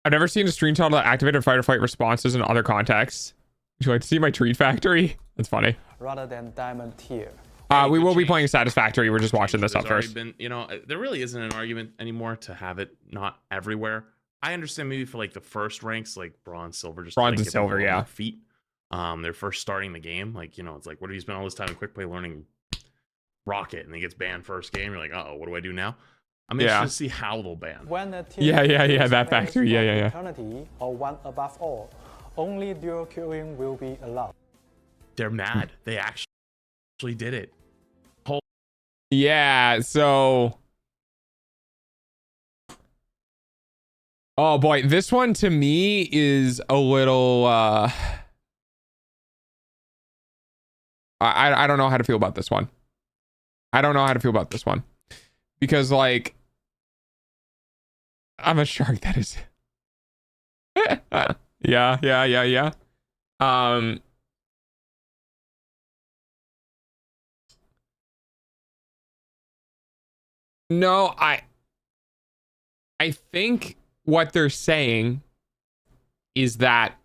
F: I've never seen a screenshot that activated fight or flight responses in other contexts. Would you like to see my treat factory? That's funny.
J: Rather than diamond tier.
F: We will be playing Satisfactory. We're just watching this up first.
G: There really isn't an argument anymore to have it not everywhere. I understand maybe for like the first ranks, like bronze, silver, just
F: bronze and silver, yeah.
G: Feet. They're first starting the game. Like, it's like, what do you spend all this time in quick play learning Rocket, and he gets banned first game? You're like, uh-oh, what do I do now? I'm interested to see how they'll ban.
J: When a team
F: yeah, that factory, yeah.
J: Eternity or one above all, only dual queuing will be allowed.
G: They're mad. They actually did it.
F: Yeah, so oh boy, this one to me is a little I don't know how to feel about this one. I don't know how to feel about this one. Because like I'm a shark, that is yeah. No, I think what they're saying is that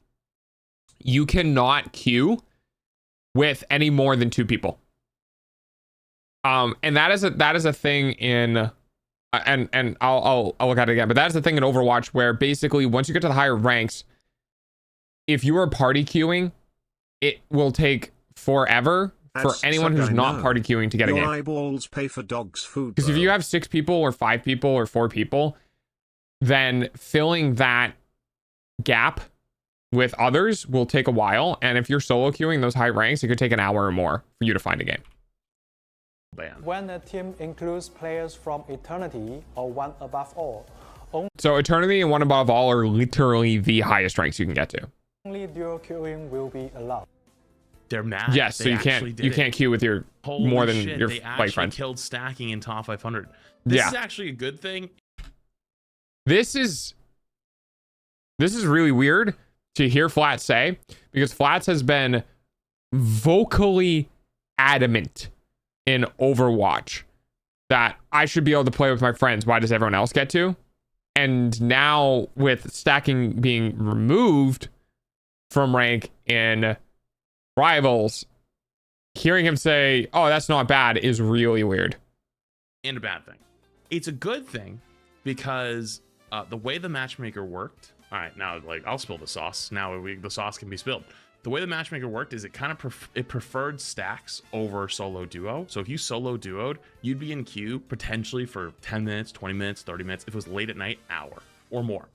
F: you cannot queue with any more than 2 people. And that is a thing in and I'll look at it again, but that is the thing in Overwatch where basically once you get to the higher ranks, if you are party queuing, it will take forever for anyone who's not party queuing to get a game.
C: Your eyeballs pay for dogs' food.
F: Because if you have 6 people or 5 people or 4 people, then filling that gap with others will take a while. And if you're solo queuing those high ranks, it could take an hour or more for you to find a game.
J: When a team includes players from Eternity or one above all,
F: so Eternity and one above all are literally the highest ranks you can get to.
J: Only dual queuing will be allowed.
G: They're mad.
F: Yes, so you can't queue with your more than your fight friends.
G: Killed stacking in top 500. This is actually a good thing.
F: This is really weird to hear Flats say, because Flats has been vocally adamant in Overwatch that I should be able to play with my friends. Why does everyone else get to? And now with stacking being removed from rank in Rivals, hearing him say, oh, that's not bad, is really weird.
G: And a bad thing. It's a good thing because the way the matchmaker worked. All right, now like I'll spill the sauce. Now the sauce can be spilled. The way the matchmaker worked is it kind of it preferred stacks over solo duo. So if you solo duoed, you'd be in queue potentially for 10 minutes, 20 minutes, 30 minutes. If it was late at night, hour or more.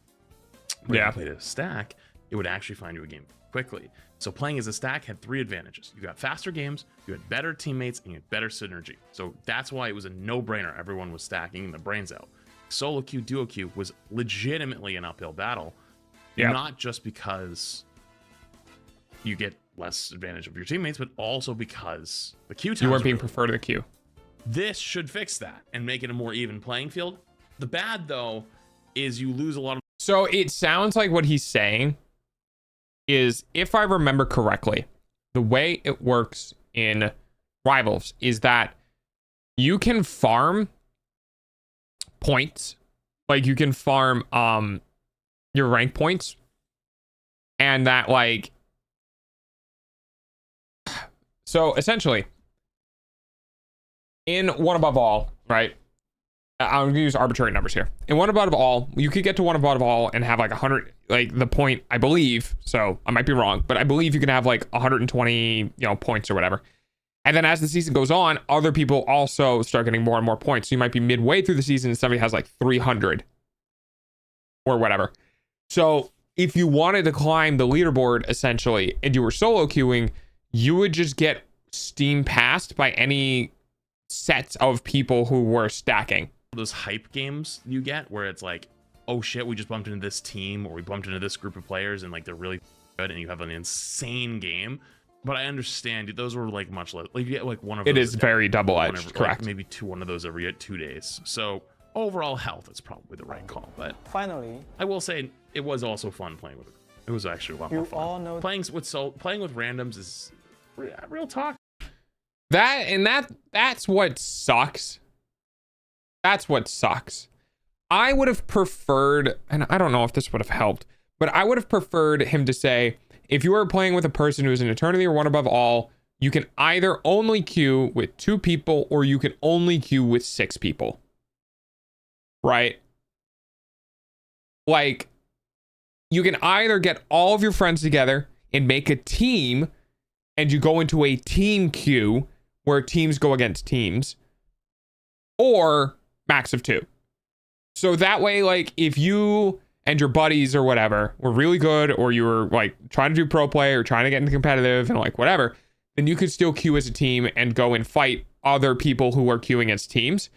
G: When you played a stack, it would actually find you a game quickly. So playing as a stack had 3 advantages. You got faster games, you had better teammates, and you had better synergy. So that's why it was a no-brainer. Everyone was stacking the brains out. Solo queue, duo queue was legitimately an uphill battle. Not just because you get less advantage of your teammates, but also because the queue times
F: you weren't being preferred to the queue.
G: This should fix that and make it a more even playing field. The bad, though, is you lose a lot of...
F: So it sounds like what he's saying is, if I remember correctly, the way it works in Rivals is that you can farm points. Like, you can farm your rank points. And that, like... So, essentially, in One Above All, right? I'm gonna use arbitrary numbers here. In One Above All, you could get to One Above All and have like 100, like the point, I believe, so I might be wrong, but I believe you can have like 120, points or whatever. And then as the season goes on, other people also start getting more and more points. So you might be midway through the season and somebody has like 300 or whatever. So if you wanted to climb the leaderboard essentially and you were solo queuing, you would just get Steam passed by any sets of people who were stacking.
G: Those hype games you get where it's like, oh shit, we just bumped into this team or we bumped into this group of players and like they're really good and you have an insane game. But I understand those were like much less, like you get like one of those.
F: It is very double-edged, correct?
G: Like maybe one of those every 2 days. So overall health is probably the right call. But
J: Finally,
G: I will say it was also fun playing with it. It was actually a lot more
J: you
G: fun.
J: all know
G: Playing with randoms is real talk.
F: That's what sucks. That's what sucks. I would have preferred, and I don't know if this would have helped, but I would have preferred him to say, if you are playing with a person who is an eternity or one above all, you can either only queue with 2 people or you can only queue with 6 people. Right? Like, you can either get all of your friends together and make a team, and you go into a team queue where teams go against teams, or max of 2. So that way, like, if you and your buddies or whatever were really good, or you were like trying to do pro play or trying to get into competitive and like whatever, then you could still queue as a team and go and fight other people who are queuing as teams.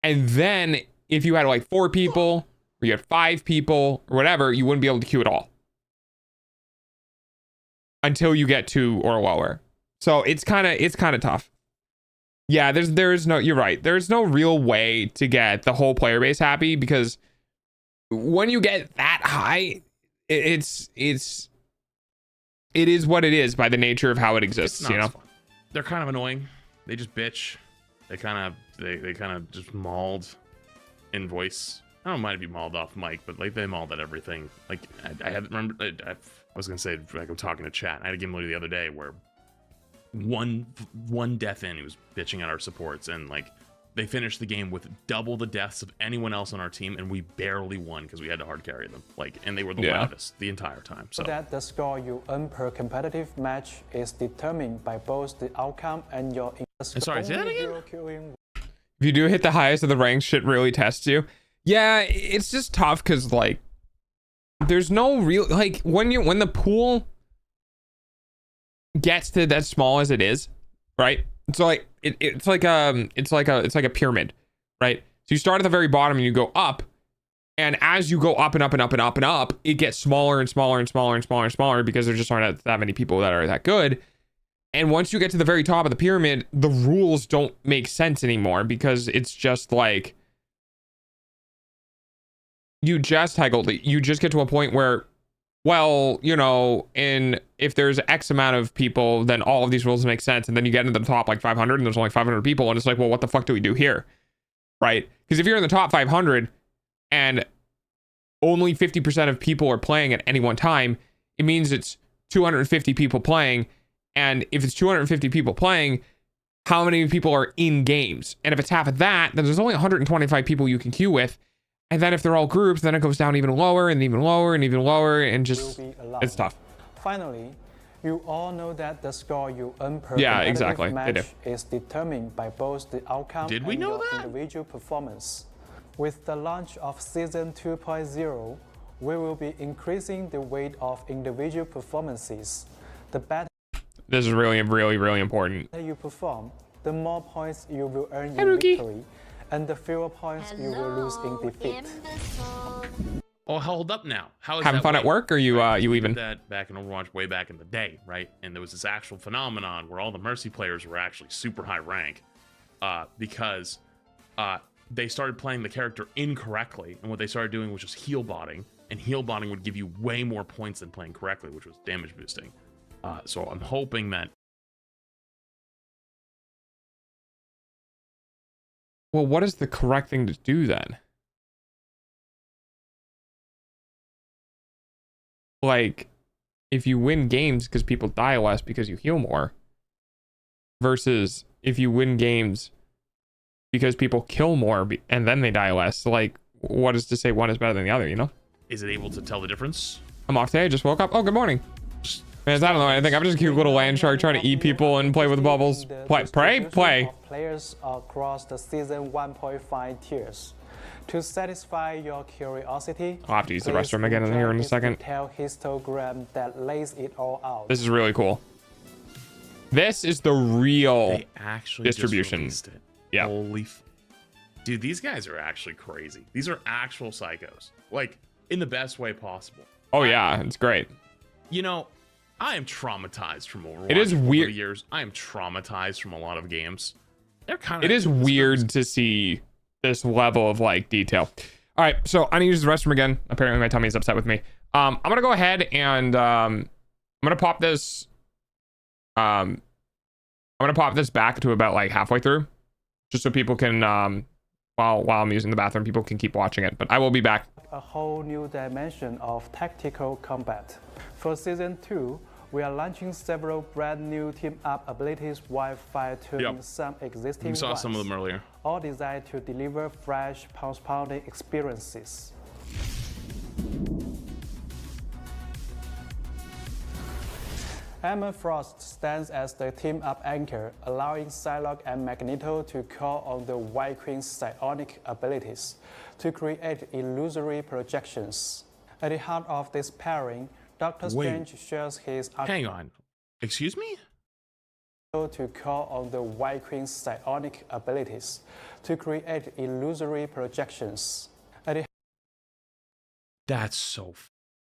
F: And then if you had like 4 people or you had 5 people or whatever, you wouldn't be able to queue at all until you get 2 or lower. So it's kind of tough. Yeah, there's no, you're right. There's no real way to get the whole player base happy, because when you get that high, it is what it is by the nature of how it exists, you know?
G: Fun. They're kind of annoying. They just bitch. They kind of just mauled in voice. I don't mind if you mauled off mic, but like they mauled at everything. Like I was gonna say, like I'm talking to chat. I had a game literally the other day where one death in, he was bitching at our supports, and like they finished the game with double the deaths of anyone else on our team, and we barely won because we had to hard carry them. Like, and they were the loudest the entire time. So
J: that the score you earn per competitive match is determined by both the outcome and your.
G: Sorry, say that again.
F: If you do hit the highest of the ranks, shit really tests you. Yeah, it's just tough because like there's no real, like when the pool gets to that small as it is, right? So like it's like a pyramid, right? So you start at the very bottom and you go up, and as you go up and up and up and up and up, it gets smaller and smaller and smaller and smaller and smaller because there just aren't that many people that are that good. And once you get to the very top of the pyramid, the rules don't make sense anymore because it's just like you just get to a point where, well, you know, if there's X amount of people, then all of these rules make sense. And then you get into the top like 500 and there's only 500 people. And it's like, well, what the fuck do we do here? Right? Because if you're in the top 500 and only 50% of people are playing at any one time, it means it's 250 people playing. And if it's 250 people playing, how many people are in games? And if it's half of that, then there's only 125 people you can queue with. And then if they're all groups, then it goes down even lower and even lower and even lower, and just it's tough.
J: Finally, you all know that the score you earn per
F: exactly.
J: match is determined by both the outcome
G: and your
J: individual performance. With the launch of Season 2.0, we will be increasing the weight of individual performances. The better
F: this is really, really, really important.
J: you perform, the more points you will earn in victory, and the fewer points you will lose in defeat.
G: Oh, hold up now. How is
F: having
G: that
F: fun at work, or you leaving?
G: That back in Overwatch way back in the day, right? And there was this actual phenomenon where all the Mercy players were actually super high rank because they started playing the character incorrectly, and what they started doing was just heal botting, and heal botting would give you way more points than playing correctly, which was damage boosting. So I'm hoping that.
F: Well, what is the correct thing to do then? Like, if you win games because people die less because you heal more, versus if you win games because people kill more and then they die less. Like, what is to say one is better than the other, you know?
G: Is it able to tell the difference?
F: I'm off today. I just woke up. Oh, good morning. Man, I don't know anything. I'm just a cute little land shark trying to eat people and play with bubbles. Play, pray, play.
J: Players across the season 1.5 tiers. To satisfy your curiosity,
F: I'll have to use the restroom again in here in a second.
J: Detailed histogram that lays it all out.
F: This is really cool. This is the real
G: They actually
F: distribution.
G: Just released it.
F: Yeah.
G: Holy dude, these guys are actually crazy. These are actual psychos. Like, in the best way possible.
F: Oh yeah, it's great.
G: You know, I am traumatized from Overwatch.
F: It is weird.
G: Over the years, I am traumatized from a lot of games. They're kind of.
F: It is weird to see this level of like detail. All right, so I need to use the restroom again. Apparently my tummy is upset with me. I'm gonna go ahead and I'm gonna pop this. I'm gonna pop this back to about like halfway through, just so people can while I'm using the bathroom, people can keep watching it. But I will be back.
J: A whole new dimension of tactical combat. For Season 2, we are launching several brand new team-up abilities while fine-tuning some existing
G: We saw
J: ones,
G: some of them earlier.
J: all designed to deliver fresh, pulse-pounding experiences. Emma Frost stands as the team-up anchor, allowing Psylocke and Magneto to call on the White Queen's psionic abilities to create illusory projections. At the heart of this pairing, Doctor Strange shares his
G: Hang on. Excuse me?
J: to call on the White Queen's psionic abilities to create illusory projections. At the
G: That's so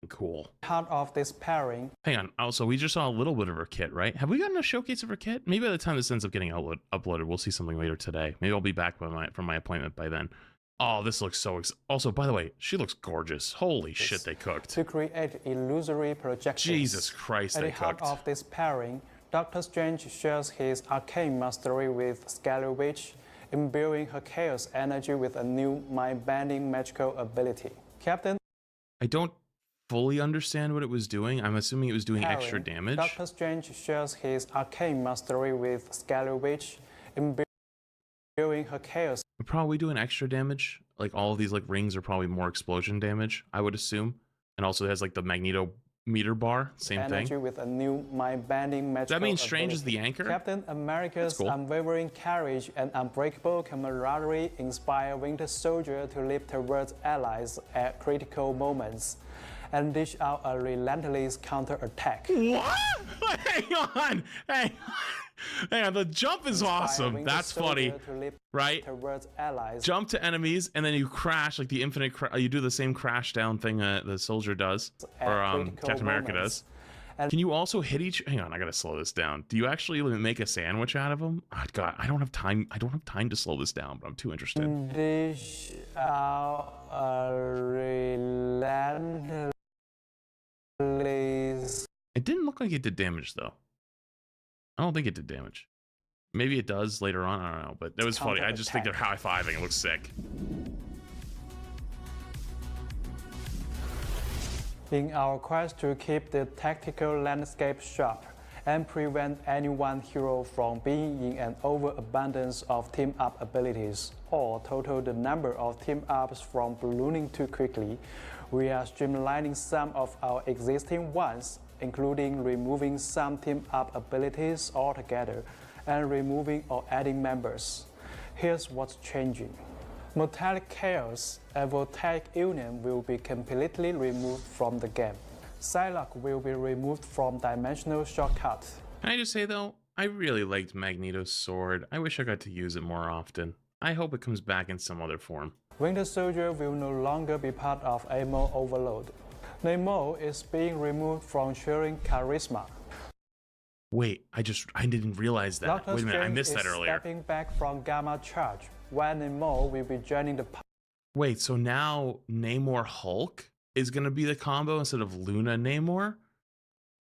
G: cool.
J: heart of this pairing,
G: Hang on. Also, we just saw a little bit of her kit, right? Have we gotten a showcase of her kit? Maybe by the time this ends up getting uploaded, we'll see something later today. Maybe I'll be back from my appointment by then. Oh, this looks so... Also, by the way, she looks gorgeous. Holy shit, they cooked.
J: to create illusory projections.
G: Jesus Christ,
J: At
G: they
J: the heart
G: cooked.
J: of this pairing, Doctor Strange shares his arcane mastery with Scarlet Witch, imbuing her chaos energy with a new mind-bending magical ability. Captain
G: I don't fully understand what it was doing. I'm assuming it was doing
J: pairing,
G: extra damage.
J: Doctor Strange shares his arcane mastery with Scarlet Witch, imbuing her chaos
G: We're probably doing extra damage. Like, all of these like rings are probably more explosion damage, I would assume. And also it has like the Magneto meter bar, same
J: energy
G: thing.
J: with a new mind-bending magical
G: Does that mean Strange is
J: ability.
G: the anchor?
J: Captain America's
G: cool.
J: unwavering courage and unbreakable camaraderie inspire Winter Soldier to leap towards allies at critical moments and dish out a relentless counterattack.
G: What? Hang on. Hang on. The jump is awesome.
J: Winter
G: That's
J: Soldier
G: funny,
J: to leap
G: right?
J: towards allies.
G: Jump to enemies and then you crash like the infinite. You do the same crash down thing the soldier does,
J: at
G: or
J: critical
G: Captain America
J: moments.
G: does. Can you also hit each? Hang on, I gotta slow this down. Do you actually make a sandwich out of them? Oh, God, I don't have time. I don't have time to slow this down, but I'm too interested.
J: Dish out a relentless.
G: It didn't look like it did damage though. I don't think it did damage. Maybe it does later on. I don't know, but that was funny. I just think they're high-fiving. It looks sick.
J: In our quest to keep the tactical landscape sharp and prevent any one hero from being in an overabundance of team-up abilities, or total the number of team-ups from ballooning too quickly, we are streamlining some of our existing ones, including removing some team-up abilities altogether and removing or adding members. Here's what's changing. Metallic Chaos and Voltaic Union will be completely removed from the game. Psylocke will be removed from Dimensional Shortcut.
G: Can I just say though, I really liked Magneto's sword. I wish I got to use it more often. I hope it comes back in some other form.
J: Winter Soldier will no longer be part of ammo overload. Namor is being removed from sharing charisma.
G: Wait, I didn't realize that.
J: Doctor
G: Wait a minute, I
J: Strange
G: missed that
J: is
G: earlier.
J: stepping back from Gamma Charge, when Namor will be joining the
G: Wait, so now Namor Hulk is gonna be the combo instead of Luna Namor?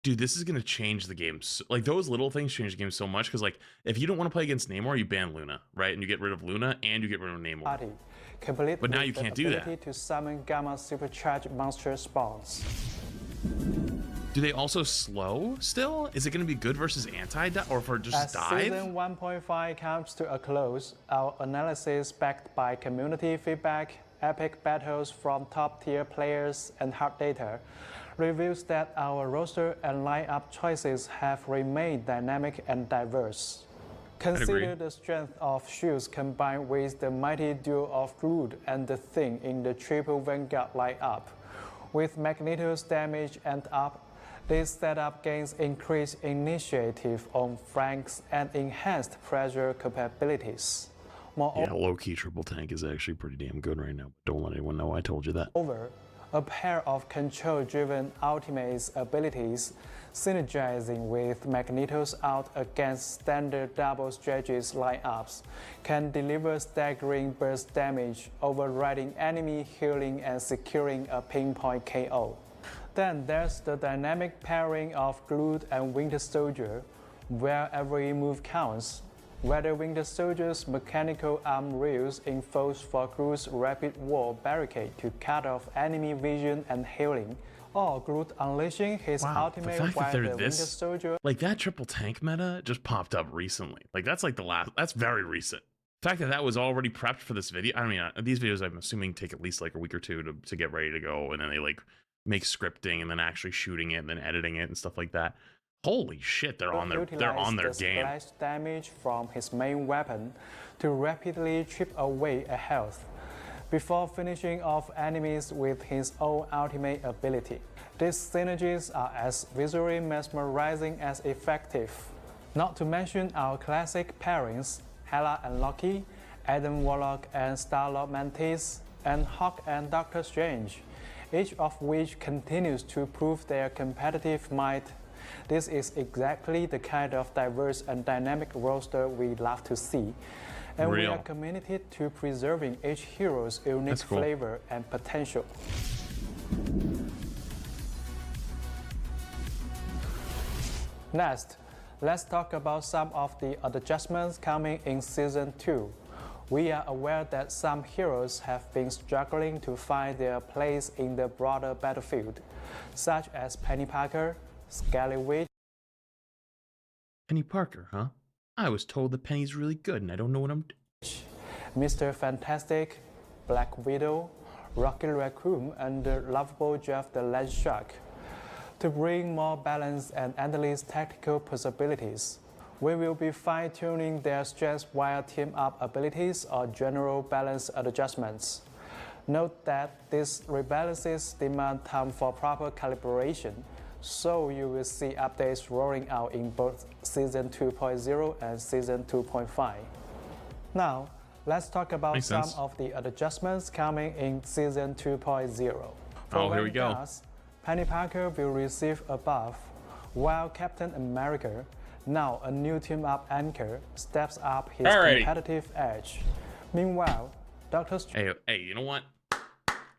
G: Dude, this is gonna change the game. Like, those little things change the game so much, because like, if you don't want to play against Namor, you ban Luna, right? And you get rid of Luna and you get rid of Namor.
J: party, complete
G: But now
J: with
G: you
J: the
G: can't do that.
J: ability to summon Gamma Supercharged monster spawns.
G: Do they also slow still? Is it gonna be good versus anti-dive, or for just
J: As
G: dive?
J: Season 1.5 comes to a close, our analysis backed by community feedback, epic battles from top-tier players, and hard data reveals that our roster and lineup choices have remained dynamic and diverse. Consider the strength of shields combined with the mighty duo of Groot and the Thing in the triple Vanguard lineup. With Magneto's damage and up, this setup gains increased initiative on flanks and enhanced pressure capabilities.
G: Yeah, low-key triple tank is actually pretty damn good right now. Don't let anyone know I told you that.
J: Moreover, a pair of control-driven ultimates abilities synergizing with Magneto's out against standard double strategies lineups can deliver staggering burst damage, overriding enemy healing and securing a pinpoint KO. Then there's the dynamic pairing of Groot and Winter Soldier, where every move counts. Whether Winter Soldier's mechanical arm rails enforce for Groot's rapid wall barricade to cut off enemy vision and healing, or Groot unleashing his ultimate while the Winter Soldier...
G: Like, that triple tank meta just popped up recently. Like, that's like the last... That's very recent. The fact that that was already prepped for this video... I mean, these videos, I'm assuming, take at least like a week or two to get ready to go, and then they like make scripting and then actually shooting it and then editing it and stuff like that. Holy shit, they're on their game.
J: Splash damage from his main weapon to rapidly chip away a health before finishing off enemies with his own ultimate ability. These synergies are as visually mesmerizing as effective. Not to mention our classic pairings, Hela and Loki, Adam Warlock and Star-Lord Mantis, and Hawk and Doctor Strange, each of which continues to prove their competitive might. This is exactly the kind of diverse and dynamic roster we love to see, and we are committed to preserving each hero's unique flavor and potential. Next, let's talk about some of the adjustments coming in Season 2. We are aware that some heroes have been struggling to find their place in the broader battlefield, such as Penny Parker, Scarlet Witch.
G: Penny Parker, huh? I was told that Penny's really good and I don't know what I'm doing.
J: Mr. Fantastic, Black Widow, Rocket Raccoon, and the lovable Jeff the Land Shark. To bring more balance and endless tactical possibilities, we will be fine-tuning their strengths via team-up abilities or general balance adjustments. Note that these rebalances demand time for proper calibration, so you will see updates rolling out in both Season 2.0 and Season 2.5. Now, let's talk about some of the adjustments coming in Season 2.0.
G: Oh, here we go.
J: Penny Parker will receive a buff, while Captain America, now a new team-up anchor, steps up his competitive edge. Meanwhile, Doctor Strange...
G: Hey, you know what?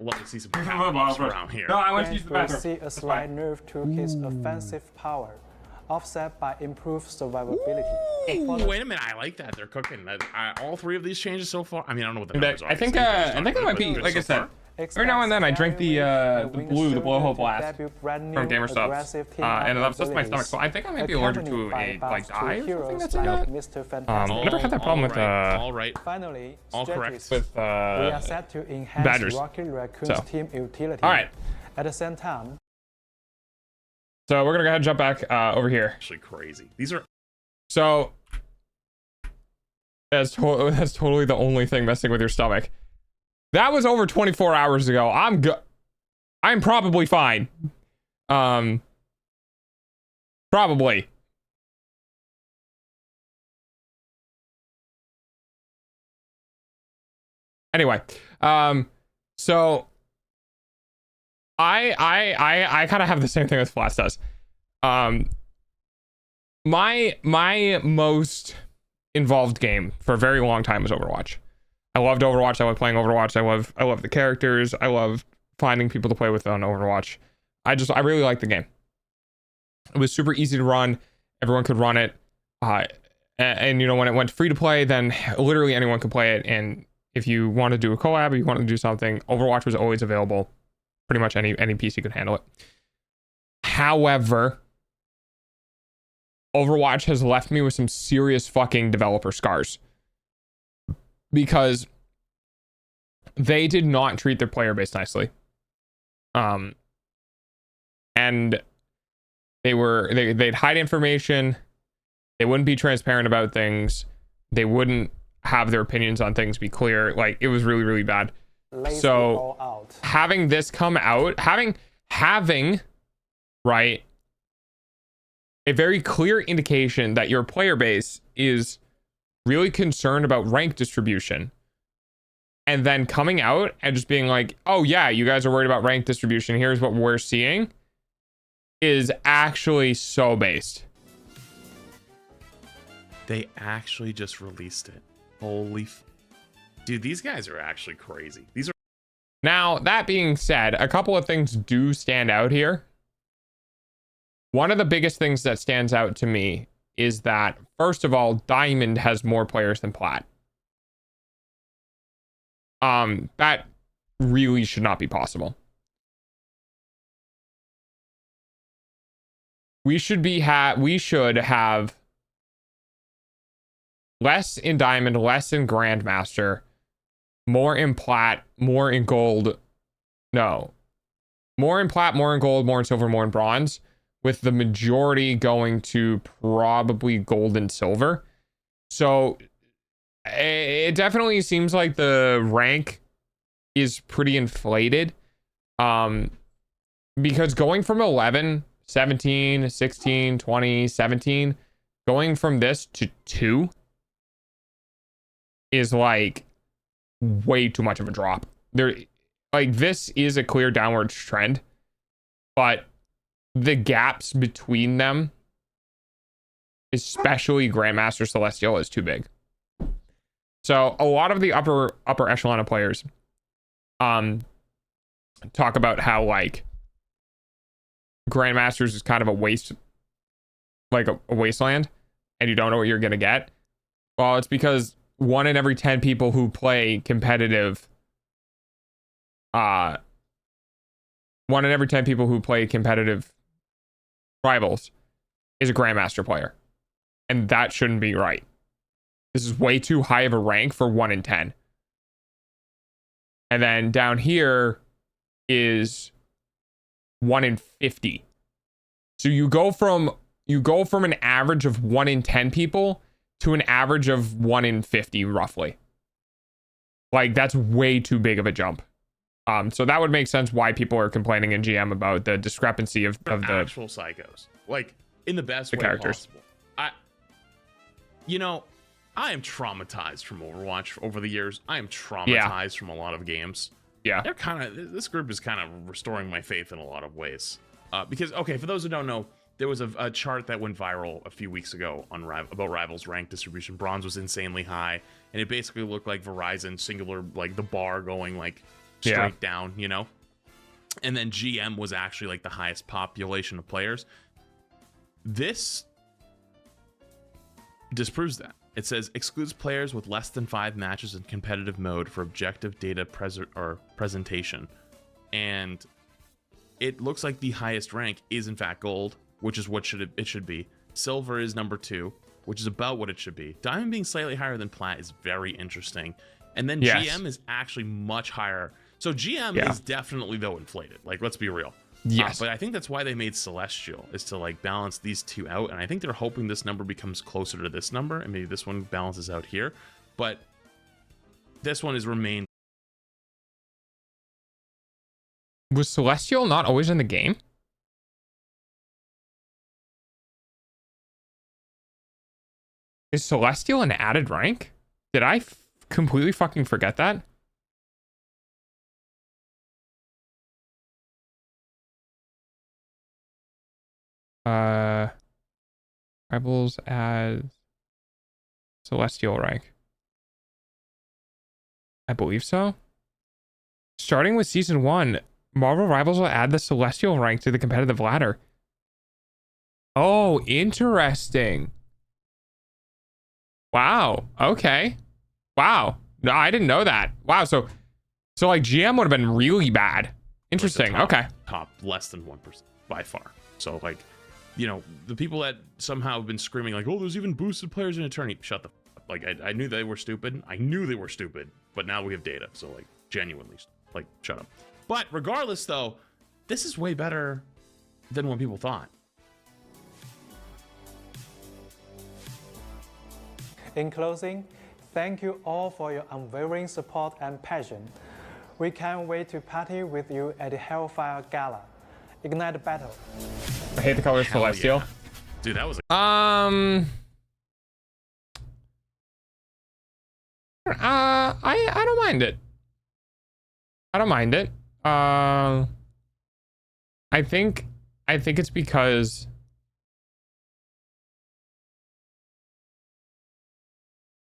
G: Love to see some power around here.
F: No, I want to use the bathroom.
J: See a slight nerf to his offensive power, offset by improved survivability.
G: Ooh, wait a minute, I like that. They're cooking. All three of these changes so far. I mean, I don't know what the numbers are.
F: I think it might be, like I said, every now and then I drink the blowhole blast from Gamer Subs, and it upsets my stomach. So I think I might be allergic to a like dye or something that's in that. I never had that problem with
J: Finally,
G: all correct
J: with we are set to enhance
F: Badgers.
J: Rocket Raccoon's team utility.
F: All right.
J: At the same time.
F: So we're gonna go ahead and jump back over here.
G: Actually, crazy. These are
F: so. That's totally the only thing messing with your stomach. That was over 24 hours ago. I'm probably fine. Probably. Anyway, so I kind of have the same thing as Flash does. My most involved game for a very long time was Overwatch. I loved Overwatch. I love playing Overwatch. I love the characters. I love finding people to play with on Overwatch. I really liked the game. It was super easy to run. Everyone could run it. And you know, when it went free to play, then literally anyone could play it. And if you want to do a collab, or you want to do something, Overwatch was always available. Pretty much any PC could handle it. However, Overwatch has left me with some serious fucking developer scars, because they did not treat their player base nicely. and they'd hide information. They wouldn't be transparent about things. They wouldn't have their opinions on things be clear. Like, it was really, really bad.
J: Lays it
F: So
J: all out.
F: having this come out, having right, a very clear indication that your player base is really concerned about rank distribution, and then coming out and just being like, oh yeah, you guys are worried about rank distribution, here's what we're seeing, is actually so based.
G: They actually just released it. Holy dude, these guys are actually crazy. These are
F: Now, that being said, a couple of things do stand out here. One of the biggest things that stands out to me is that, first of all, Diamond has more players than Plat. That really should not be possible. We should have less in Diamond, less in Grandmaster, more in Plat, more in Gold. No. More in Plat, more in Gold, more in Silver, more in Bronze, with the majority going to probably Gold and Silver. So it definitely seems like the rank is pretty inflated. Because going from 11, 17, 16, 20, 17, going from this to 2 is like way too much of a drop. This is a clear downward trend, but the gaps between them, especially Grandmaster Celestial, is too big. So a lot of the upper echelon of players talk about how like Grandmasters is kind of a waste, like a wasteland, and you don't know what you're gonna get. Well, it's because 1 in every 10 people who play competitive 1 in every 10 people who play competitive rivals is a Grandmaster player, and that shouldn't be right. This is way too high of a rank for 1 in 10. And then down here is 1 in 50. So you go from an average of 1 in 10 people to an average of 1 in 50 roughly. Like, that's way too big of a jump. So that would make sense why people are complaining in GM about the discrepancy of the
G: actual psychos, like in the best way
F: characters.
G: possible. I am traumatized from Overwatch over the years. I am traumatized from a lot of games.
F: Yeah.
G: This group is kind of restoring my faith in a lot of ways. Because, okay, for those who don't know, there was a chart that went viral a few weeks ago on about Rivals rank distribution. Bronze was insanely high, and it basically looked like Verizon singular, like the bar going like straight down, you know? And then GM was actually like the highest population of players. This disproves that. It says excludes players with less than 5 matches in competitive mode for objective data presentation. And it looks like the highest rank is in fact Gold, which is what it should be. Silver is number 2, which is about what it should be. Diamond being slightly higher than Plat is very interesting. And then GM is actually much higher. So GM is definitely, though, inflated. Like, let's be real.
F: Yes.
G: But I think that's why they made Celestial, is to like balance these two out. And I think they're hoping this number becomes closer to this number, and maybe this one balances out here. But this one has remained.
F: Was Celestial not always in the game? Is Celestial an added rank? Did I completely fucking forget that? Rivals as Celestial rank. I believe so. Starting with season 1, Marvel Rivals will add the Celestial rank to the competitive ladder. Oh, interesting. Wow. Okay. Wow. No, I didn't know that. Wow. So like GM would have been really bad. Interesting.
G: Like
F: okay.
G: Top less than 1% by far. So like, you know, the people that somehow have been screaming like, oh, there's even boosted players in Eternity. Shut the f up. Like, I knew they were stupid. I knew they were stupid. But now we have data. So like, genuinely, like, shut up. But regardless, though, this is way better than what people thought.
J: In closing, thank you all for your unwavering support and passion. We can't wait to party with you at the Hellfire Gala. Ignite the battle.
F: I hate the color
G: Hell
F: Celestial.
G: yeah. Dude, that was
F: I don't mind it. I don't mind it. I think it's because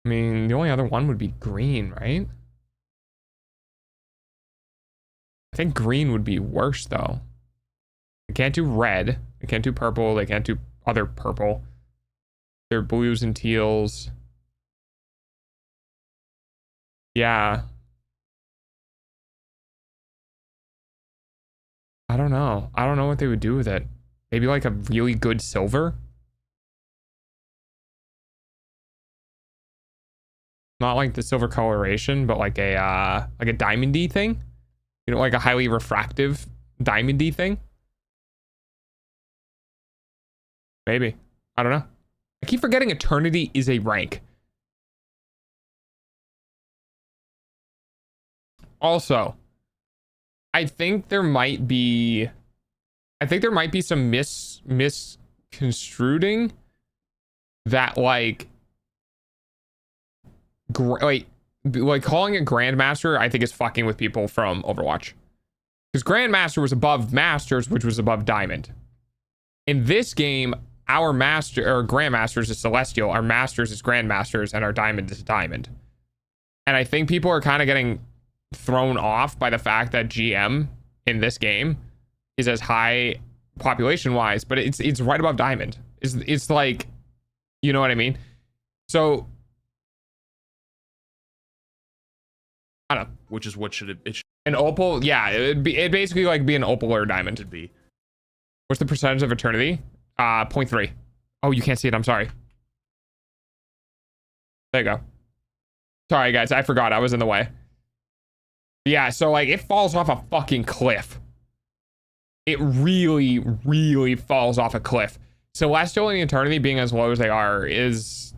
F: I mean, the only other one would be green, right? I think green would be worse though. They can't do red. They can't do purple. They can't do other purple. They're blues and teals. Yeah. I don't know. I don't know what they would do with it. Maybe like a really good silver? Not like the silver coloration, but like a diamondy thing. You know, like a highly refractive diamondy thing. Maybe. I don't know. I keep forgetting Eternity is a rank. Also, I think there might be some misconstruing that like calling it Grandmaster, I think is fucking with people from Overwatch. Because Grandmaster was above Masters, which was above Diamond. In this game, our Master or Grandmasters is Celestial, our Masters is Grandmasters, and our Diamond is Diamond. And I think people are kind of getting thrown off by the fact that GM in this game is as high population wise, but it's right above Diamond. It's like, you know what I mean? So I don't know.
G: Which is what should it should
F: an opal, yeah, it'd basically like be an opal or a diamond.
G: be.
F: What's the percentage of Eternity? 0.3. Oh, you can't see it. I'm sorry. There you go. Sorry, guys. I forgot. I was in the way. Yeah, so like it falls off a fucking cliff. It really, really falls off a cliff. Celestial and Eternity being as low as they are is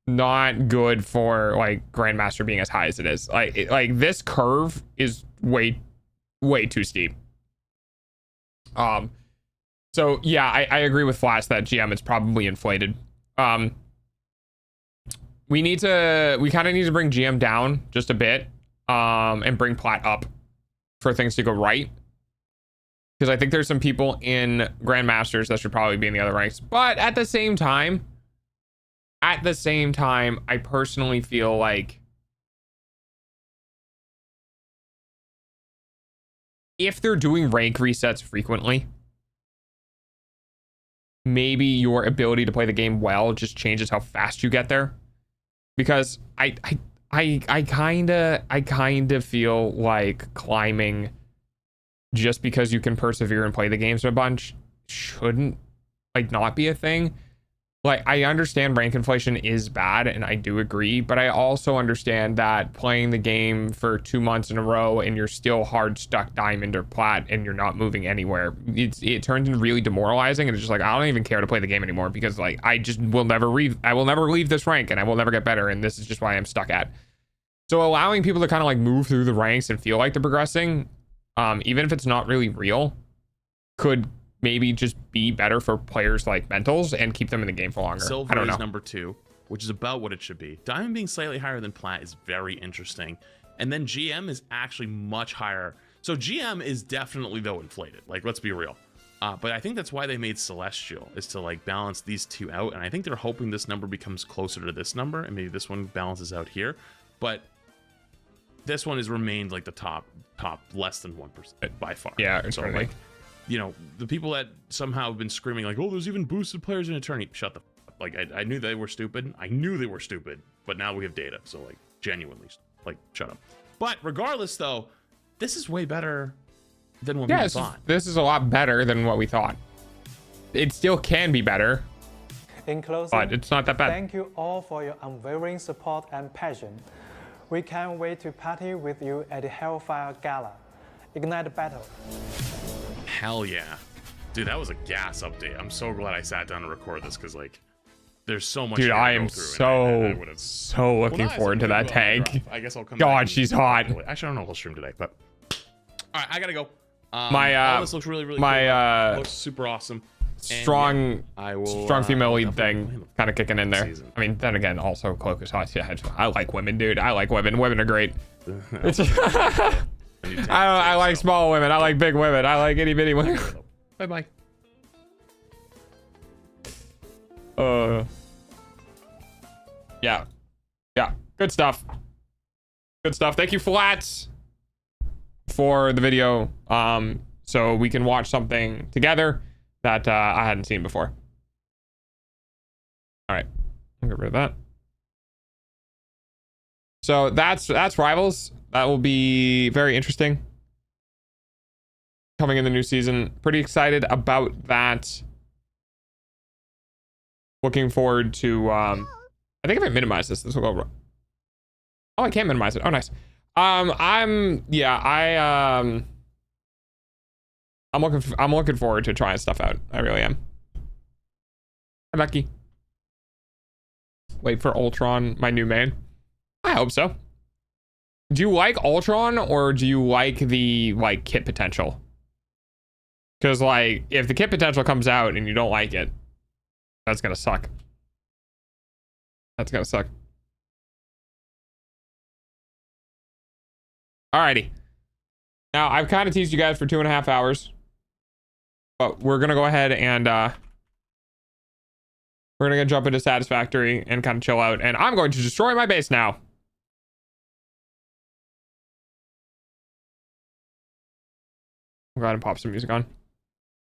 F: not good for like Grandmaster being as high as it is. Like this curve is way too steep. So yeah, I agree with Flash that GM is probably inflated. We kind of need to bring GM down just a bit, and bring Plat up for things to go right. Because I think there's some people in Grandmasters that should probably be in the other ranks. But at the same time, I personally feel like if they're doing rank resets frequently, maybe your ability to play the game well just changes how fast you get there. Because I kind of feel like climbing just because you can persevere and play the games a bunch shouldn't like not be a thing. Like, I understand rank inflation is bad, and I do agree, but I also understand that playing the game for 2 months in a row and you're still hard stuck diamond or plat and you're not moving anywhere, it turns into really demoralizing, and it's just like, I don't even care to play the game anymore because like I will never leave this rank, and I will never get better, and this is just why I'm stuck at. So allowing people to kind of like move through the ranks and feel like they're progressing, even if it's not really real, could maybe just be better for players like Mentals and keep them in the game for longer.
G: Silver
F: I don't know.
G: is number 2, which is about what it should be. Diamond being slightly higher than Plat is very interesting. And then GM is actually much higher. So GM is definitely, though, inflated. Like, let's be real. But I think that's why they made Celestial, is to like balance these two out. And I think they're hoping this number becomes closer to this number, and maybe this one balances out here. But this one has remained like the top less than 1% by far.
F: Yeah, it's
G: so
F: really...
G: like, you know, the people that somehow have been screaming like, oh, there's even boosted players in Eternity. Shut the f up. Like, I knew they were stupid. I knew they were stupid, but now we have data. So like, genuinely, like, shut up. But regardless, though, this is way better than what we thought.
F: This is a lot better than what we thought. It still can be better.
J: In closing,
F: but it's not that bad.
J: Thank you all for your unwavering support and passion. We can't wait to party with you at the Hellfire Gala. Ignite the battle.
G: Hell yeah. Dude, that was a gas update. I'm so glad I sat down to record this because like, there's so much.
F: Dude,
G: here to
F: I
G: go
F: am
G: through,
F: so
G: and I would've-
F: so looking
G: nice,
F: forward to
G: I'm
F: that
G: gonna go on my
F: tank.
G: drive. I guess I'll come.
F: God,
G: back and-
F: she's hot.
G: Actually, I don't know if I'll stream today, but all right, I gotta go.
F: My
G: all this looks really cool. Looks super awesome.
F: Strong,
G: And, yeah, I will,
F: strong female
G: I'll
F: lead
G: definitely
F: thing
G: play them
F: kind of kicking in there.
G: season.
F: I mean, then again, also Cloak is hot. Yeah, I like women, dude. I like women. Women are great. I like small women. I like big women. I like itty bitty women.
G: Bye bye.
F: Yeah, good stuff. Good stuff. Thank you, Flats, for the video. So we can watch something together that I hadn't seen before. All right, I'll get rid of that. So that's Rivals. That will be very interesting. Coming in the new season. Pretty excited about that. Looking forward to I think if I minimize this will go. Oh, I can't minimize it. Oh, nice. I'm looking forward to trying stuff out. I really am. Hi, Becky. Wait for Ultron, my new main. I hope so. Do you like Ultron or do you like the kit potential? Because like if the kit potential comes out and you don't like it, that's gonna suck. That's gonna suck. Alrighty. Now I've kind of teased you guys for 2.5 hours, but we're gonna go ahead and we're gonna jump into Satisfactory and kind of chill out, and I'm going to destroy my base now. I'll go ahead and pop some music on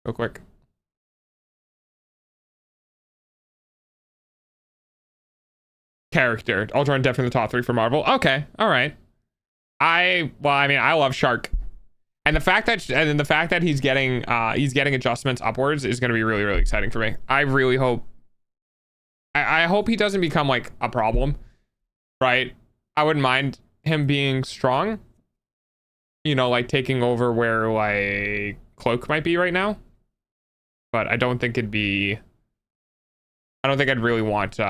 F: real quick. Character. Ultron definitely the top 3 for Marvel. Okay, all right. I mean, I love Shark, and the fact that he's getting adjustments upwards is going to be really, really exciting for me. I really hope. I hope he doesn't become like a problem, right? I wouldn't mind him being strong. You know, like taking over where like Cloak might be right now, but I don't think it'd be. I don't think I'd really want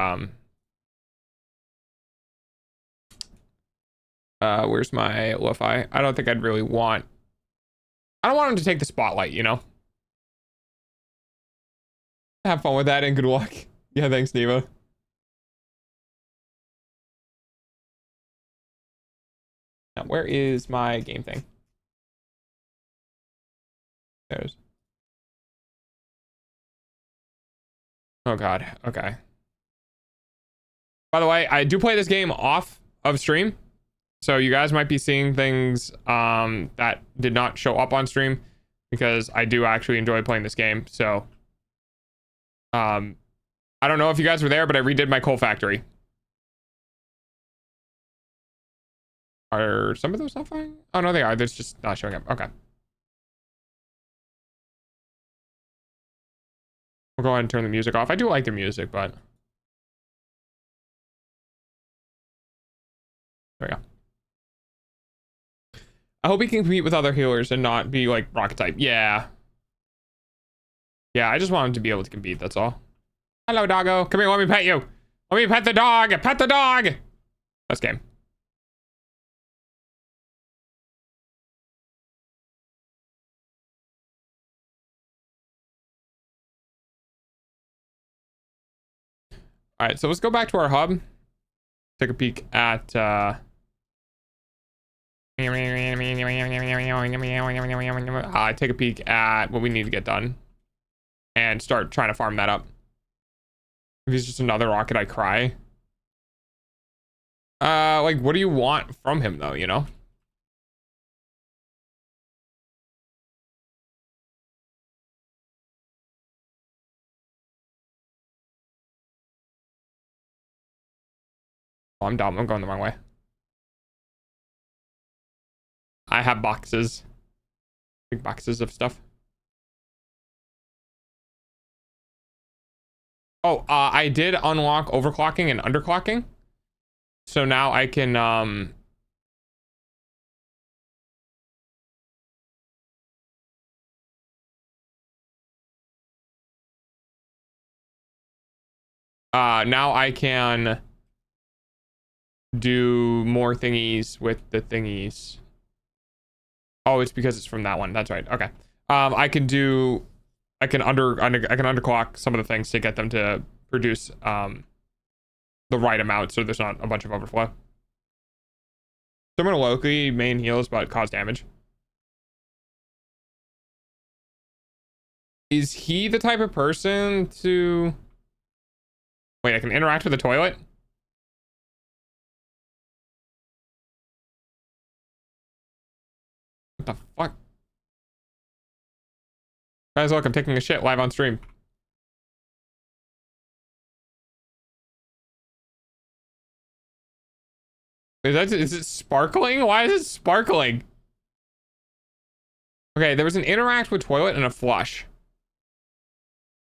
F: where's my lo-fi? I don't think I'd really want. I don't want him to take the spotlight, you know? Have fun with that and good luck. Yeah, thanks, Neva. Now, where is my game thing? There's. Oh, God. Okay. By the way, I do play this game off of stream. So you guys might be seeing things that did not show up on stream because I do actually enjoy playing this game. So I don't know if you guys were there, but I redid my coal factory. Are some of those not fine? Oh, no, they are. They're just not showing up. Okay. We'll go ahead and turn the music off. I do like the music, but there we go. I hope he can compete with other healers and not be like rocket type. Yeah. Yeah, I just want him to be able to compete, that's all. Hello, doggo. Come here, let me pet you. Let me pet the dog. Pet the dog. Let's game. All right, so let's go back to our hub. Take a peek at take a peek at what we need to get done and start trying to farm that up. If he's just another rocket, I cry. Like, what do you want from him, though, you know? Oh, I'm dumb. I'm going the wrong way. I have boxes. Big boxes of stuff. Oh, I did unlock overclocking and underclocking. So now I can, Now I can do more thingies with the thingies. Oh, it's because it's from that one. That's right. Okay. I can underclock some of the things to get them to produce the right amount so there's not a bunch of overflow. Summon locally, main heals, but cause damage. Is he the type of person to... Wait, I can interact with the toilet? What the fuck? Guys, look, I'm taking a shit live on stream. Is it sparkling? Why is it sparkling? Okay, there was an interact with toilet and a flush.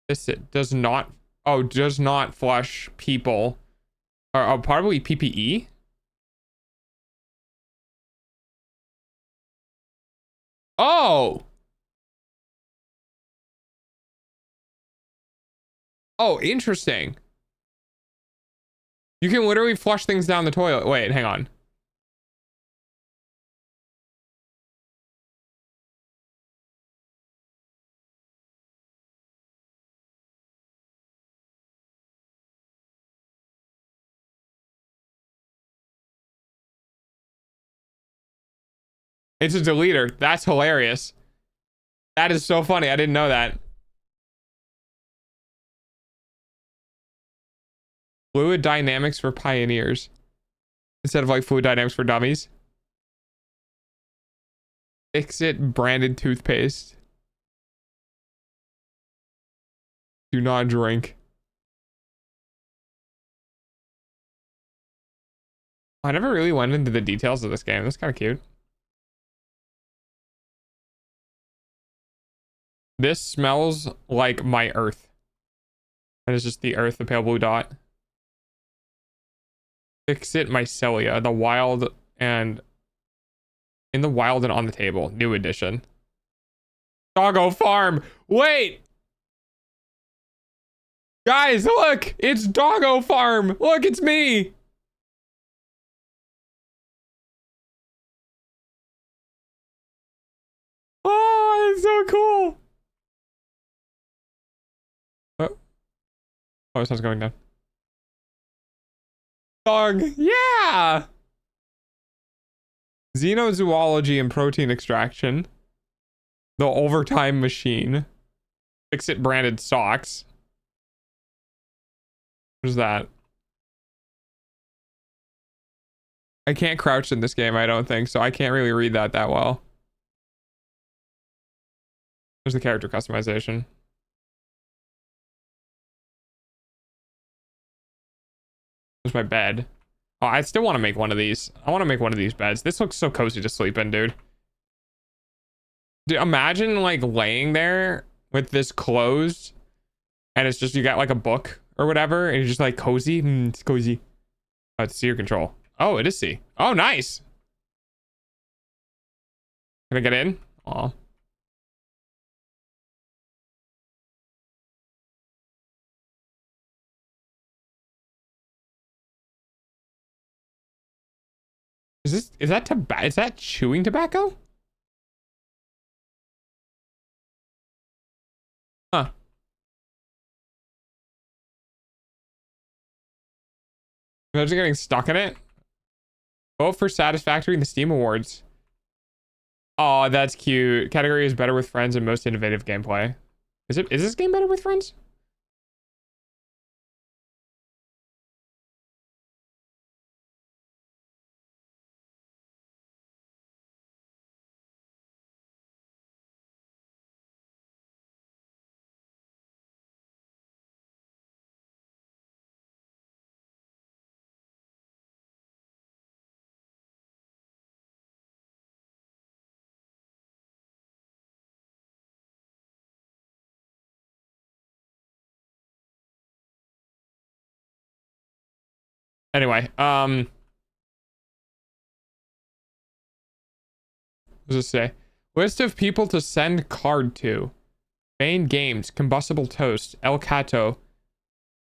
F: This it does not. Oh, does not flush people. Or probably PPE. Oh. Oh, interesting. You can literally flush things down the toilet. Wait, hang on. It's a deleter. That's hilarious. That is so funny. I didn't know that. Fluid dynamics for pioneers. Instead of like fluid dynamics for dummies. Fix It branded toothpaste. Do not drink. I never really went into the details of this game. That's kind of cute. This smells like my earth. And it's just the earth, the pale blue dot. Fix It Mycelia, the wild and in the wild and on the table, new edition. Doggo Farm. Wait. Guys, look, it's Doggo Farm. Look, it's me. Oh, it's so cool. Oh, sun's going down. Dog, yeah. Xenozoology and protein extraction. The overtime machine. Fix It branded socks. What is that? I can't crouch in this game, I don't think, so I can't really read that well. There's the character customization. There's my bed. Oh, I still want to make one of these. I want to make one of these beds. This looks so cozy to sleep in, dude. Dude, imagine like laying there with this closed and it's just you got like a book or whatever and you're just like cozy. It's cozy. Oh, it's C or control. Oh, it is C. Oh, nice. Can I get in? Aw. Is that chewing tobacco? Huh. Imagine getting stuck in it. Vote for satisfactory in the Steam Awards. Oh, that's cute. Category is better with friends and most innovative gameplay. Is this game better with friends? Anyway, what does this say? List of people to send card to. Main games, Combustible Toast, El Cato,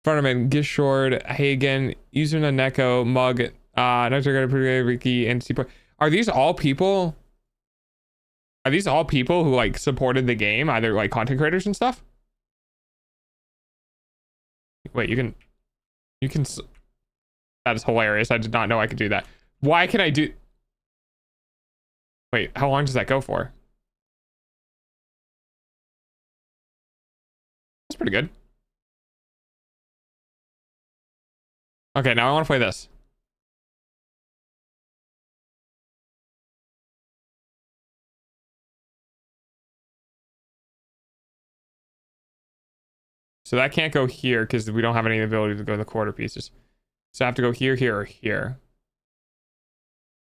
F: Frontman, Gishord, Hagen, User Neko, Mug, Nectar, Ricky, and Seaport. Are these all people? Are these all people who like supported the game, either like content creators and stuff? Wait, you can. That is hilarious. I did not know I could do that. Why can I do? Wait, how long does that go for? That's pretty good. Okay, now I want to play this. So that can't go here because we don't have any ability to go to the quarter pieces. So I have to go here, here, or here.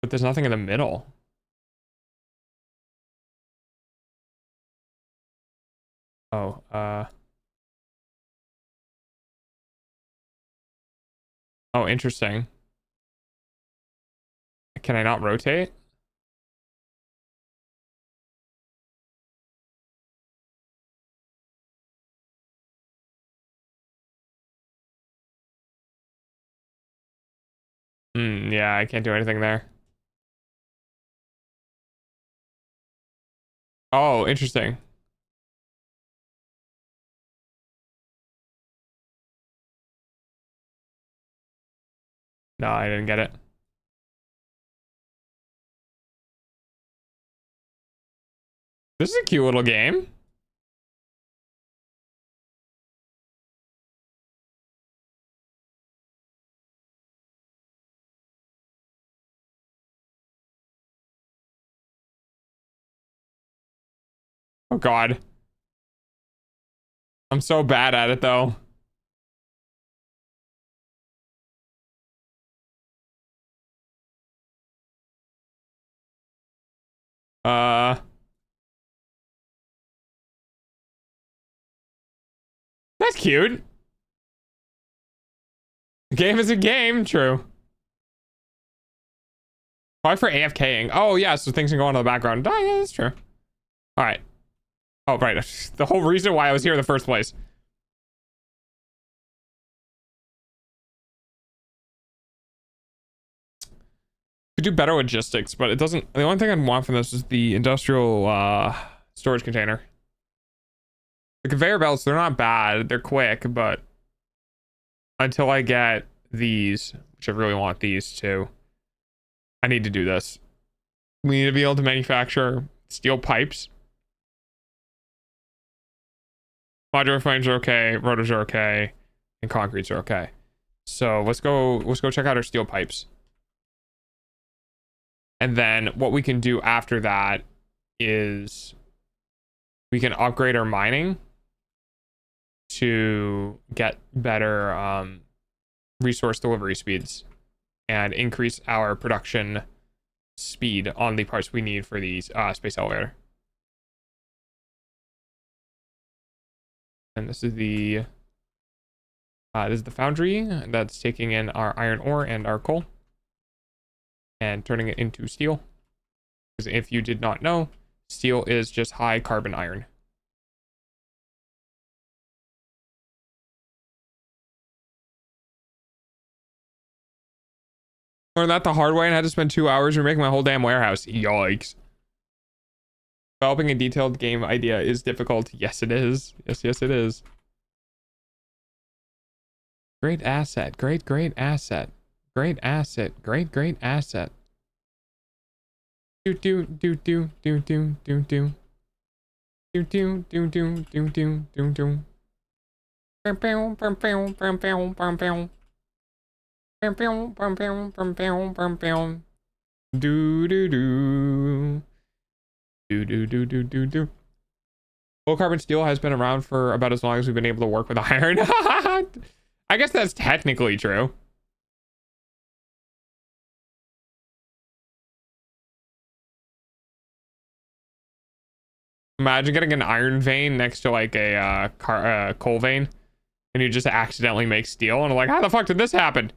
F: But there's nothing in the middle. Oh, oh, interesting. Can I not rotate? Yeah, I can't do anything there. Oh, interesting. No, I didn't get it. This is a cute little game. Oh God. I'm so bad at it though. Uh, that's cute. A game is a game, true. Why for AFKing? Oh yeah, so things can go on in the background. Oh yeah, that's true. All right. Oh right, the whole reason why I was here in the first place. Could do better logistics, but it doesn't. The only thing I'd want from this is the industrial storage container. The conveyor belts, they're not bad. They're quick, but until I get these, which I really want these too, I need to do this. We need to be able to manufacture steel pipes. Modular frames are okay, rotors are okay, and concretes are okay. So let's go check out our steel pipes. And then what we can do after that is we can upgrade our mining to get better resource delivery speeds and increase our production speed on the parts we need for these space elevator. And this is the foundry that's taking in our iron ore and our coal and turning it into steel. Because if you did not know, steel is just high carbon iron. Learned that the hard way and had to spend 2 hours remaking my whole damn warehouse. Yikes. Developing a detailed game idea is difficult. Yes, it is. Yes, it is. Great asset. Great asset. Great asset. Great asset. Do. Low carbon steel has been around for about as long as we've been able to work with iron. I guess that's technically true. Imagine getting an iron vein next to like a coal vein, and you just accidentally make steel, and I'm like, how the fuck did this happen?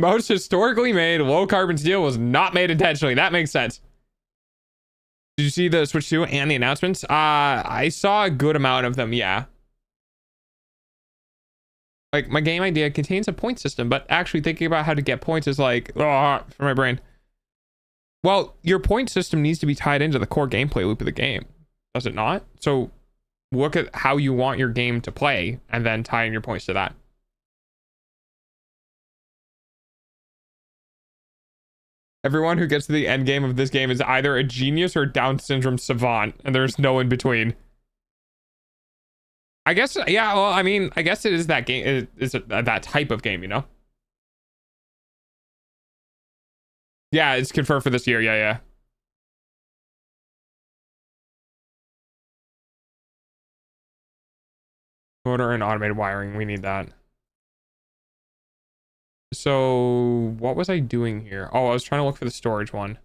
F: Most historically made low carbon steel was not made intentionally. That makes sense. Did you see the Switch 2 and the announcements? I saw a good amount of them, yeah. Like, my game idea contains a point system, but actually thinking about how to get points is like, for my brain. Well, your point system needs to be tied into the core gameplay loop of the game, does it not? So look at how you want your game to play and then tie in your points to that. Everyone who gets to the end game of this game is either a genius or Down syndrome savant, and there's no in between. I guess, yeah, well, I mean, I guess it is that game, is that type of game, you know? Yeah, it's confirmed for this year, yeah. Motor and automated wiring, we need that. So, what was I doing here? Oh, I was trying to look for the storage one.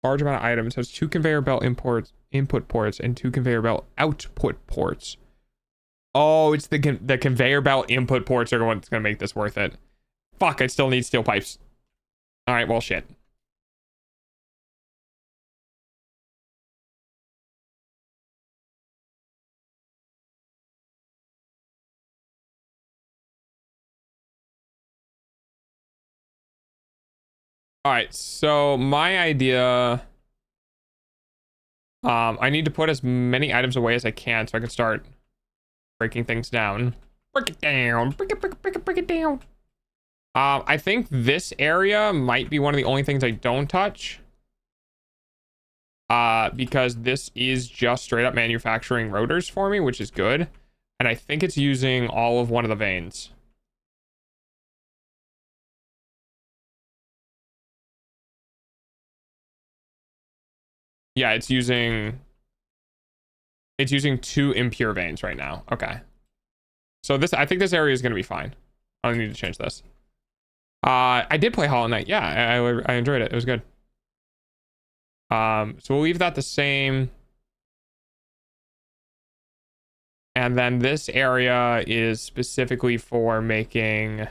F: Large amount of items, has 2 conveyor belt input ports and 2 conveyor belt output ports. Oh, it's the conveyor belt input ports are what's gonna make this worth it. Fuck, I still need steel pipes. All right, well, shit. All right, so my idea, I need to put as many items away as I can so I can start breaking things down. Break it down, break it down. I think this area might be one of the only things I don't touch. Because this is just straight up manufacturing rotors for me, which is good. And I think it's using all of one of the veins. Yeah, it's using 2 impure veins right now. Okay. So this, I think this area is going to be fine. I don't need to change this. I did play Hollow Knight. Yeah, I enjoyed it. It was good. So we'll leave that the same. And then this area is specifically for making,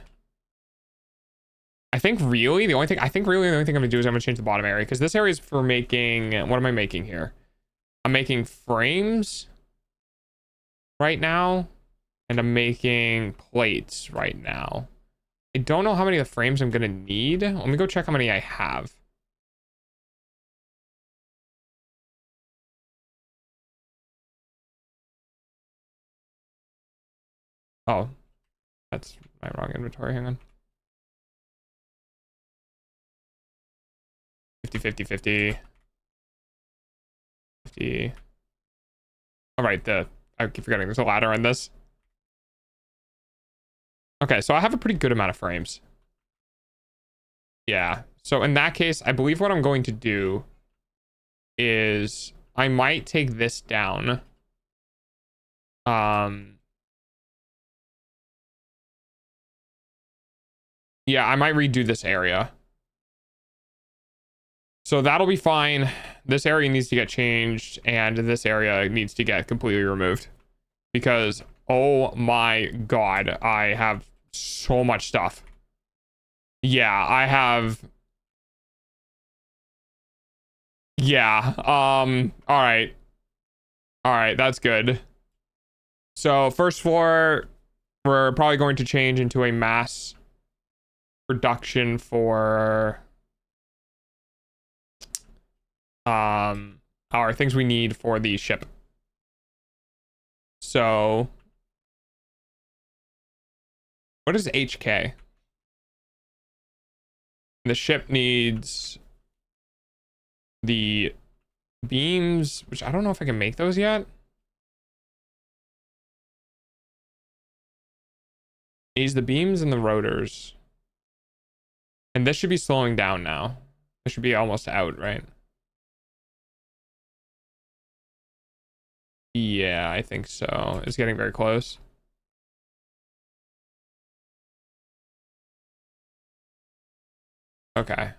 F: I think really the only thing I'm gonna do is I'm gonna change the bottom area, because this area is for making, what am I making here? I'm making frames right now, and I'm making plates right now. I don't know how many of the frames I'm gonna need. Let me go check how many I have. Oh, that's my wrong inventory. Hang on. 50, 50. All right, I keep forgetting there's a ladder on this. Okay, so I have a pretty good amount of frames. Yeah, so in that case, I believe what I'm going to do is I might take this down. Yeah, I might redo this area. So that'll be fine. This area needs to get changed, and this area needs to get completely removed. Because, oh my god, I have so much stuff. Yeah, I have... Yeah, alright. Alright, that's good. So, first floor, we're probably going to change into a mass production for... our things we need for the ship. So what is HK? The ship needs the beams, which I don't know if I can make those yet. Needs the beams and the rotors. And this should be slowing down now. This should be almost out, right? Yeah, I think so. It's getting very close. Okay.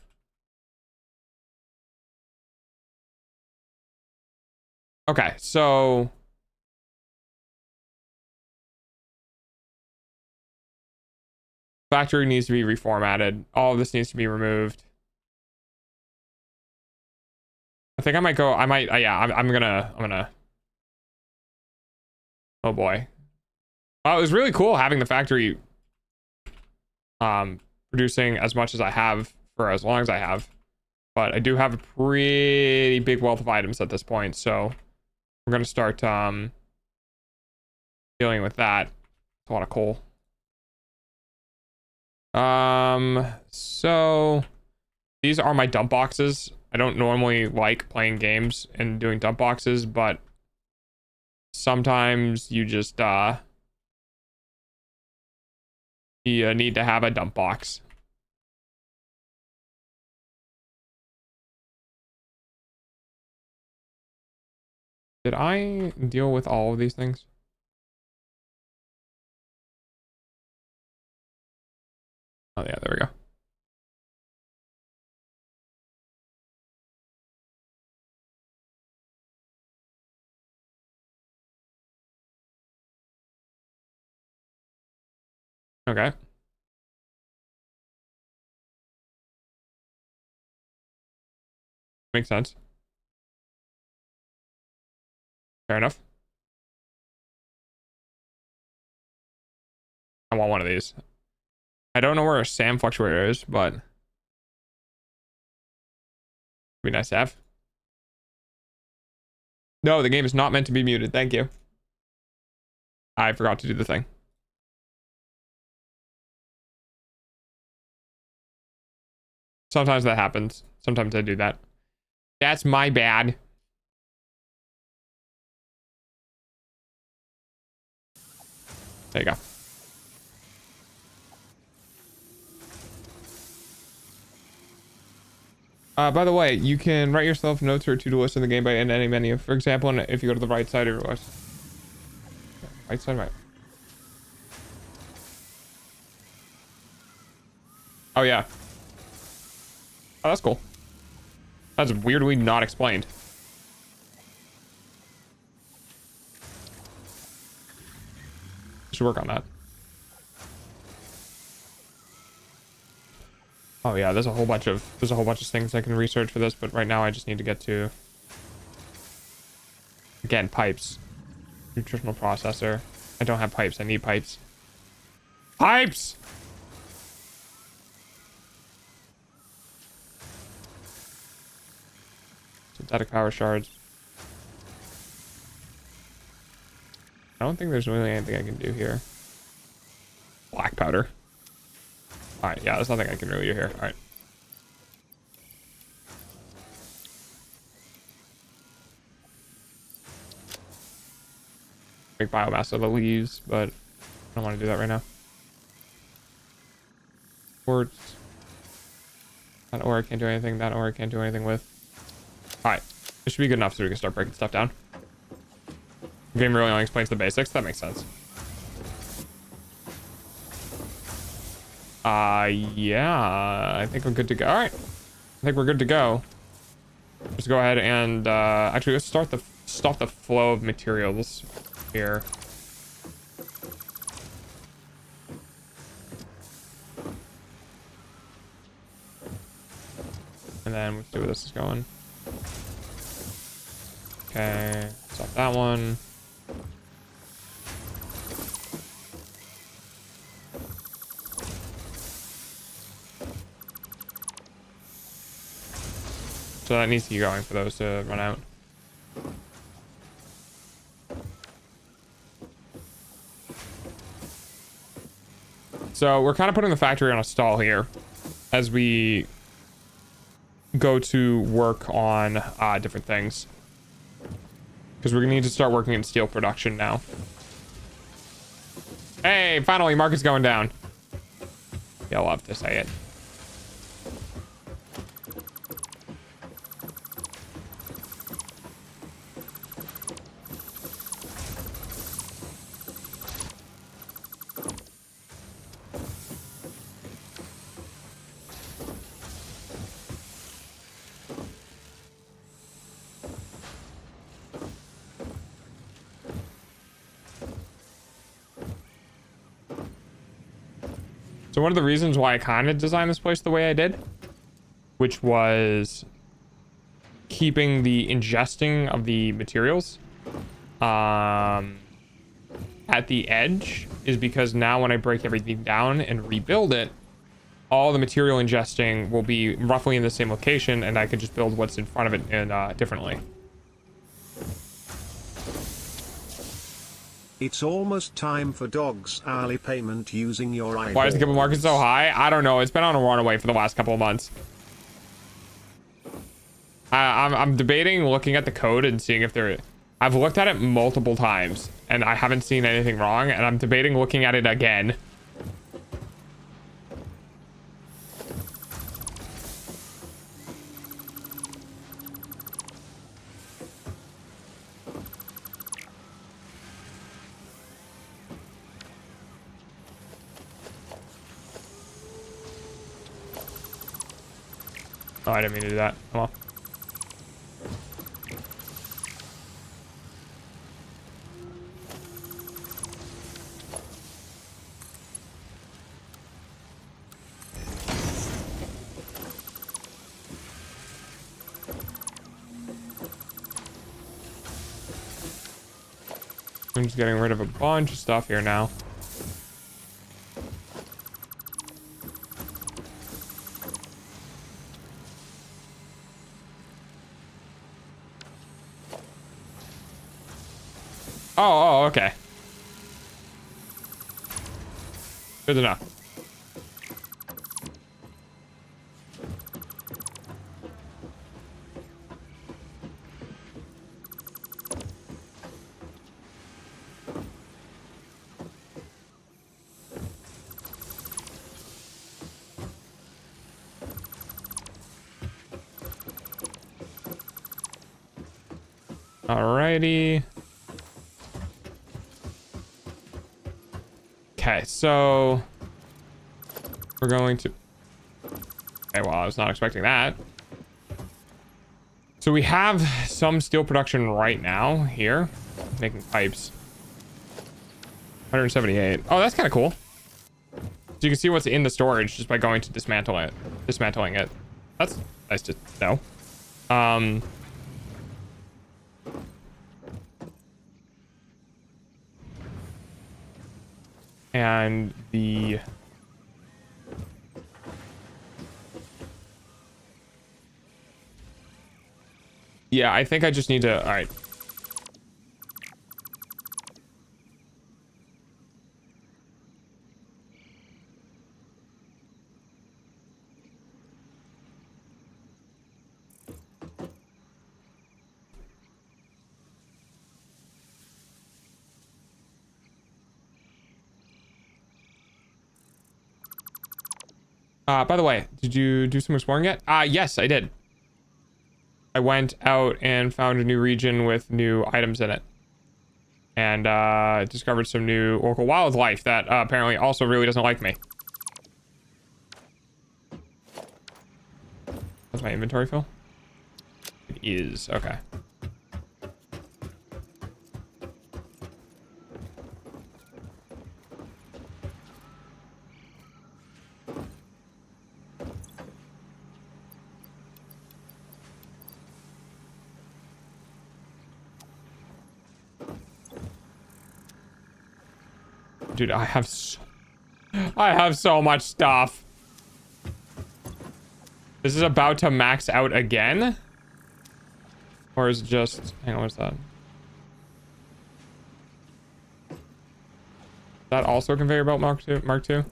F: Okay, so Factory needs to be reformatted. All of this needs to be removed. I think I might go. I might. Yeah, I'm gonna. Oh boy. Well, it was really cool having the factory producing as much as I have for as long as I have. But I do have a pretty big wealth of items at this point, so we're gonna start dealing with that. It's a lot of coal. So these are my dump boxes. I don't normally like playing games and doing dump boxes, but sometimes you just you need to have a dump box. Did I deal with all of these things? Oh yeah, there we go. Okay. Makes sense. Fair enough. I want one of these. I don't know where a SAM fluctuator is, but it'd be nice to have. No, the game is not meant to be muted. Thank you. I forgot to do the thing. Sometimes that happens. Sometimes I do that. That's my bad. There you go. By the way, you can write yourself notes or to-do list in the game by any menu. For example, if you go to the right side of your list. Right side, right. Oh, yeah. Oh, that's cool. That's weirdly not explained. Should work on that. Oh yeah, there's a whole bunch of things I can research for this, but right now I just need to get to, again, pipes. Nutritional processor. I don't have pipes. I need pipes. Pipes! Synthetic power shards. I don't think there's really anything I can do here. Black powder. Alright, yeah, there's nothing I can really do here. Alright. Make biomass of the leaves, but I don't want to do that right now. Quartz. That ore I can't do anything. That ore I can't do anything with. Alright. This should be good enough so we can start breaking stuff down. The game really only explains the basics. That makes sense. Yeah, I think we're good to go. All right, I think we're good to go. Just go ahead and actually let's stop the flow of materials here. And then we'll see where this is going. Okay, stop that one. So that needs to keep going for those to run out. So we're kind of putting the factory on a stall here as we go to work on different things. Because we're gonna need to start working in steel production now. Hey, finally, market's going down. You'll love to say it. So one of the reasons why I kind of designed this place the way I did, which was keeping the ingesting of the materials at the edge, is because now when I break everything down and rebuild it, all the material ingesting will be roughly in the same location, and I could just build what's in front of it and differently.
C: It's almost time for dogs hourly payment using your eyeballs.
F: Why is the kibble market so high? I don't know. It's been on a runaway for the last couple of months. I'm debating looking at the code and seeing if there... I've looked at it multiple times and I haven't seen anything wrong, and I'm debating looking at it again. Oh, I didn't mean to do that. Come on. I'm just getting rid of a bunch of stuff here now. Oh, okay. Good enough. Alrighty. Okay, so we're going to... Okay, well, I was not expecting that. So we have some steel production right now here, making pipes. 178. Oh, that's kind of cool. So you can see what's in the storage just by going to dismantling it. That's nice to know. And the... Yeah, I think I just need to... All right. By the way, did you do some exploring yet? Yes, I did. I went out and found a new region with new items in it. And discovered some new local wildlife that apparently also really doesn't like me. Does my inventory fill? It is. Okay. Dude, I have so much stuff. This is about to max out again? Or is it just... Hang on, what's that? That also conveyor belt Mark II?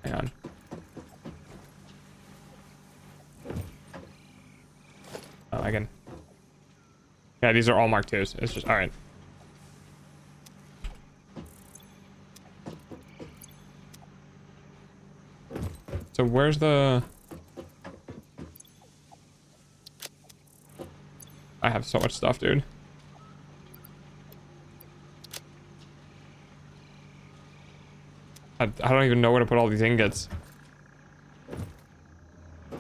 F: Hang on. Oh, I can... Yeah, these are all Mark IIs. It's just... Alright. So where's the... I have so much stuff, dude. I don't even know where to put all these ingots.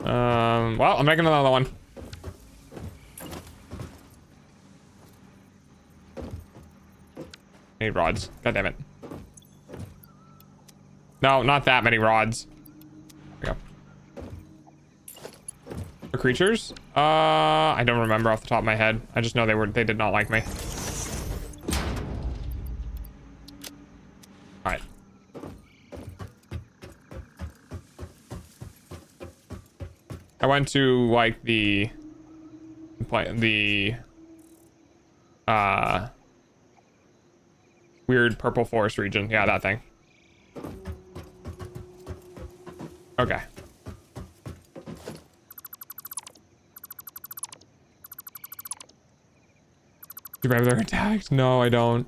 F: Well, I'm making another one. I need rods. God damn it. No, not that many rods. There we go. The creatures? I don't remember off the top of my head. I just know they did not like me. All right. I went to like the weird purple forest region. Yeah, that thing. Okay. Do you remember their attacks? No, I don't.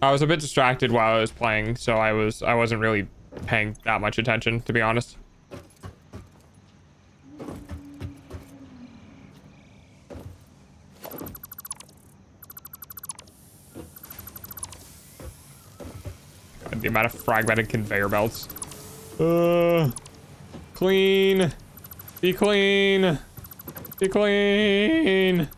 F: I was a bit distracted while I was playing, so I wasn't really paying that much attention, to be honest. God, the amount of fragmented conveyor belts. Clean. Be clean. Be clean.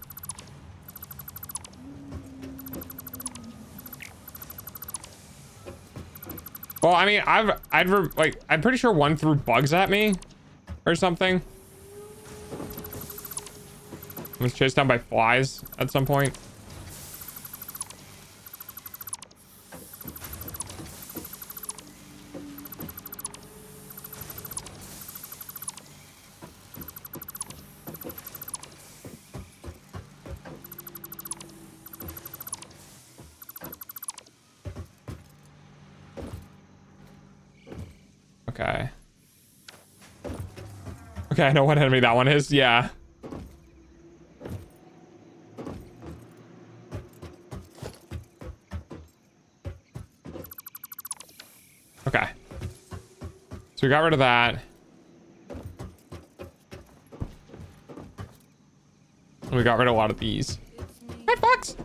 F: Well, I mean, I'm pretty sure one threw bugs at me or something. I was chased down by flies at some point. Okay. Okay, I know what enemy that one is. Yeah. Okay. So we got rid of that. And we got rid of a lot of these. Hi, Fox.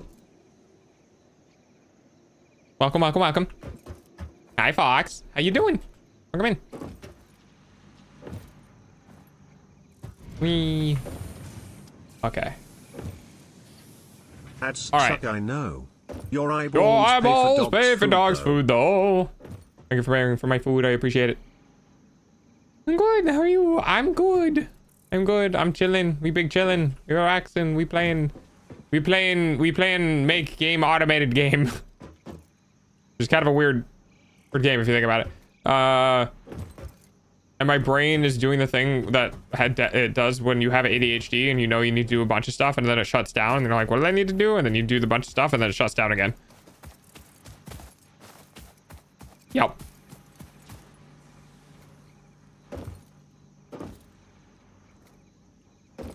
F: Welcome, welcome, welcome. Hi, Fox. How you doing? Welcome in. Wee. Okay.
C: That's
F: all right.
C: suck, I know. Your
F: Your eyeballs pay for dog's
C: though.
F: food, though. Thank you for paying for my food. I appreciate it. I'm good. How are you? I'm good. I'm good. I'm chilling. We big chilling. We relaxing. We playing make game automated game. It's kind of a weird game if you think about it. And my brain is doing the thing that it does when you have ADHD and you know you need to do a bunch of stuff and then it shuts down and you're like, what do I need to do? And then you do the bunch of stuff and then it shuts down again. Yep.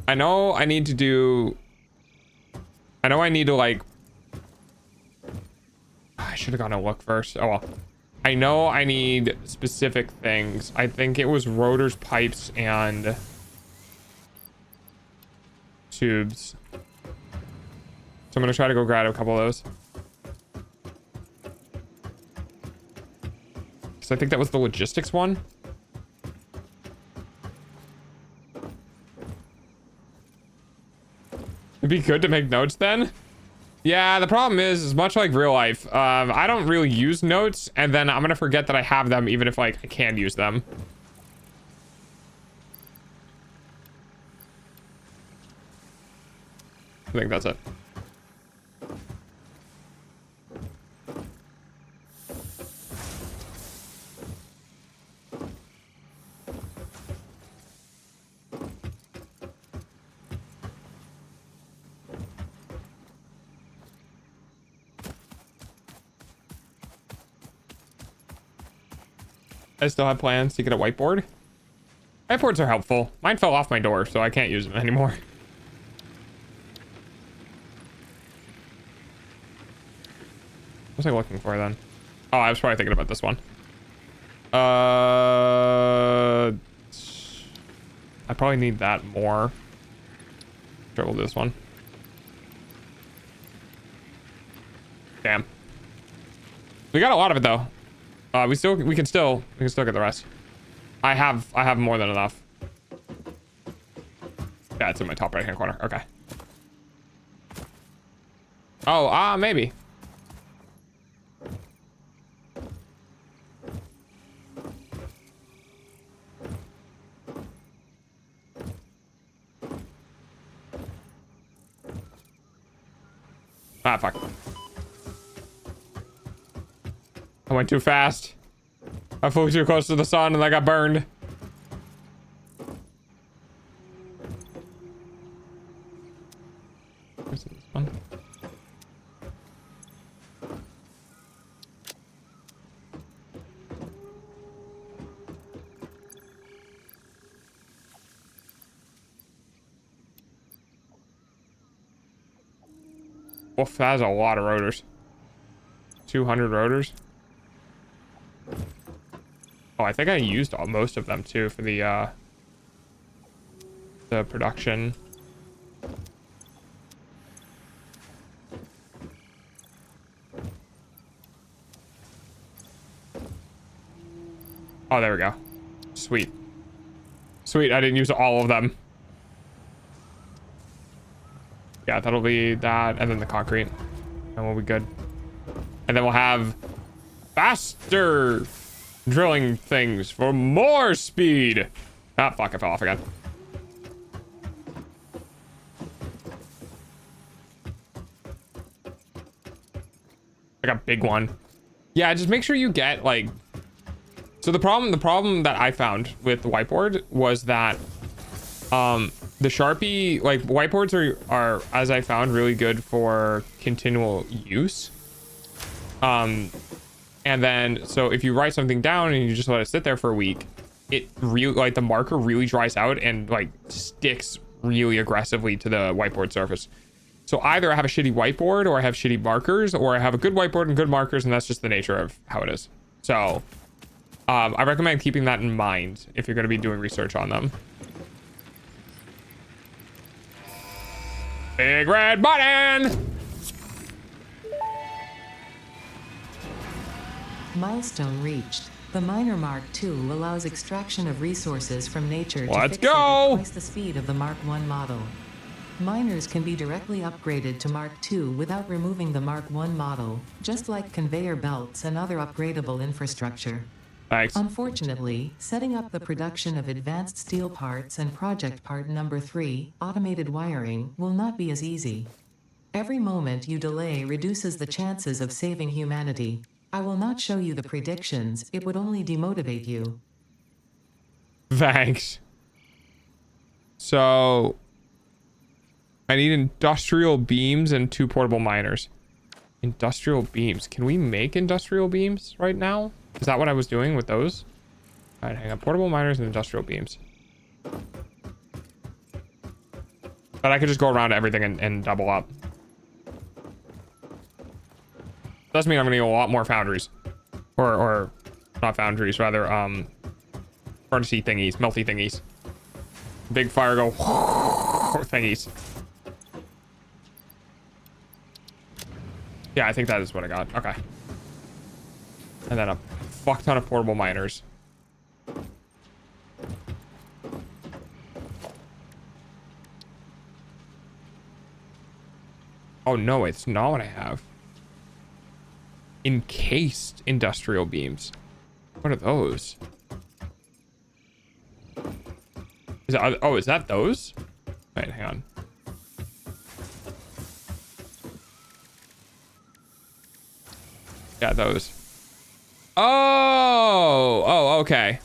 F: I know I need to like, I should have gone to look first. Oh well. I know I need specific things. I think it was rotors, pipes, and tubes. So I'm gonna try to go grab a couple of those. So I think that was the logistics one. It'd be good to make notes then. Yeah, the problem is much like real life. I don't really use notes, and then I'm gonna forget that I have them, even if like I can use them. I think that's it. I still have plans to get a whiteboard. Whiteboards are helpful. Mine fell off my door, so I can't use them anymore. What was I looking for then? Oh, I was probably thinking about this one. I probably need that more. Sure, we'll do this one. Damn. We got a lot of it though. We can still get the rest. I have more than enough. Yeah, it's in my top right hand corner. Okay. Oh, maybe. Ah, fuck. I went too fast. I flew too close to the sun and I got burned. Where's this one? Oof, that's a lot of rotors. 200 rotors. Oh, I think I used most of them too for the production. Oh, there we go. Sweet. Sweet, I didn't use all of them. Yeah, that'll be that, and then the concrete. And we'll be good. And then we'll have faster drilling things for more speed. Ah, fuck, I fell off again. Like a big one. Yeah, just make sure you get like... So the problem that I found with the whiteboard was that the Sharpie, like whiteboards are as I found really good for continual use. And then so if you write something down and you just let it sit there for a week, it really, like, the marker really dries out and like sticks really aggressively to the whiteboard surface. So either I have a shitty whiteboard or I have shitty markers, or I have a good whiteboard and good markers, and that's just the nature of how it is. So I recommend keeping that in mind if you're going to be doing research on them. Big red button!
H: Milestone reached. The Miner Mark II allows extraction of resources from nature to
F: Let's
H: fix it
F: go!
H: at twice the speed of the Mark I model. Miners can be directly upgraded to Mark II without removing the Mark I model, just like conveyor belts and other upgradable infrastructure.
F: Thanks.
H: Unfortunately, setting up the production of advanced steel parts and project part number 3, automated wiring, will not be as easy. Every moment you delay reduces the chances of saving humanity. I will not show you the predictions, it would only demotivate you.
F: Thanks. So I need industrial beams and 2 portable miners. Industrial beams. Can we make industrial beams right now? Is that what I was doing with those? All right, hang on. Portable miners and industrial beams. But I could just go around everything and double up. Does mean I'm gonna need a lot more foundries. Or not foundries, rather, furnace-y thingies, melty thingies. Big fire go thingies. Yeah, I think that is what I got. Okay. And then a fuck ton of portable miners. Oh no, it's not what I have. Encased industrial beams. What are those? Is that, oh, is that those? Wait, hang on. Yeah, those. Oh, okay.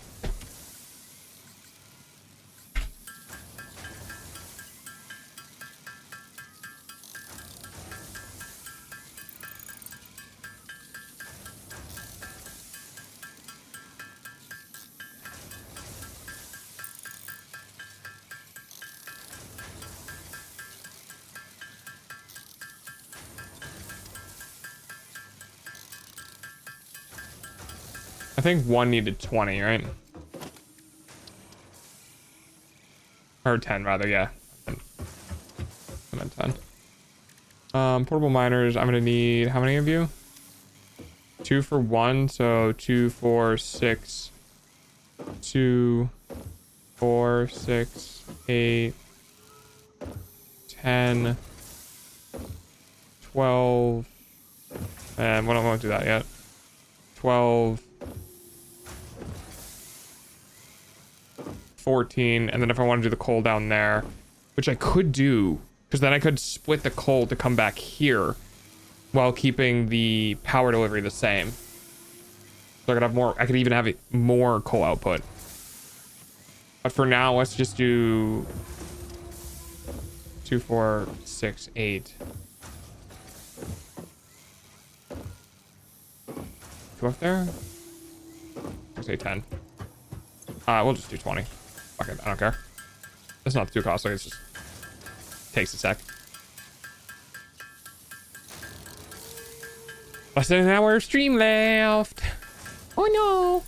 F: I think one needed 20, right? Or 10 rather, yeah. I meant 10. Portable miners, I'm gonna need how many of you? 2 for 1, so 2, 4, 6. 2, 4, 6, 8, 10, 12. And we won't do that yet. 12. 14, and then if I want to do the coal down there, which I could do, because then I could split the coal to come back here, while keeping the power delivery the same. So I could have more, I could even have more coal output. But for now, let's just do 2, 4, 6, 8. Go up there. 6, 8, 10. We'll just do 20. Fuck it, I don't care. It's not too costly, it's just takes a sec. Less than an hour of stream left. Oh no.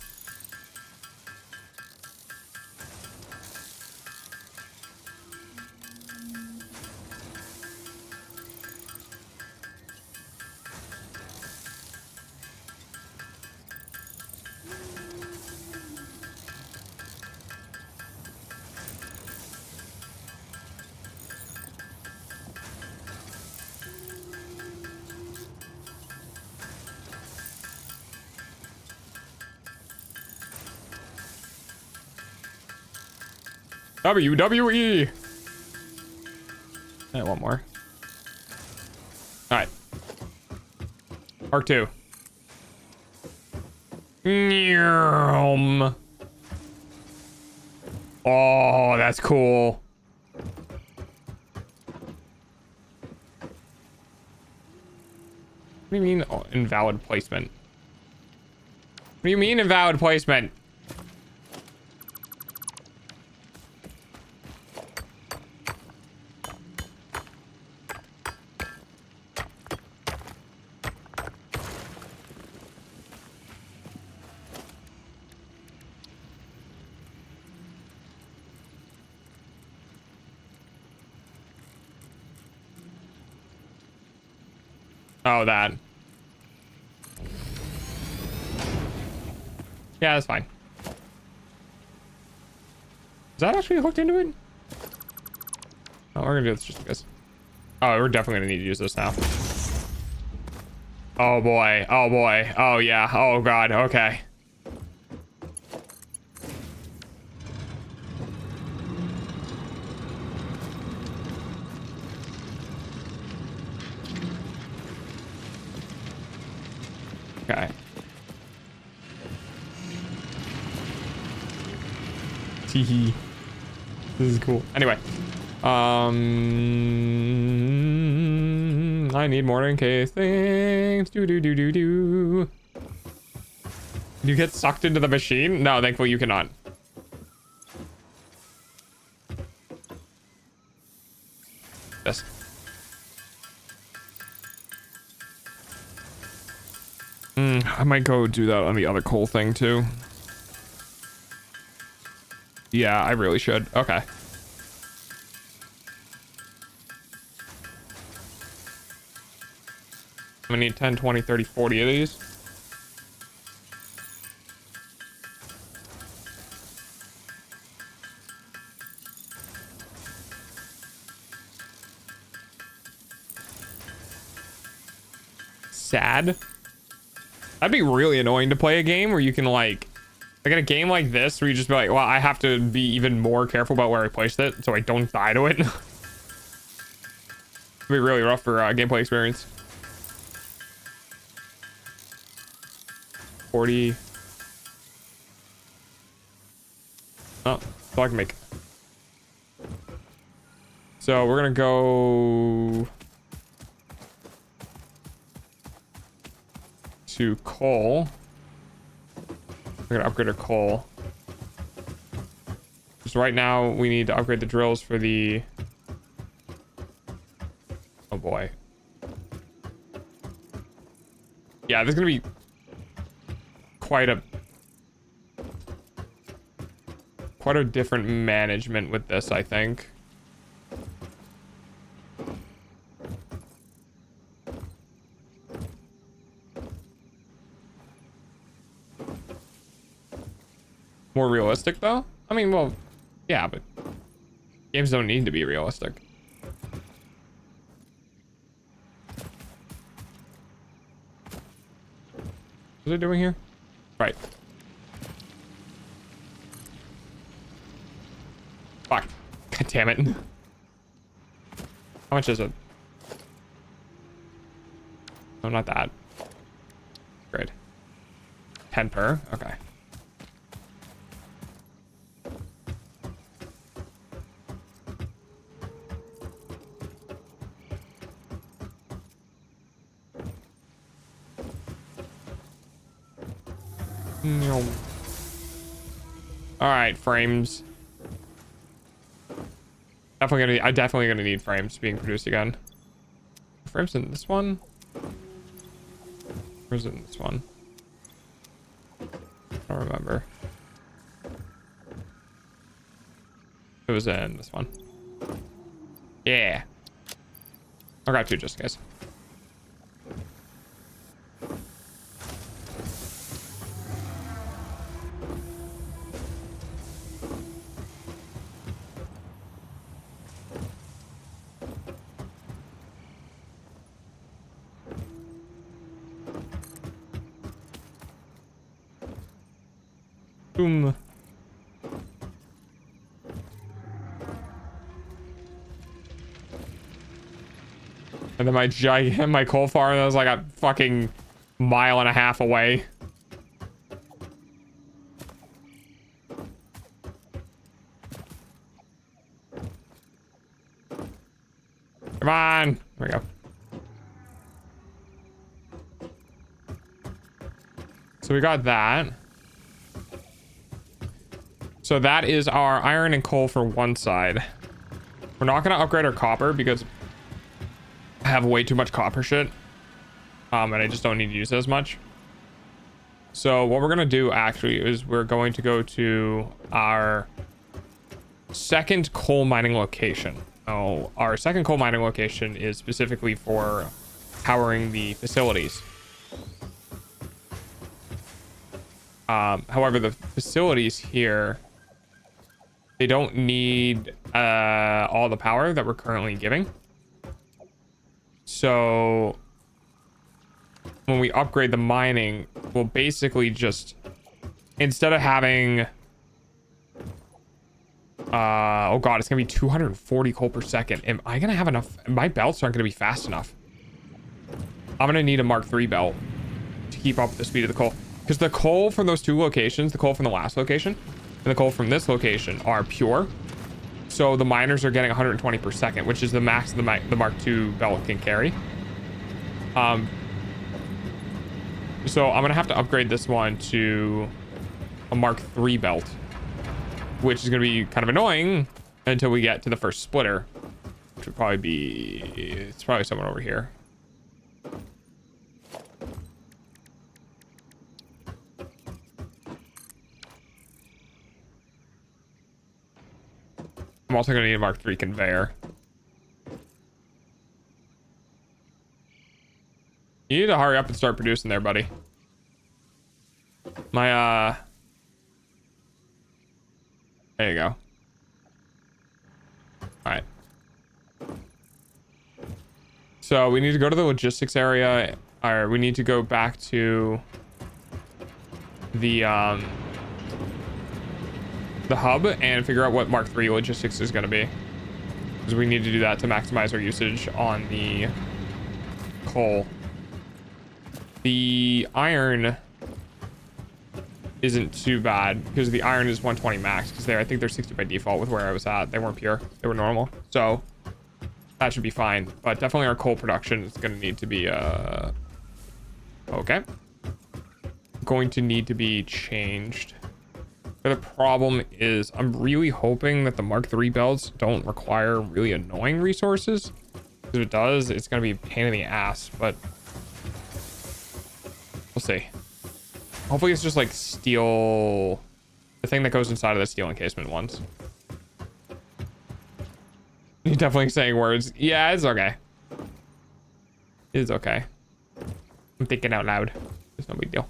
F: WWE. And one more. All right. Arc 2. Oh, that's cool. What do you mean invalid placement? What do you mean invalid placement? Oh, that. Yeah, that's fine. Is that actually hooked into it? Oh, we're gonna do this just because. Oh, we're definitely gonna need to use this now. Oh boy. Oh boy. Oh yeah. Oh god. Okay. Okay. Teehee. This is cool. Anyway. I need more in case things. Do. Can you get sucked into the machine? No, thankfully you cannot. Yes. I might go do that on the other coal thing too. Yeah, I really should. Okay. I'm gonna need 10, 20, 30, 40 of these. Sad. That'd be really annoying to play a game where you can like in a game like this where you just be like, well, I have to be even more careful about where I place it so I don't die to it. It'd be really rough for gameplay experience. 40. Oh, so I can make. So we're gonna go to coal. We're gonna upgrade our coal. Just right now we need to upgrade the drills for the. Oh boy. Yeah, there's gonna be quite a different management with this, I think. More realistic though? I mean, well, yeah, but games don't need to be realistic. What are they doing here? Right. Fuck. God damn it. How much is it? Oh, not that. Great. 10 per. Okay. All right, frames. Definitely gonna need frames being produced again. Frames in this one? Or is it in this one? I don't remember. It was in this one. Yeah. I got two just in case. Boom. And then my coal farm that was like a fucking mile and a half away. Come on. There we go. So we got that. So that is our iron and coal for one side. We're not going to upgrade our copper because I have way too much copper shit. And I just don't need to use it as much. So what we're going to do actually is we're going to go to our second coal mining location. Oh, our second coal mining location is specifically for powering the facilities. However, the facilities here, they don't need all the power that we're currently giving. So when we upgrade the mining, we'll basically just, instead of having oh god, it's gonna be 240 coal per second. Am I gonna have enough? My belts aren't gonna be fast enough. I'm gonna need a Mark III belt to keep up with the speed of the coal, because the coal from those two locations, the coal from the last location and the coal from this location, are pure. So the miners are getting 120 per second, which is the max the Mark II belt can carry. So I'm gonna have to upgrade this one to a Mark III belt, which is gonna be kind of annoying until we get to the first splitter, which would probably be, it's probably somewhere over here. I'm also gonna need a Mark III conveyor. You need to hurry up and start producing there, buddy. My, there you go. All right. So we need to go to the logistics area, or we need to go back to the hub and figure out what Mark III logistics is going to be, because we need to do that to maximize our usage on the coal. The iron isn't too bad because the iron is 120 max, because I think they're 60 by default with where I was at. They weren't pure, they were normal, so that should be fine. But definitely our coal production is going to need to be okay, going to need to be changed. But the problem is I'm really hoping that the Mark III belts don't require really annoying resources, because if it does, it's going to be a pain in the ass. But we'll see. Hopefully it's just like steel, the thing that goes inside of the steel encasement ones. You're definitely saying words. Yeah, it's okay. It's okay. I'm thinking out loud. It's no big deal.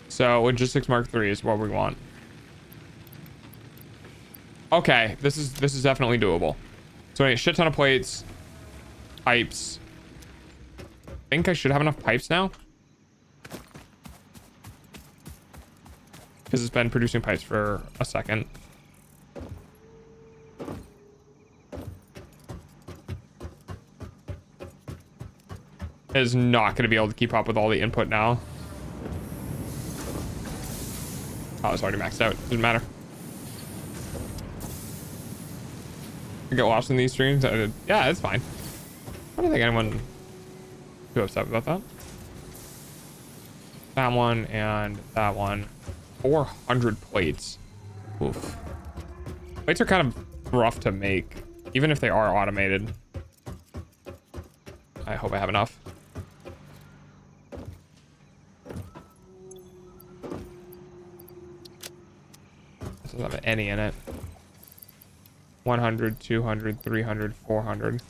F: So logistics Mark III is what we want. Okay, this is definitely doable. So I need a shit ton of plates, pipes. I think I should have enough pipes now, because it's been producing pipes for a second. is not going to be able to keep up with all the input now. Oh, it's already maxed out. Doesn't matter. You get lost in these streams? Yeah, it's fine. I don't think anyone too upset about that. That one and that one. 400 plates. Oof. Plates are kind of rough to make, even if they are automated. I hope I have enough. This doesn't have any in it. 100, 200, 300, 400.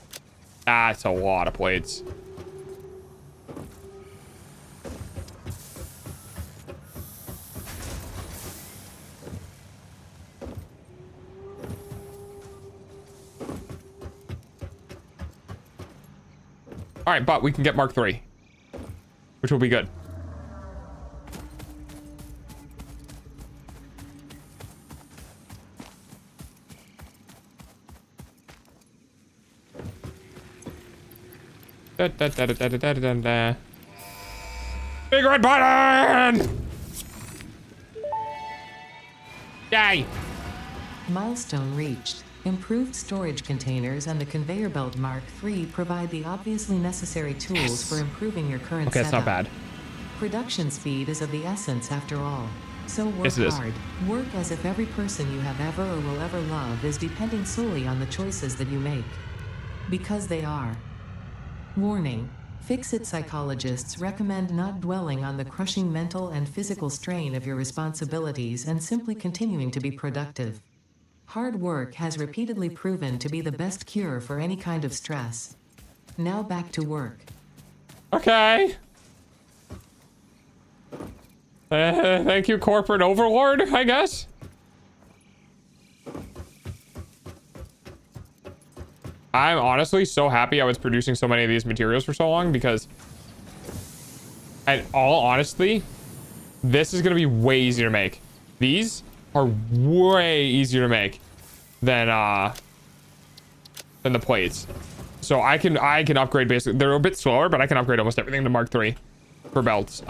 F: That's a lot of plates. All right, but we can get Mark 3, which will be good. Da, da, da, da, da, da, da, da. Big red button! Yay!
H: Milestone reached. Improved storage containers and the conveyor belt Mark III provide the obviously necessary tools for improving your current
F: Okay,
H: setup.
F: it's not bad.
H: Production speed is of the essence after all. So work
F: Yes, it is.
H: hard. Work as if every person you have ever or will ever love is depending solely on the choices that you make. Because they are. Warning. Fix-it psychologists recommend not dwelling on the crushing mental and physical strain of your responsibilities and simply continuing to be productive. Hard work has repeatedly proven to be the best cure for any kind of stress. Now back to work.
F: Okay. Thank you, corporate overlord, I guess. I'm honestly so happy I was producing so many of these materials for so long because, in all honesty, this is going to be way easier to make. These are way easier to make than the plates. So I can upgrade basically. They're a bit slower, but I can upgrade almost everything to Mark III for belts.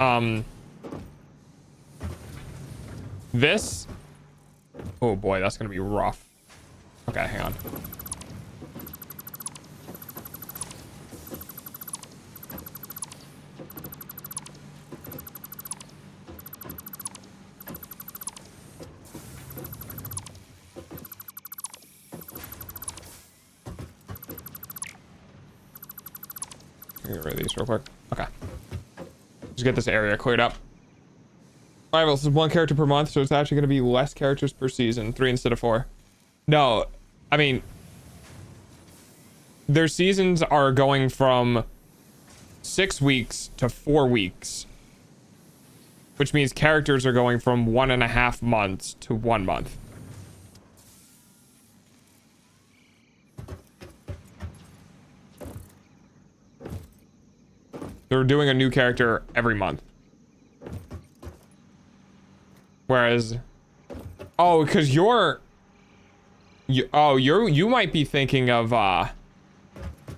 F: This, oh boy, that's gonna be rough. Okay, hang on. Get rid of these real quick. Okay. Just get this area cleared up. Alright, well, this is 1 character per month, so it's actually going to be less characters per season. 3 instead of 4. No, I mean, their seasons are going from 6 weeks to 4 weeks. Which means characters are going from 1.5 months to 1 month. They're doing a new character every month. Whereas, oh, because you might be thinking of,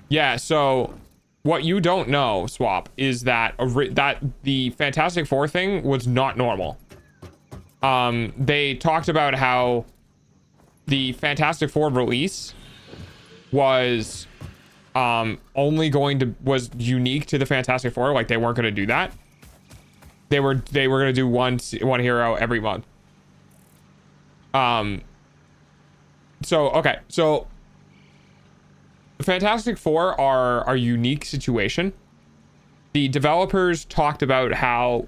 F: yeah, so what you don't know, Swap, is that the Fantastic Four thing was not normal. They talked about how the Fantastic Four release was was unique to the Fantastic Four. Like, they weren't going to do that. They were going to do one hero every month. So okay, so the Fantastic Four are a unique situation. The developers talked about how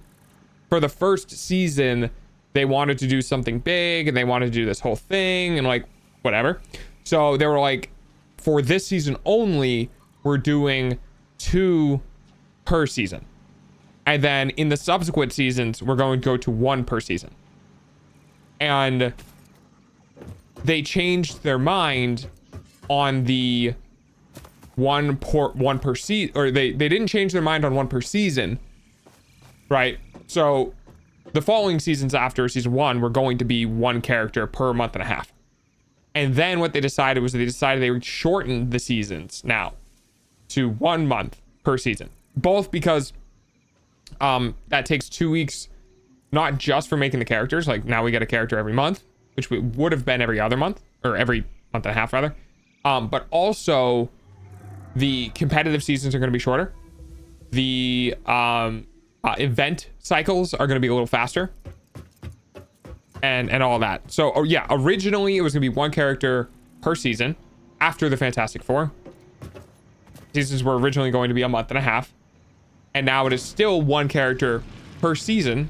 F: for the first season they wanted to do something big and they wanted to do this whole thing and like whatever. So they were like, for this season only, we're doing 2 per season. And then in the subsequent seasons, we're going to go to 1 per season. And they changed their mind on the 1 per season, or they didn't change their mind on 1 per season, right? So the following seasons after season 1 were going to be 1 character per month and a half. And then what they decided was they would shorten the seasons now to 1 month per season. both because that takes 2 weeks, not just for making the characters. Like now we get a character every month, which we would have been every other month, or every month and a half rather. But also the competitive seasons are going to be shorter. The event cycles are going to be a little faster, and all that. So oh yeah, originally it was going to be one character per season after the Fantastic Four. Seasons were originally going to be a month and a half, and now it is still one character per season,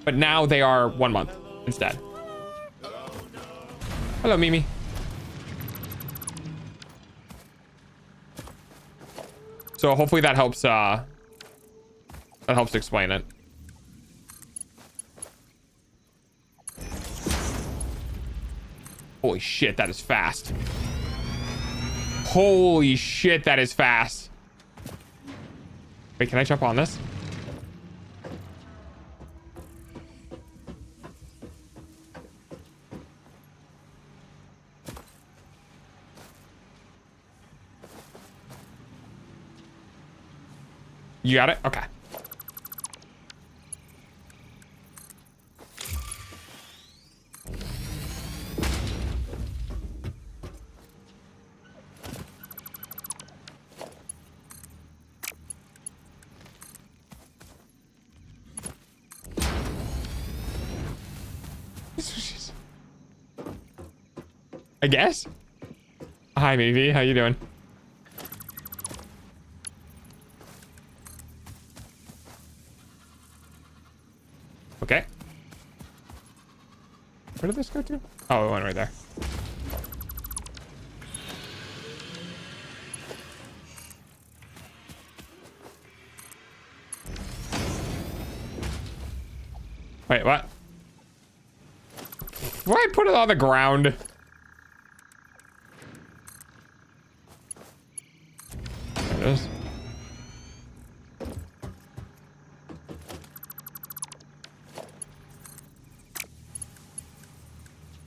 F: but now they are 1 month instead. Hello, Mimi. So hopefully that helps explain it. Holy shit, that is fast. Holy shit, that is fast. Wait, can I jump on this? You got it? Okay. I guess. Hi, Maybe. How you doing? Okay. Where did this go to? Oh, it went right there. Wait, what? Why put it on the ground? There it is.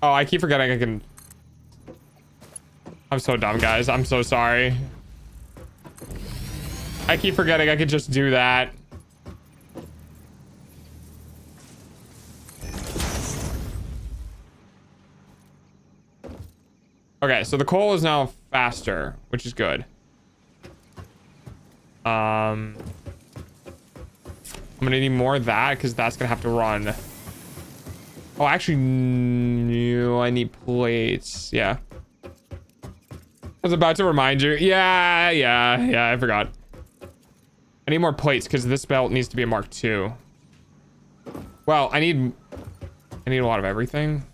F: Oh, I keep forgetting I can... I'm so dumb, guys. I'm so sorry. I keep forgetting I could just do that. Okay, so the coal is now faster, which is good. I'm gonna need more of that because that's gonna have to run. Oh, actually, no, I need plates. Yeah. I was about to remind you. Yeah, I forgot. I need more plates because this belt needs to be a Mark II. Well, I need a lot of everything.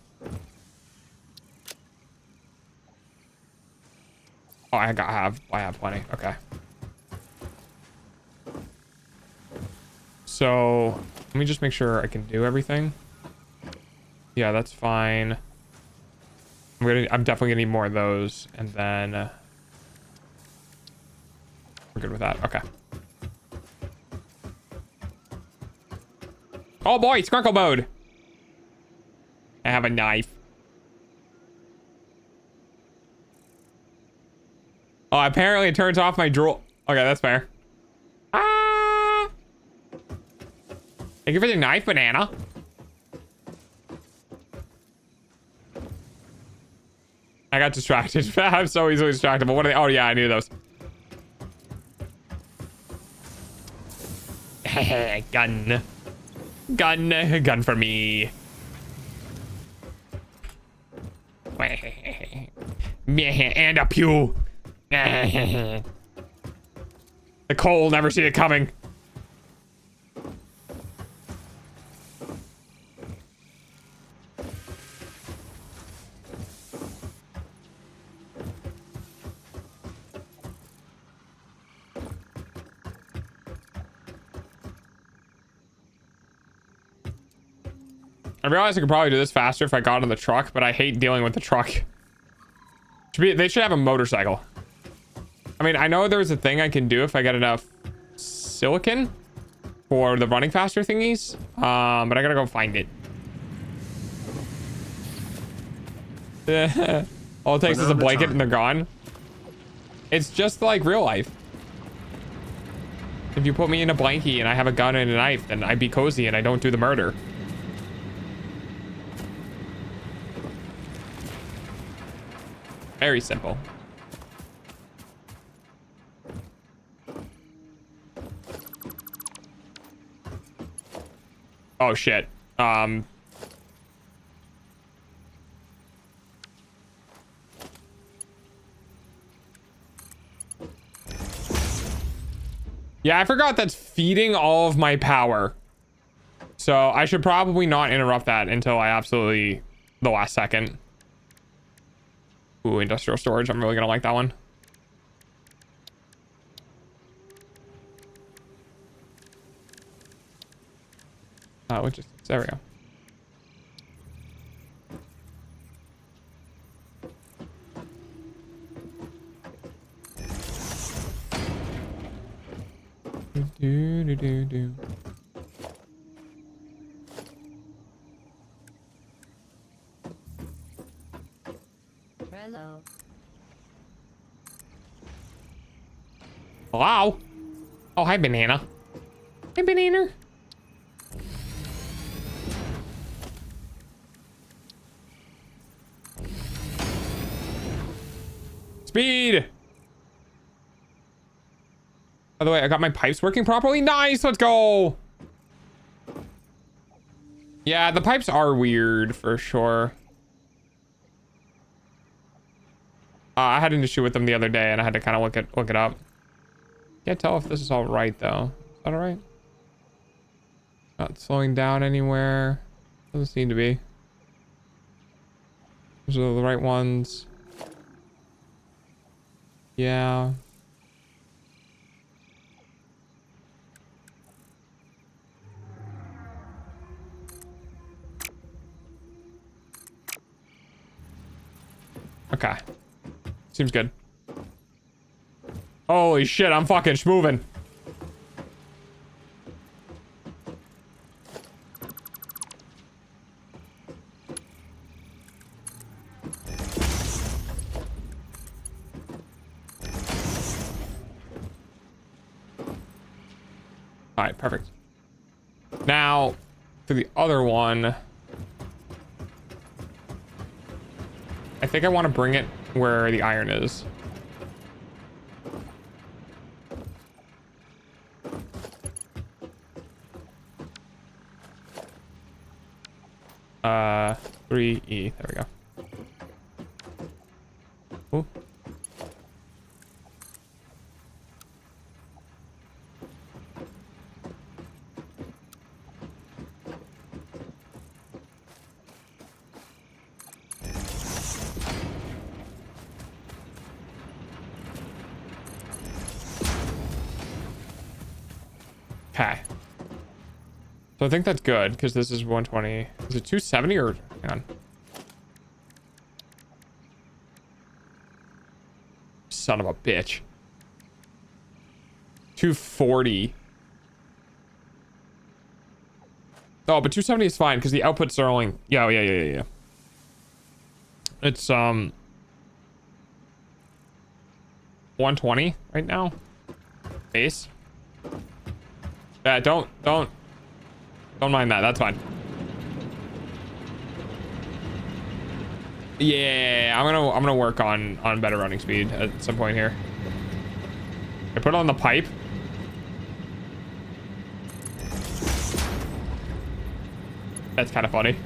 F: Oh, I have plenty. Okay. So let me just make sure I can do everything. Yeah, that's fine. I'm definitely gonna need more of those, and then we're good with that. Okay. Oh boy, Sparkle mode. I have a knife. Oh, apparently it turns off my drool. Okay, that's fair. Ah! Thank you for the knife, banana. I got distracted. I'm so easily distractible. What are they? Oh yeah, I knew those. Gun. Gun for me. And a pew. The coal, never see it coming. I realize I could probably do this faster if I got on the truck, but I hate dealing with the truck. They should have a motorcycle. I mean, I know there's a thing I can do if I get enough silicon for the running faster thingies, but I gotta go find it. All it takes is a blanket and they're gone. It's just like real life. If you put me in a blankie and I have a gun and a knife, then I'd be cozy and I don't do the murder. Very simple. Oh shit. Yeah, I forgot that's feeding all of my power. So I should probably not interrupt that until I absolutely the last second. Ooh, industrial storage. I'm really gonna like that one. There we go. Do.
A: Hello.
F: Hello? Oh, hi, banana. Hey, banana. Speed. By the way, I got my pipes working properly. Nice, let's go. Yeah, the pipes are weird for sure. I had an issue with them the other day and I had to kind of look it up. Can't tell if this is all right though. Is that all right? Not slowing down anywhere. Doesn't seem to be. Those are the right ones. Yeah. Okay. Seems good. Holy shit, I'm fucking schmoving. All right, perfect. Now, for the other one, I think I want to bring it where the iron is. Uh, 3E. There we go. Ooh. Okay. So I think that's good because this is 120. Is it 270 or hang on? Son of a bitch. 240. Oh, but 270 is fine because the outputs are only yeah. It's 120 right now. Base. Yeah, don't mind that. That's fine. Yeah, I'm gonna work on better running speed at some point here. I put on the pipe. That's kind of funny.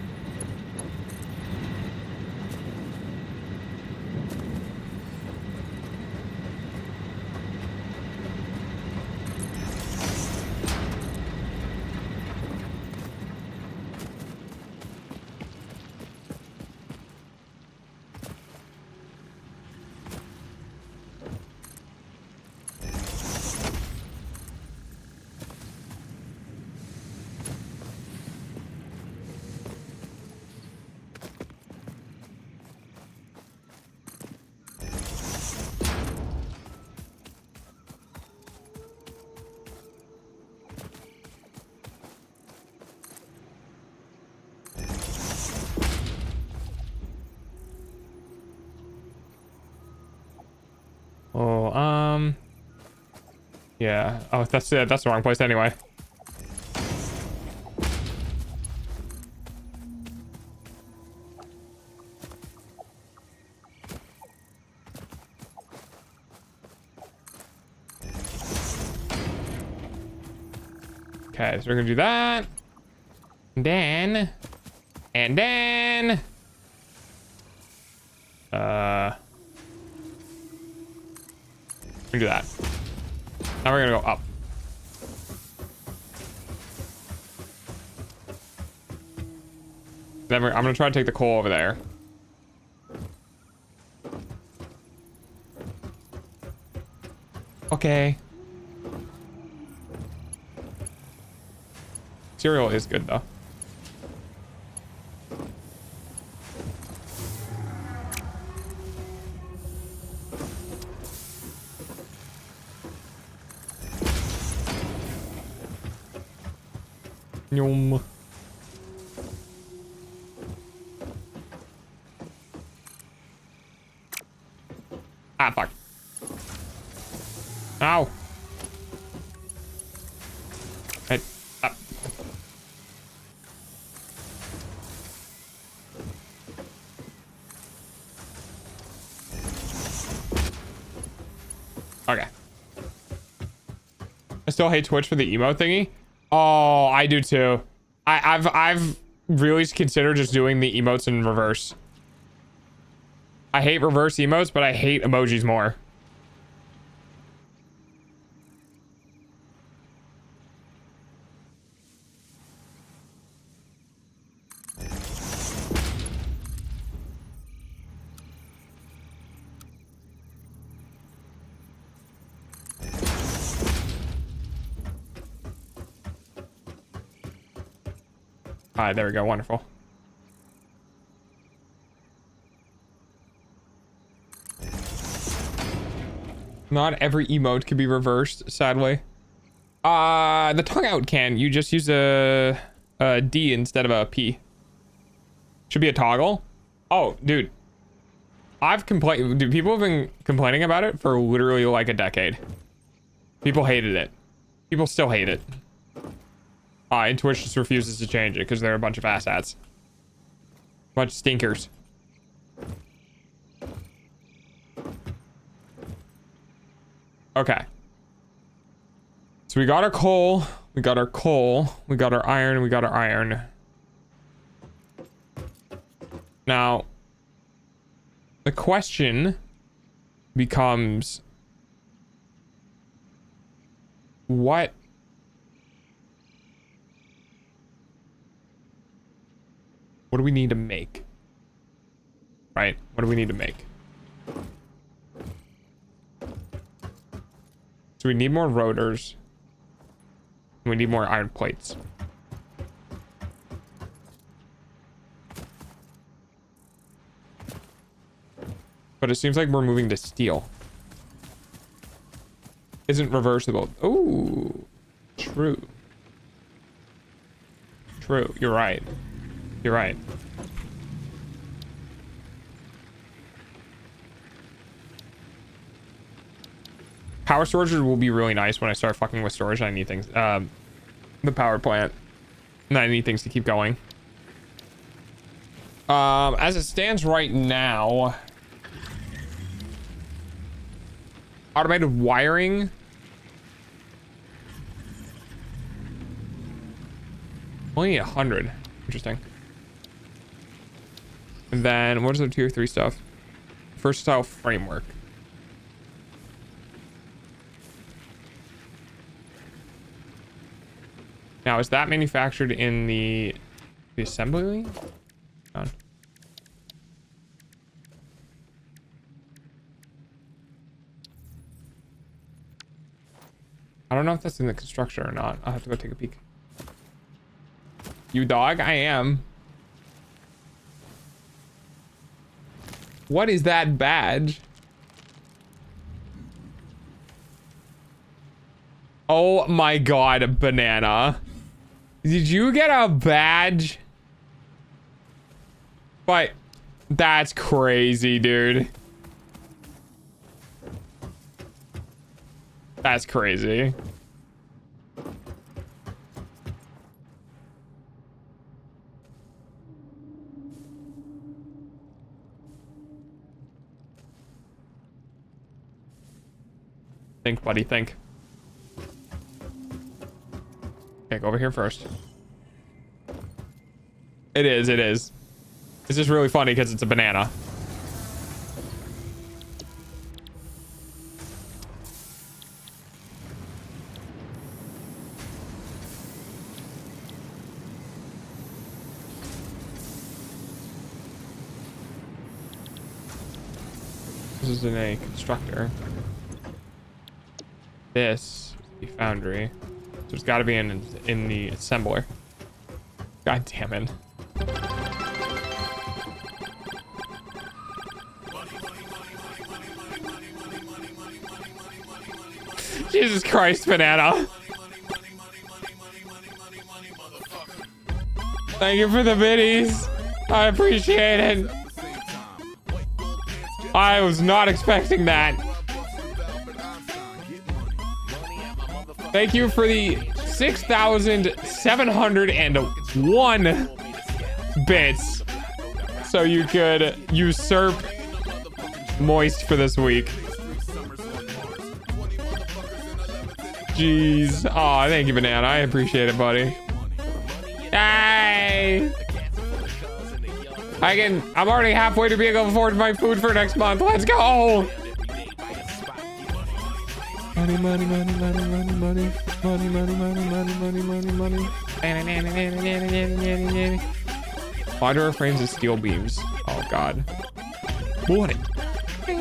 F: Oh, Yeah. Oh, that's it. That's the wrong place anyway. Okay, so we're gonna do that. And then we do that. Now we're gonna go up. Then I'm gonna try to take the coal over there. Okay. Cereal is good though. Yum. Ah, fuck. Ow. Right. Up. Okay. I still hate Twitch for the emote thingy. Oh, I do too. I've really considered just doing the emotes in reverse. I hate reverse emotes, but I hate emojis more. All right, there we go. Wonderful. Not every emote can be reversed, sadly. The tongue out can. You just use a D instead of a P. Should be a toggle. Oh, dude. I've complained. Dude, people have been complaining about it for literally like a decade. People hated it. People still hate it. And Twitch just refuses to change it because they're a bunch of asshats. Bunch of stinkers. Okay. So we got our coal. We got our coal. We got our iron. We got our iron. Now, the question becomes, what do we need to make? Right? What do we need to make? So we need more rotors. We need more iron plates. But it seems like we're moving to steel. Isn't reversible. Ooh, true. True, you're right. You're right. Power storage will be really nice when I start fucking with storage. I need things. The power plant. And I need things to keep going. As it stands right now, automated wiring. Only 100. Interesting. And then what is the tier 3 stuff? Versatile framework. Now, is that manufactured in the assembly? I don't know if that's in the construction or not. I'll have to go take a peek. You dog? I am. What is that badge? Oh my god, banana. Did you get a badge? But that's crazy, dude. That's crazy. Think, buddy, think. Okay, go over here first. It is, it is. It's just really funny because it's a banana. This is in a constructor. This is the foundry. So it's got to be in the assembler. God damn it. Jesus Christ, banana. Thank you for the biddies. I appreciate it. I was not expecting that. Thank you for the 6,701 bits so you could usurp Moist for this week. Jeez. Aw, thank you, banana. I appreciate it, buddy. Yay! I'm already halfway to being able to afford my food for next month. Let's go! Money, money, money, money, money, money, money, money, money, money, money, money, money. Why do our frames of steel beams? Oh God. Money. Thank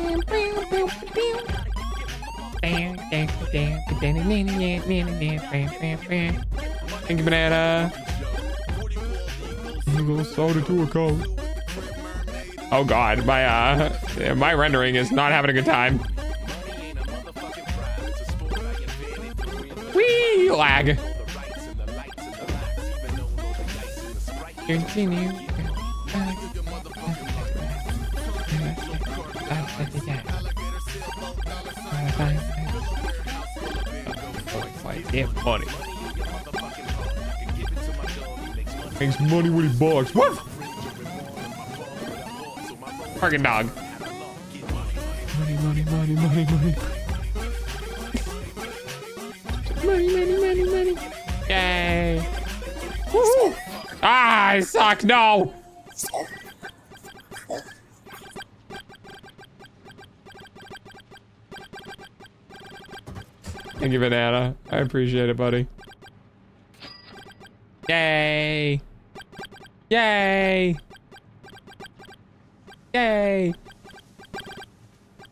F: you, banana. I'm gonna sold it to a code. Oh God, my rendering is not having a good time. Whee! Lag. Continue. Yeah, money. Makes money when he barks. What? Fucking dog. Money, money, money, money, money. Money, money, money, money. Yay. Woo! Ah, I suck. No. Thank you, banana. I appreciate it, buddy. Yay. Yay. Yay.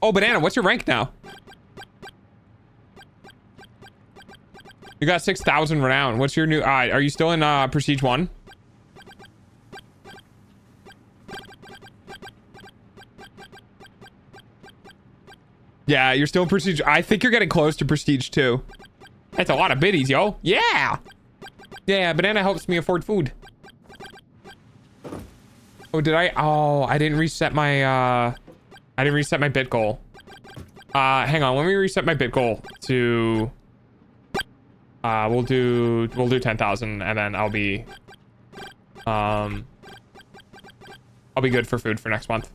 F: Oh, banana, what's your rank now? You got 6,000 renown. What's your new... are you still in Prestige 1? Yeah, you're still in Prestige. I think you're getting close to Prestige 2. That's a lot of biddies, yo. Yeah. Yeah, banana helps me afford food. Oh, did I? Oh, I didn't reset my bit goal. Hang on, let me reset my bit goal to... we'll do 10,000 and then I'll be good for food for next month.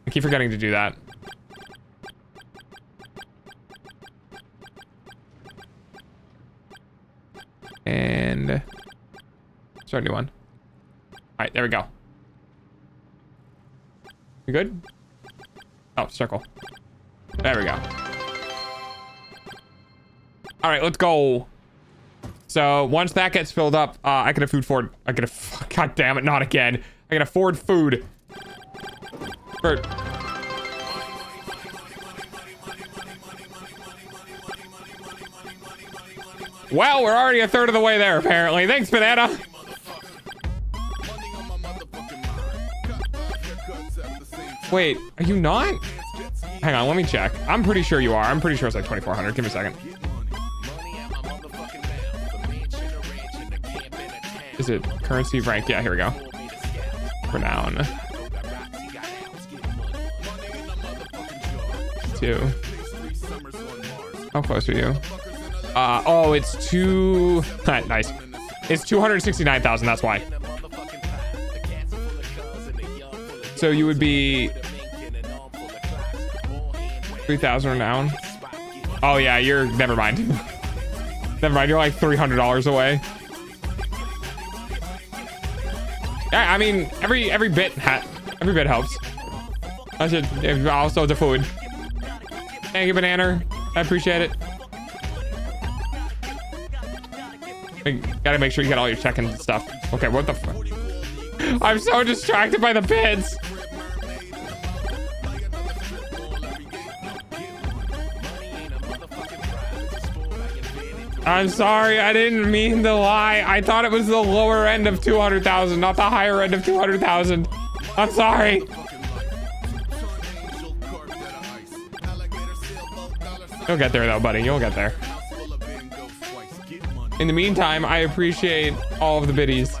F: I keep forgetting to do that. And start a new one. All right, there we go. You good? Oh, circle. There we go. All right, let's go. So once that gets filled up, I can afford. God damn it, not again. I can afford food. For... Well, we're already a third of the way there, apparently. Thanks, banana. Wait, are you not? Hang on, let me check. I'm pretty sure you are. I'm pretty sure it's like 2,400. Give me a second. Is it currency rank? Yeah, here we go. Renown. 2. How close are you? Oh, it's two. Nice. It's 269,000. That's why. So you would be 3,000 down. Oh yeah, you're. Never mind. Never mind. You're like $300 away. Yeah, I mean, every bit helps. I should also the food. Thank you, Banana. I appreciate it. You gotta make sure you get all your check-ins and stuff. Okay, what the fuck? I'm so distracted by the bids. I'm sorry, I didn't mean to lie. I thought it was the lower end of 200,000, not the higher end of 200,000. I'm sorry. You'll get there though, buddy. You'll get there. In the meantime, I appreciate all of the biddies.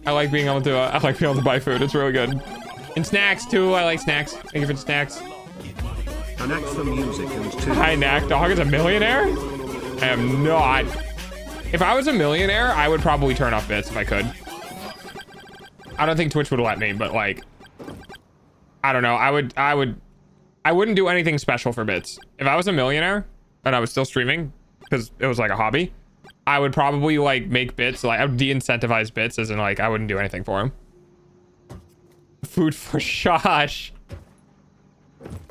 F: I like being able to buy food. It's really good. And snacks too. I like snacks. Thank you for the snacks.
C: Knack for music and two.
F: Hi, Knack. Dog is a millionaire? I am not. If I was a millionaire, I would probably turn off bits if I could. I don't think Twitch would let me, but like, I don't know. I wouldn't do anything special for bits. If I was a millionaire and I was still streaming because it was like a hobby, I would probably like make bits. Like I would de-incentivize bits as in like, I wouldn't do anything for him. Food for Shosh.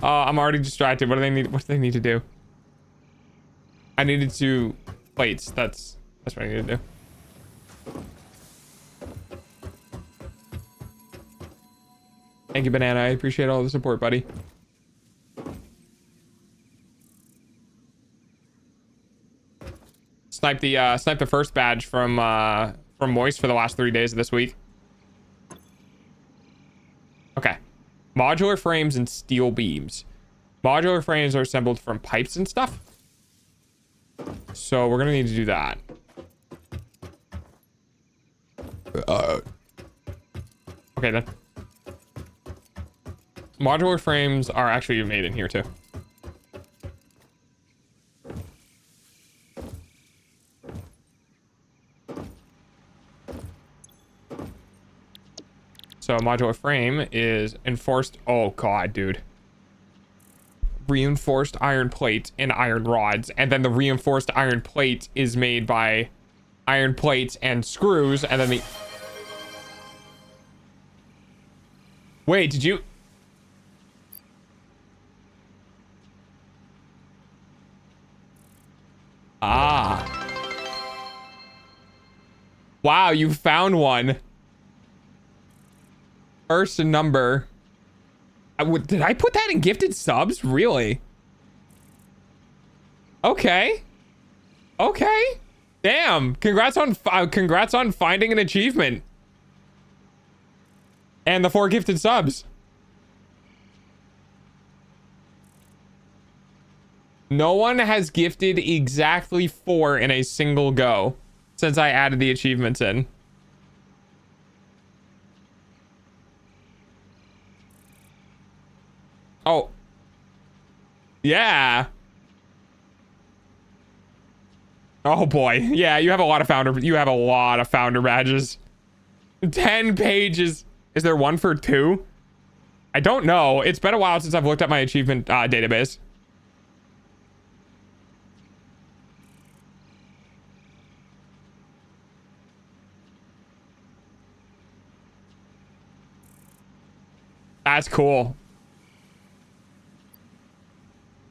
F: I'm already distracted. What do they need? What do they need to do? I needed to plates. That's what I need to do. Thank you, Banana. I appreciate all the support, buddy. Snipe the first badge from Moist for the last 3 days of this week. Okay. Modular frames and steel beams. Modular frames are assembled from pipes and stuff. So we're gonna need to do that. Okay then. Modular frames are actually made in here too. So a modular frame is enforced. Oh god, dude. Reinforced iron plate and iron rods, and then the reinforced iron plate is made by iron plates and screws, and then the wait, did you wow, you found one. First number. Did I put that in gifted subs? Really? Okay. Okay. Damn. Congrats on finding an achievement. And the 4 gifted subs. No one has gifted exactly 4 in a single go since I added the achievements in. Oh. Yeah. Oh boy. Yeah, you have a lot of founder badges. 10 pages. Is there one for 2? I don't know. It's been a while since I've looked at my achievement database. That's cool.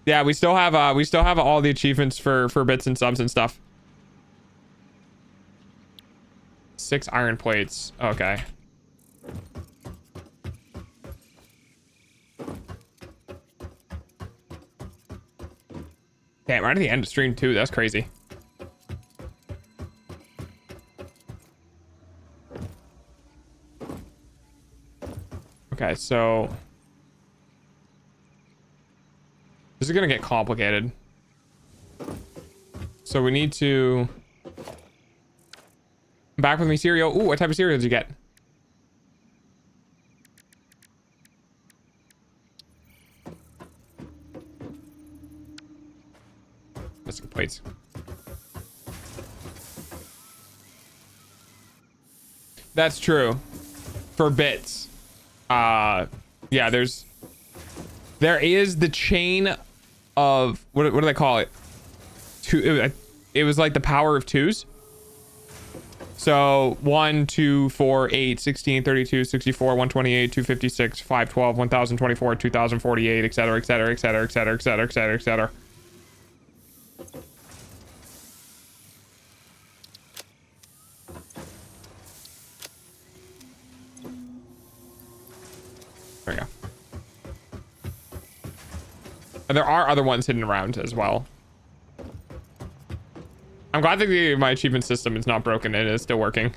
F: Yeah, we still have all the achievements for bits and subs and stuff. 6 iron plates. Okay. Damn, right at the end of stream too. That's crazy. Okay, so this is gonna get complicated. So we need to back with me cereal. Ooh, what type of cereal did you get? missing plates. That's true. For bits. Yeah, there is the chain of what do they call it? It was like the power of twos. So 1, 2, 4, 8, 16, 32, 64, 128, 256, 512, 1024, 2048, etc., etc., etc., etc., etc., etc., etc. There we go. And there are other ones hidden around as well. I'm glad that my achievement system is not broken. It is still working.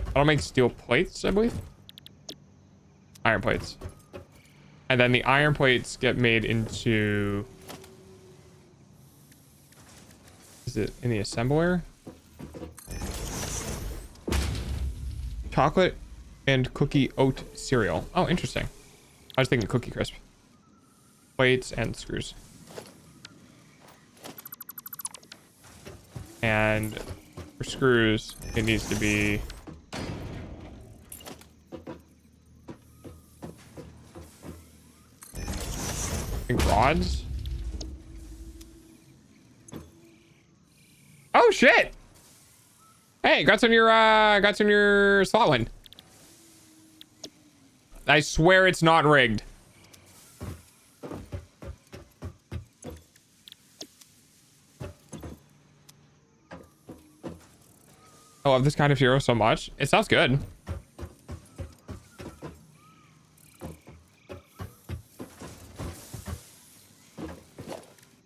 F: I don't make steel plates, I believe. Iron plates. And then the iron plates get made into... Is it in the assembler? Chocolate and cookie oat cereal. Oh, interesting. I was thinking Cookie Crisp. Plates and screws. And for screws, it needs to be... I think rods. Oh shit! Hey, got some your slot one. I swear it's not rigged. I love this kind of hero so much. It sounds good.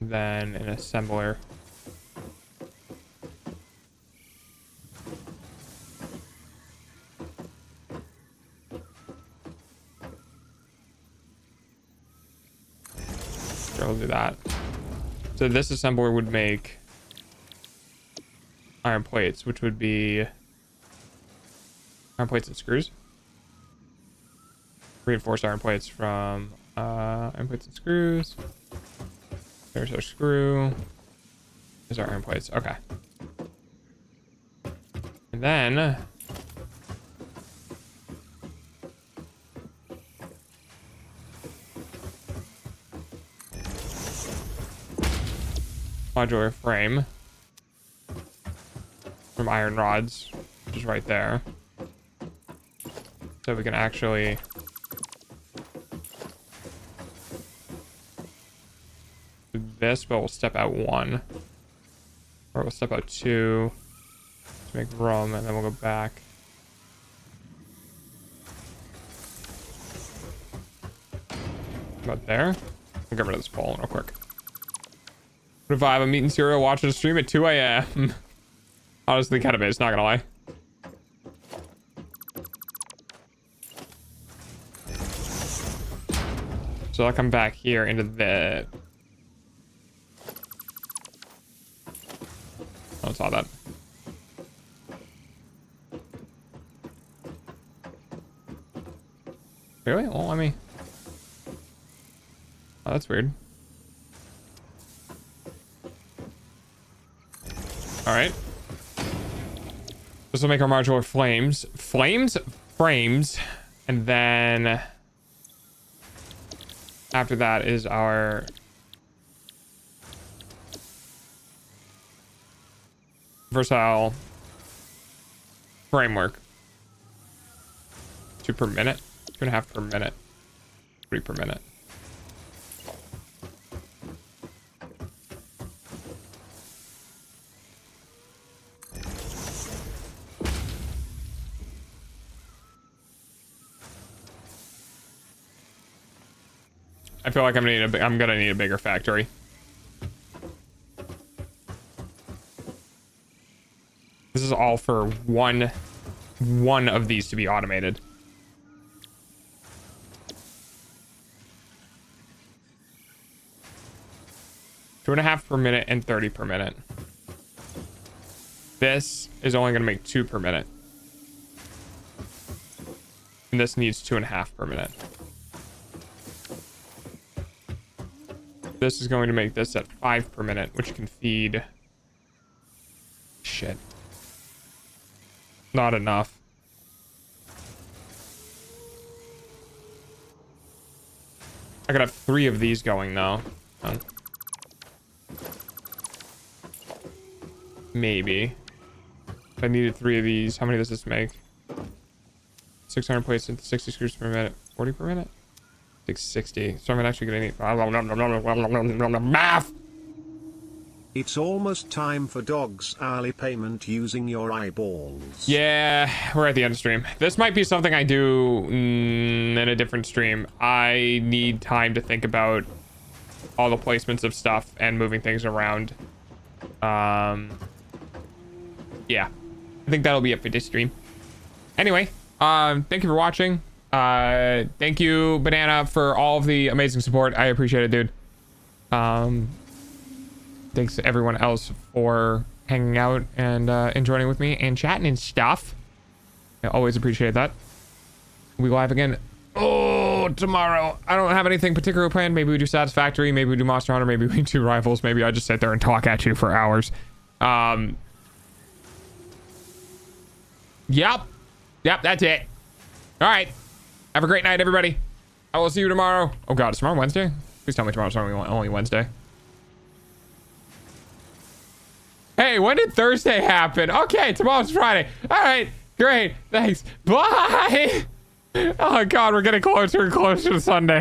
F: Then an assembler. Sure, we'll do that. So this assembler would make iron plates, which would be iron plates and screws. Reinforced iron plates from iron plates and screws. There's our screw. There's our iron plates. Okay. And then modular frame from iron rods, which is right there. So we can actually do this, but we'll step out 1. Or we'll step out 2 to make room, and then we'll go back. About there. I'll get rid of this pole real quick. What if I'm eating cereal watching a stream at 2 a.m.? Honestly, kind of is, not gonna lie. So I'll come back here into the... Oh, I saw that. Really? Well, let me... Oh, that's weird. Alright. This will make our modular frames. And then after that is our versatile framework. 2 per minute, 2.5 per minute, 3 per minute. I feel like I'm gonna need a bigger factory. This is all for one of these to be automated. 2.5 per minute and 30 per minute. This is only gonna make 2 per minute. And this needs 2.5 per minute. This is going to make this at 5 per minute, which can feed... Shit. Not enough. I could have 3 of these going though. Maybe. If I needed 3 of these, how many does this make? 600 plates into 60 screws per minute. 40 per minute? I think 60. So I'm actually gonna need math.
C: It's almost time for Dog's hourly payment using your eyeballs.
F: Yeah, we're at the end of stream. This might be something I do in a different stream. I need time to think about all the placements of stuff and moving things around. Yeah, I think that'll be it for this stream. Anyway, thank you for watching. Thank you, Banana, for all of the amazing support. I appreciate it, dude. Thanks to everyone else for hanging out and joining with me and chatting and stuff. I always appreciate that. We live again tomorrow. I don't have anything particular planned. Maybe we do Satisfactory. Maybe we do Monster Hunter. Maybe we do Rivals. Maybe I just sit there and talk at you for hours. Yep, that's it. All right. Have a great night, everybody. I will see you tomorrow. Oh God, is tomorrow Wednesday? Please tell me tomorrow's only Wednesday. Hey, when did Thursday happen? Okay, tomorrow's Friday. All right, great. Thanks. Bye. Oh God, we're getting closer and closer to Sunday.